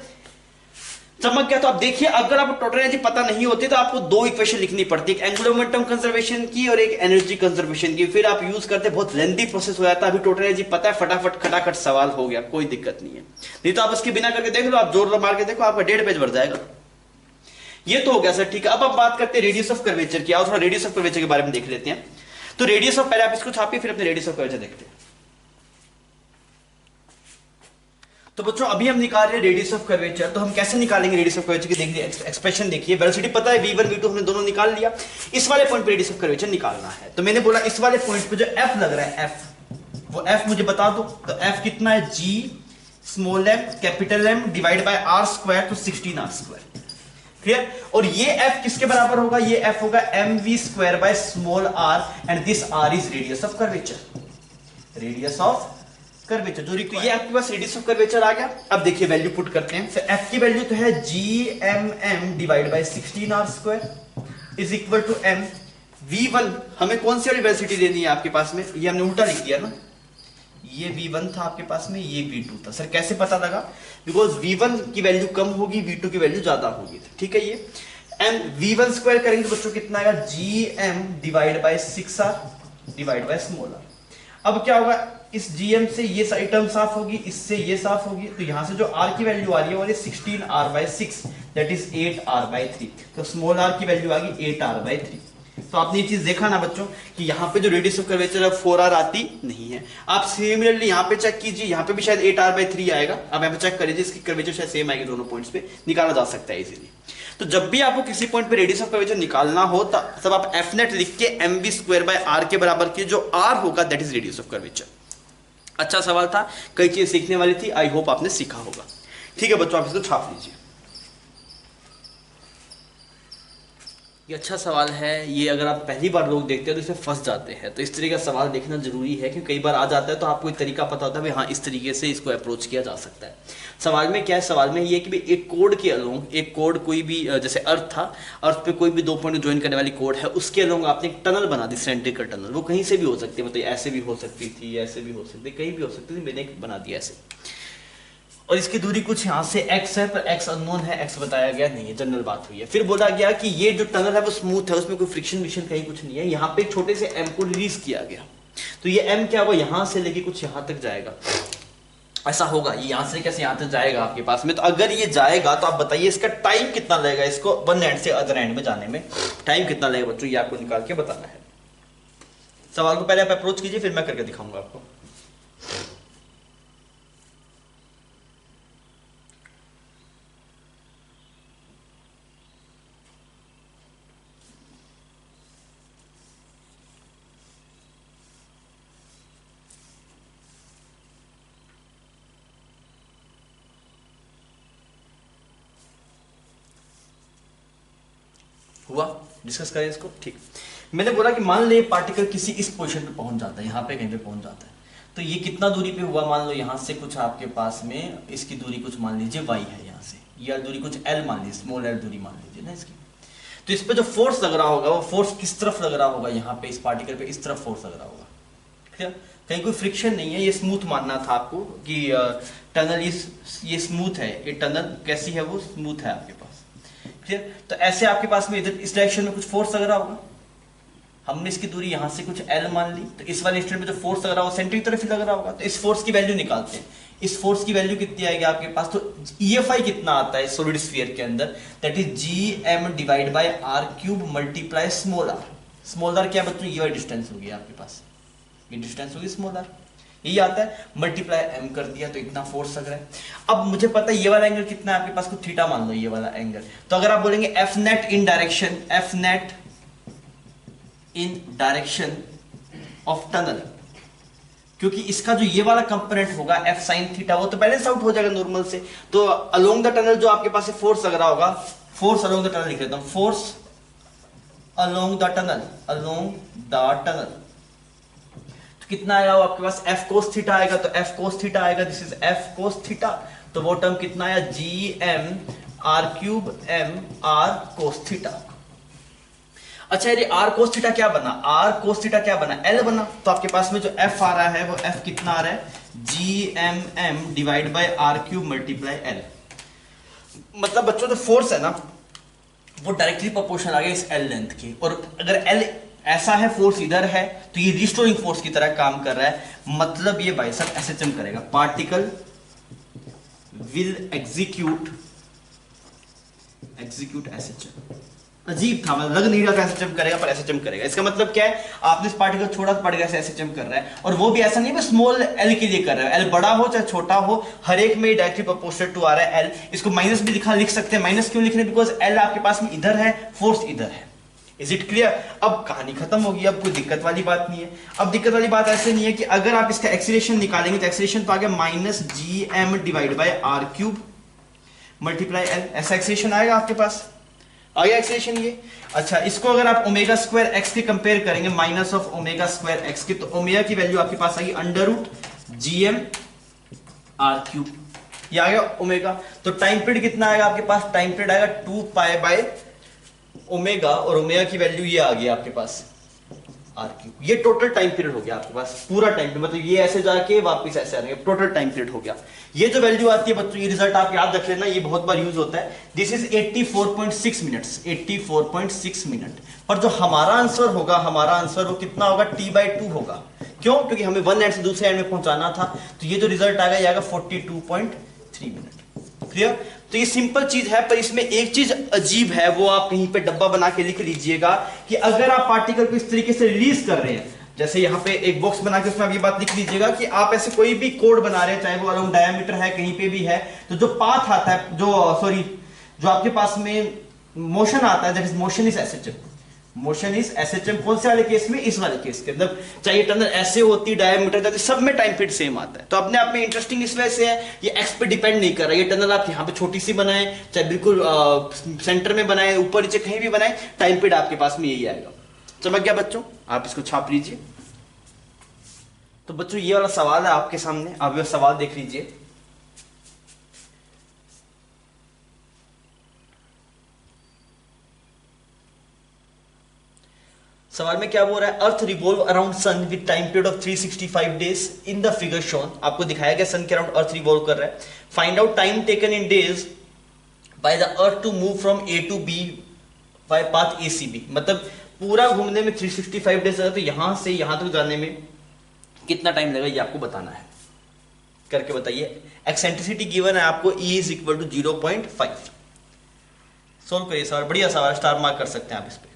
चमक गया। तो आप देखिए, अगर आपको टोटल एनर्जी पता नहीं होती तो आपको दो इक्वेशन लिखनी पड़ती है, एक एंगुलर मोमेंटम कंजर्वेशन की और एक एनर्जी कंजर्वेशन की, फिर आप यूज करते, बहुत लेंथी प्रोसेस हो जाता है। अभी टोटल एनर्जी पता है, फटाफट खटाखट सवाल हो गया, कोई दिक्कत नहीं है। नहीं तो आप इसके बिना करके देख लो, आप जोर मार के देखो, आपका 1.5 पेज भर जाएगा। ये तो हो गया सर, ठीक है। अब आप बात करते हैं रेडियस ऑफ कर्वेचर की, आओ थोड़ा रेडियस ऑफ कर्वेचर के बारे में देख लेते हैं। तो रेडियस ऑफ, पहले आप इसको छापिए, फिर अपने रेडियस ऑफ कर्वेचर देखते हैं। तो बच्चों अभी हम निकाल रहे हैं रेडियस ऑफ कर्वेचर, तो हम कैसे निकालेंगे रेडियस ऑफ कर्वेचर की, देखिए एक्सप्रेशन देखिए, वेलोसिटी पता है v1 v2 हमने दोनों निकाल लिया, इस वाले पॉइंट पे रेडियस ऑफ कर्वेचर निकालना है। तो मैंने बोला इस वाले पॉइंट पे जो f लग रहा है, f वो f मुझे बता दो, तो f कितना है, g small m capital M divide by r square, तो 16r स्क्वायर, क्लियर। और ये f किसके बराबर होगा, ये f होगा mv square by small r, and this r is radius of curvature, radius of curvature जो तो ये आपके पास रेडियस ऑफ कर्वेचर आ गया। अब देखिए वैल्यू पुट करते हैं, फिर f की वैल्यू तो है GMM divide by 16r square is equal to m। v1 हमें कौन सी वाली वेलोसिटी देनी है आपके पास में, ये हमने उल्टा लिख दिया ना, ये v1 था आपके पास में, ये v2 था। सर कैसे पता लगा, बिकॉज v1 की वैल्यू कम होगी, v2 की वैल्यू ज्यादा होगी, ठीक है। ये m v1 स्क्वायर करेंगे तो बच्चों कितना आएगा, GM divide by 6r divide by small r। अब क्या होगा, इस GM से ये सारी टर्म साफ होगी, इससे ये साफ होगी, तो यहां से जो r की वैल्यू आ रही है वो 16r bye 6, that is 8r bye 3, तो स्मॉल r की वैल्यू आ गई 8r बाय 3। तो आपने ये चीज देखा ना बच्चों कि यहाँ पे जो रेडियस ऑफ कर्वेचर है 4r आती नहीं है। आप सिमिलरली यहाँ पे चेक कीजिए, यहाँ पे भी शायद 8r बाय 3 आएगा। अब यहाँ पे चेक करिए, इसकी कर्वेचर शायद सेम आएगी, दोनों पॉइंट्स पे निकाला जा सकता है इजीली। तो जब भी आपको किसी पॉइंट पे रेडियस ऑफ कर्वेचर निकालना हो तब आप एफ नेट लिख के mv स्क्वायर बाय r के बराबर की जो r होगा that is radius of curvature. अच्छा सवाल था, कई चीजें सीखने वाली थी, आई होप आपने सीखा होगा। ठीक है बच्चों, आप इसको छाप लीजिए। ये अच्छा सवाल है, ये अगर आप पहली बार लोग देखते हैं तो इसमें फंस जाते हैं, तो इस तरीके का सवाल देखना जरूरी है, क्योंकि कई बार आ जाता है तो आपको एक तरीका पता होता है हाँ इस तरीके से इसको अप्रोच किया जा सकता है। सवाल में क्या है, सवाल में ये कि एक कोड के अलोंग, एक कोड कोई भी जैसे अर्थ था, अर्थ पे कोई भी 2 पॉइंट ज्वाइन करने वाली कोड है, उसके अलोंग आपने एक टनल बना दी, सिलेंड्रिकल टनल। वो कहीं से भी हो सकती है, मतलब ऐसे भी हो सकती थी, ऐसे भी हो सकती थी, कहीं भी हो सकती थी, मैंने एक बना दिया ऐसे। और इसकी दूरी कुछ यहाँ से x है, पर x अननोन है, x बताया गया नहीं है, जनरल बात हुई है। फिर बोला गया कि ये जो टनल है वो स्मूथ है, उसमें कोई फ्रिक्शन विक्शन कहीं कुछ नहीं है। यहाँ पे एक छोटे से m को रिलीज किया गया, तो ये m क्या होगा, यहाँ से लेके कुछ यहाँ तक जाएगा, ऐसा होगा। ये यहाँ से कैसे यहाँ तक जाएगा आपके पास में, तो अगर ये जाएगा तो आप बताइए इसका टाइम कितना लगेगा, इसको वन एंड से अदर एंड में जाने में टाइम कितना लगेगा बच्चों, ये आपको निकाल के बताना है। सवाल को पहले आप अप्रोच कीजिए, फिर मैं करके दिखाऊंगा आपको। हुआ, डिस्कस करें इसको। ठीक, मैंने बोला कि मान ले पार्टिकल किसी इस पोजीशन पे पहुंच जाता है, यहाँ पे कहीं पे पहुंच जाता है, तो ये कितना दूरी पे हुआ, मान लो यहाँ से कुछ आपके पास में इसकी दूरी कुछ मान लीजिए y है, यहाँ से ये दूरी कुछ l मान लीजिए, स्मॉल l दूरी मान लीजिए ना इसकी। तो इस पे जो फोर्स लग रहा होगा वो फोर्स किस तरफ लग रहा होगा, यहाँ पे इस पार्टिकल पे इस तरफ फोर्स लग रहा होगा, ठीक है। कहीं कोई फ्रिक्शन नहीं है, ये स्मूथ मानना था आपको कि टनल ये स्मूथ है, ये टनल कैसी है, वो स्मूथ है आपके पास, ठीक है। तो ऐसे आपके पास में इधर इस डायरेक्शन में कुछ फोर्स लग रहा होगा, हमने इसकी दूरी यहाँ से कुछ L मान ली, तो इस वाले इंस्टेंट में जो फोर्स लग रहा है वो सेंटर की तरफ ही लग रहा होगा। तो इस फोर्स की वैल्यू निकालते हैं, इस फोर्स की वैल्यू कितनी आएगी आपके पास, तो EFI कितना आता है सॉलिड स्फीयर के अंदर, that is GM divide by r cube multiply small r। Small r क्या बच्चों, ये डिस्टेंस होगी आपके पास, ये डिस्टेंस होगी स्मॉल r, यही आता है, मल्टीप्लाई m कर दिया तो इतना फोर्स लग रहा है। अब मुझे पता है ये वाला एंगल कितना है आपके पास, को थीटा मान लो ये वाला एंगल, तो अगर आप बोलेंगे F net in direction, F net in direction of tunnel, क्योंकि इसका जो ये वाला कंपोनेंट होगा F साइन थीटा वो तो बैलेंस आउट हो जाएगा नॉर्मल से, तो अलोंग द टनल जो आपके पास फोर्स लग रहा होगा, फोर्स अलोंग द टनल लिख लेता हूं, force along the tunnel, along the tunnel, तो कितना आएगा वो आपके पास F cos थीटा आएगा, तो F cos थीटा आएगा, this is F cos theta, तो वो टर्म कितना आया, GM r cube m r cos theta. अच्छा ये r cos थीटा क्या बना, r cos थीटा क्या बना, L बना, तो आपके पास में जो F आ रहा है वो F कितना आ रहा है, GMM divide by r cube multiply L। मतलब बच्चों जो फोर्स है ना वो डायरेक्टली प्रोपोर्शनल आ गया इस L लेंथ के, और अगर L ऐसा है, फोर्स इधर है, तो ये रिस्टोरिंग फोर्स की तरह काम कर रहा है, मतलब ये भाई साहब SHM करेगा, पार्टिकल विल एग्जीक्यूट SHM। अजीब था, मतलब लग नहीं रहा था SHM करेगा, पर SHM करेगा। इसका मतलब क्या है, आपने इस पार्टिकल छोड़ा तो पार्टिकल से SHM कर रहा है, और वो भी ऐसा नहीं है स्मॉल l के लिए कर रहा है, l बड़ा हो चाहे छोटा हो, हर एक में डायरेक्टली प्रोपोर्शनल टू आ रहा है l। इसको माइनस भी लिख सकते हैं, माइनस क्यों लिख रहे हैं, बिकॉज l आपके पास में इधर है, फोर्स इधर है। Is it clear? अब कहानी खत्म होगी, अब कोई दिक्कत वाली बात नहीं है। अब दिक्कत वाली बात ऐसे नहीं है कि अगर आप इसका एक्सीलरेशन निकालेंगे तो एक्सीलरेशन तो आ गया minus GM divide by r cube multiply l, ऐसा एक्सीलरेशन आएगा आपके पास, आ गया एक्सीलरेशन ये। अच्छा इसको अगर आप ओमेगा स्क्वायर एक्स के कंपेयर करेंगे, minus of omega square X के, तो ओमेगा की वैल्यू आपके पास आएगी under root GM r cube, ये आ गया ओमेगा। तो टाइम पीरियड कितना आएगा आपके पास, टाइम पीरियड आएगा 2 पाई बाय ओमेगा, और ओमेगा की वैल्यू ये आ गई आपके पास आर क्यूब। ये टोटल टाइम पीरियड हो गया आपके पास, पूरा टाइम पीरियड, मतलब ये ऐसे जाके वापस ऐसे आएंगे, टोटल टाइम पीरियड हो गया। ये जो वैल्यू आती है बच्चों, ये रिजल्ट आप याद रख लेना, ये बहुत बार यूज होता है। This is 84.6 minutes, 84.6 minute. पर जो हमारा आंसर होगा, हमारा आंसर वो कितना होगा, t/2 होगा। क्यों? क्योंकि हमें वन एंड से दूसरे एंड में पहुंचाना था, तो ये जो रिजल्ट आएगा ये आएगा 42.3 मिनट। क्लियर? तो ये सिंपल चीज है, पर इसमें एक चीज अजीब है, वो आप कहीं पे डब्बा बना के लिख लीजिएगा कि अगर आप पार्टिकल को इस तरीके से रिलीज कर रहे हैं, जैसे यहाँ पे एक बॉक्स बना के उसमें आप ये बात लिख लीजिएगा कि आप ऐसे कोई भी कोड बना रहे हैं, चाहे वो अलोंग डायमीटर है, कहीं पे भी है, तो जो पाथ आता है, जो आपके पास में मोशन आता है, that is motion is SHM। Motion is SHM कौन से वाले केस में, इस वाले केस के अंदर, चाहे टनल ऐसे होती, डायमीटर, सब में टाइम पीरियड सेम आता है। तो अपने आप में इंटरेस्टिंग इस वजह से है, ये एक्स पे डिपेंड नहीं कर रहा है। ये टनल आप यहाँ पे छोटी सी बनाए, चाहे बिल्कुल सेंटर में बनाए, ऊपर नीचे कहीं भी बनाए, टाइम पीरियड आपके पास में यही आएगा। समझ गया बच्चों? आप इसको छाप लीजिए। तो बच्चों ये वाला सवाल है आपके सामने, आप ये सवाल देख लीजिए। सवाल में क्या बोल रहा है, अर्थ revolve around sun with time period of 365 days in the figure shown. आपको दिखाया गया सन के अराउंड अर्थ रिवॉल्व कर रहा है। Find out time taken in days by the earth to move from A to B by path ACB। मतलब पूरा घूमने में 365 डेज लगा, तो यहां से यहां तक जाने में कितना टाइम लगेगा ये आपको बताना है, करके बताइए। एक्सेंट्रिसिटी गिवन है आपको, E is equal to 0.5। Solve करिए सवाल, बढ़िया सवाल, स्टार मार्क कर सकते हैं आप इस पे।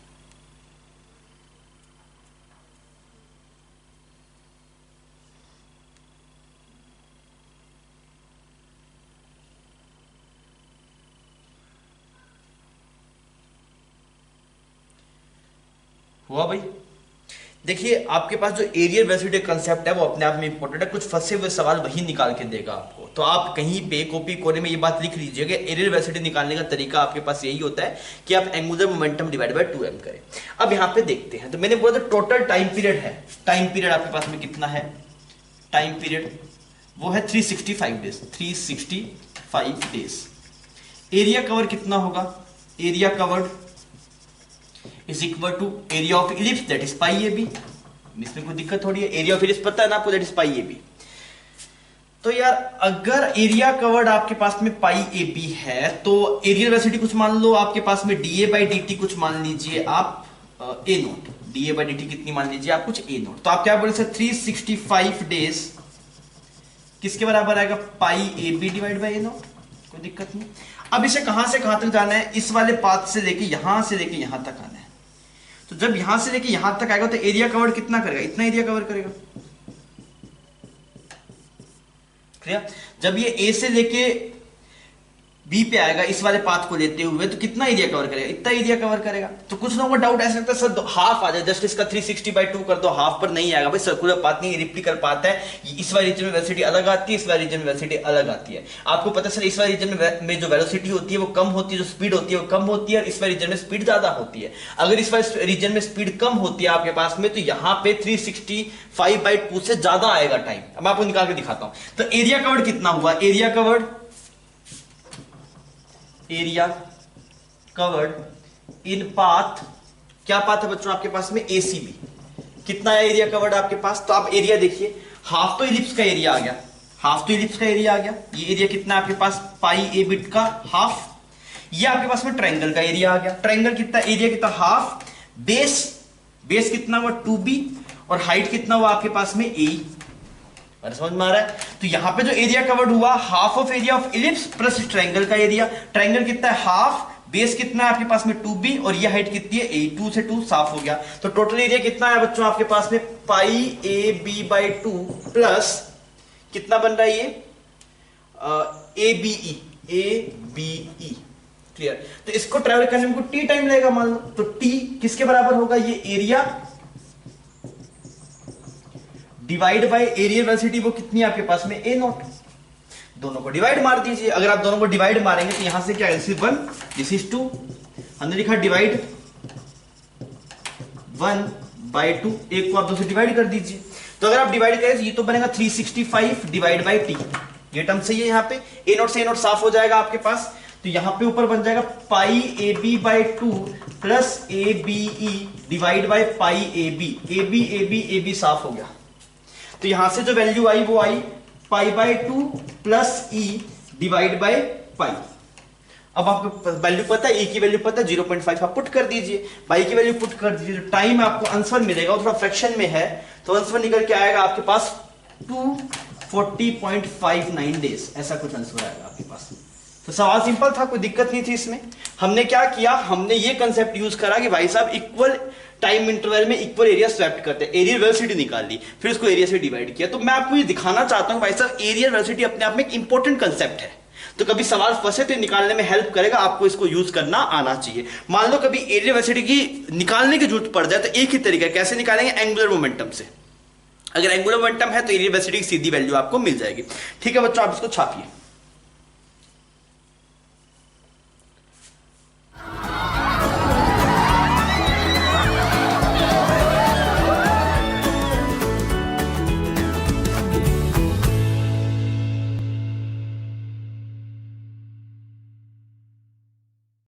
हुआ भाई? देखिए आपके पास जो एरियल वेलोसिटी कंसेप्ट है वो अपने आप में इंपॉर्टेंट है, कुछ फंसे हुए सवाल वही निकाल के देगा आपको। तो आप कहीं पे कॉपी कोने में ये बात लिख लीजिएगा, एरियल वेलोसिटी निकालने का तरीका आपके पास यही होता है कि आप angular momentum divide by 2m करें। अब यहाँ पे देखते हैं, तो मैंने बोला था टोटल टाइम पीरियड है, टाइम पीरियड आपके पास में कितना है, टाइम पीरियड वो है 365 डेज, 365 डेज। एरिया कवर कितना होगा, area covered is equal to area of ellipse that is pi A B. इसमें कोई दिक्कत थोड़ी है, एरिया ऑफ इलिप्स पता है ना आपको, that is pi A B. तो यार अगर एरिया कवर्ड आपके पास में पाई ए बी है तो एरियल वेलोसिटी कुछ मान लो आपके पास में D A by D T कुछ मान लीजिए आप A naught, D A by D T कितनी मान लीजिए आप कुछ ए नोट। तो आप क्या बोले सर 365 डेज किसके बराबर आएगा, pi A B divide by A naught, कोई दिक्कत नहीं। अब इसे कहां से कहां तक जाना है, इस वाले पाथ से लेके यहां तक आना है। तो जब यहां से लेके यहां तक आएगा तो एरिया कवर्ड कितना करेगा, इतना एरिया कवर करेगा। क्लियर? जब ये ए से लेके बी पे आएगा इस वाले पाथ को लेते हुए तो कितना एरिया कवर करेगा, इतना एरिया कवर करेगा। तो कुछ लोगों को डाउट आ सकता है सर हाफ आ जाए, जस्ट इसका 360/2 कर दो, हाफ पर नहीं आएगा भाई, सर्कुलर पाथ नहीं रिप्ली कर पाता है। इस वाले रीजन में वेलोसिटी अलग आती है, इस वाले रीजन में वेलोसिटी अलग आती है। आपको पता है सर इस वाले रीजन में जो वेलोसिटी होती है वो कम होती है, जो स्पीड होती है वो कम होती है, और इस वाले रीजन में स्पीड ज्यादा होती है। अगर इस वाले रीजन में स्पीड कम होती है आपके पास में तो यहाँ पे 365/2 से ज्यादा आएगा टाइम। अब मैं आपको निकाल के दिखाता हूं। तो एरिया कवर्ड कितना हुआ, एरिया कवर्ड इन पाथ, क्या पाथ है बच्चों आपके पास में, एसीबी। कितना है एरिया कवर्ड आपके पास, तो आप एरिया देखिए, हाफ तो इलिप्स का एरिया आ गया, ये एरिया कितना है आपके पास, पाई ए बिट का हाफ। ये आपके पास में ट्रायंगल का एरिया आ गया, ट्रायंगल कितना, एरिया कितना हाफ, बेस कितना हुआ 2b, और हाइट कितना हुआ आपके पास में a। समझ में आ रहा है? तो यहां पे जो एरिया कवर्ड हुआ half of area of ellipse plus triangle का एरिया। ट्रायंगल कितना है हाफ, बेस कितना है आपके पास में 2b, और ये हाइट कितनी है a, 2 से 2 साफ हो गया। तो टोटल एरिया कितना है बच्चों आपके पास में, पाई ए बी बाई 2 प्लस कितना बन रहा है ये ए बी ई। क्लियर? तो इसको ट्रेवल करने में टी टाइम लगेगा मान लो, तो टी किसके बराबर होगा, ये area divide by area velocity, वो कितनी है आपके पास में ए नॉट। दोनों को डिवाइड मार दीजिए, अगर आप दोनों को डिवाइड मारेंगे तो यहां से क्या, दिस इज 1 दिस इज 2, हमने लिखा डिवाइड 1/2, एक को आप 2 से डिवाइड कर दीजिए। तो अगर आप डिवाइड करें तो ये तो बनेगा 365 डिवाइड बाई टी, ये टर्म सही है। यहाँ पे ए नॉट से ए नॉट साफ हो जाएगा आपके पास, तो यहां पे ऊपर बन जाएगा pi A B by 2 plus A B E divide by pi A B साफ हो गया। तो यहां से जो वैल्यू आई वो आई pi by 2 plus E divide by pi. अब आपको वैल्यू पता है, ए की वैल्यू पता है 0.5, आप पुट कर दीजिए, बाई की वैल्यू पुट कर दीजिए, तो टाइम आपको आंसर मिलेगा, और थोड़ा फ्रैक्शन में है तो आंसर निकल के आएगा आपके पास 240.59 डेज, ऐसा कुछ आंसर आएगा आपके पास। तो सवाल सिंपल था, कोई दिक्कत नहीं थी इसमें। हमने क्या किया, हमने ये कंसेप्ट यूज करा कि भाई साहब इक्वल टाइम इंटरवल में इक्वल एरिया स्वैप्ट करते हैं, एरिया वेलोसिटी निकाल ली, फिर उसको एरिया से डिवाइड किया। तो मैं आपको ये दिखाना चाहता हूं भाई साहब एरिया वेलोसिटी अपने आप में एक इंपॉर्टेंट कंसेप्ट है, तो कभी सवाल फंसे तो निकालने में हेल्प करेगा, आपको इसको यूज करना आना चाहिए। मान लो कभी एरिया वेलोसिटी की निकालने की जरूरत पड़ जाए तो एक ही तरीका, कैसे निकालेंगे, एंगुलर मोमेंटम से। अगर एंगुलर मोमेंटम है तो एरिया वेलोसिटी की सीधी वैल्यू आपको मिल जाएगी। ठीक है बच्चों, आप इसको छापिए।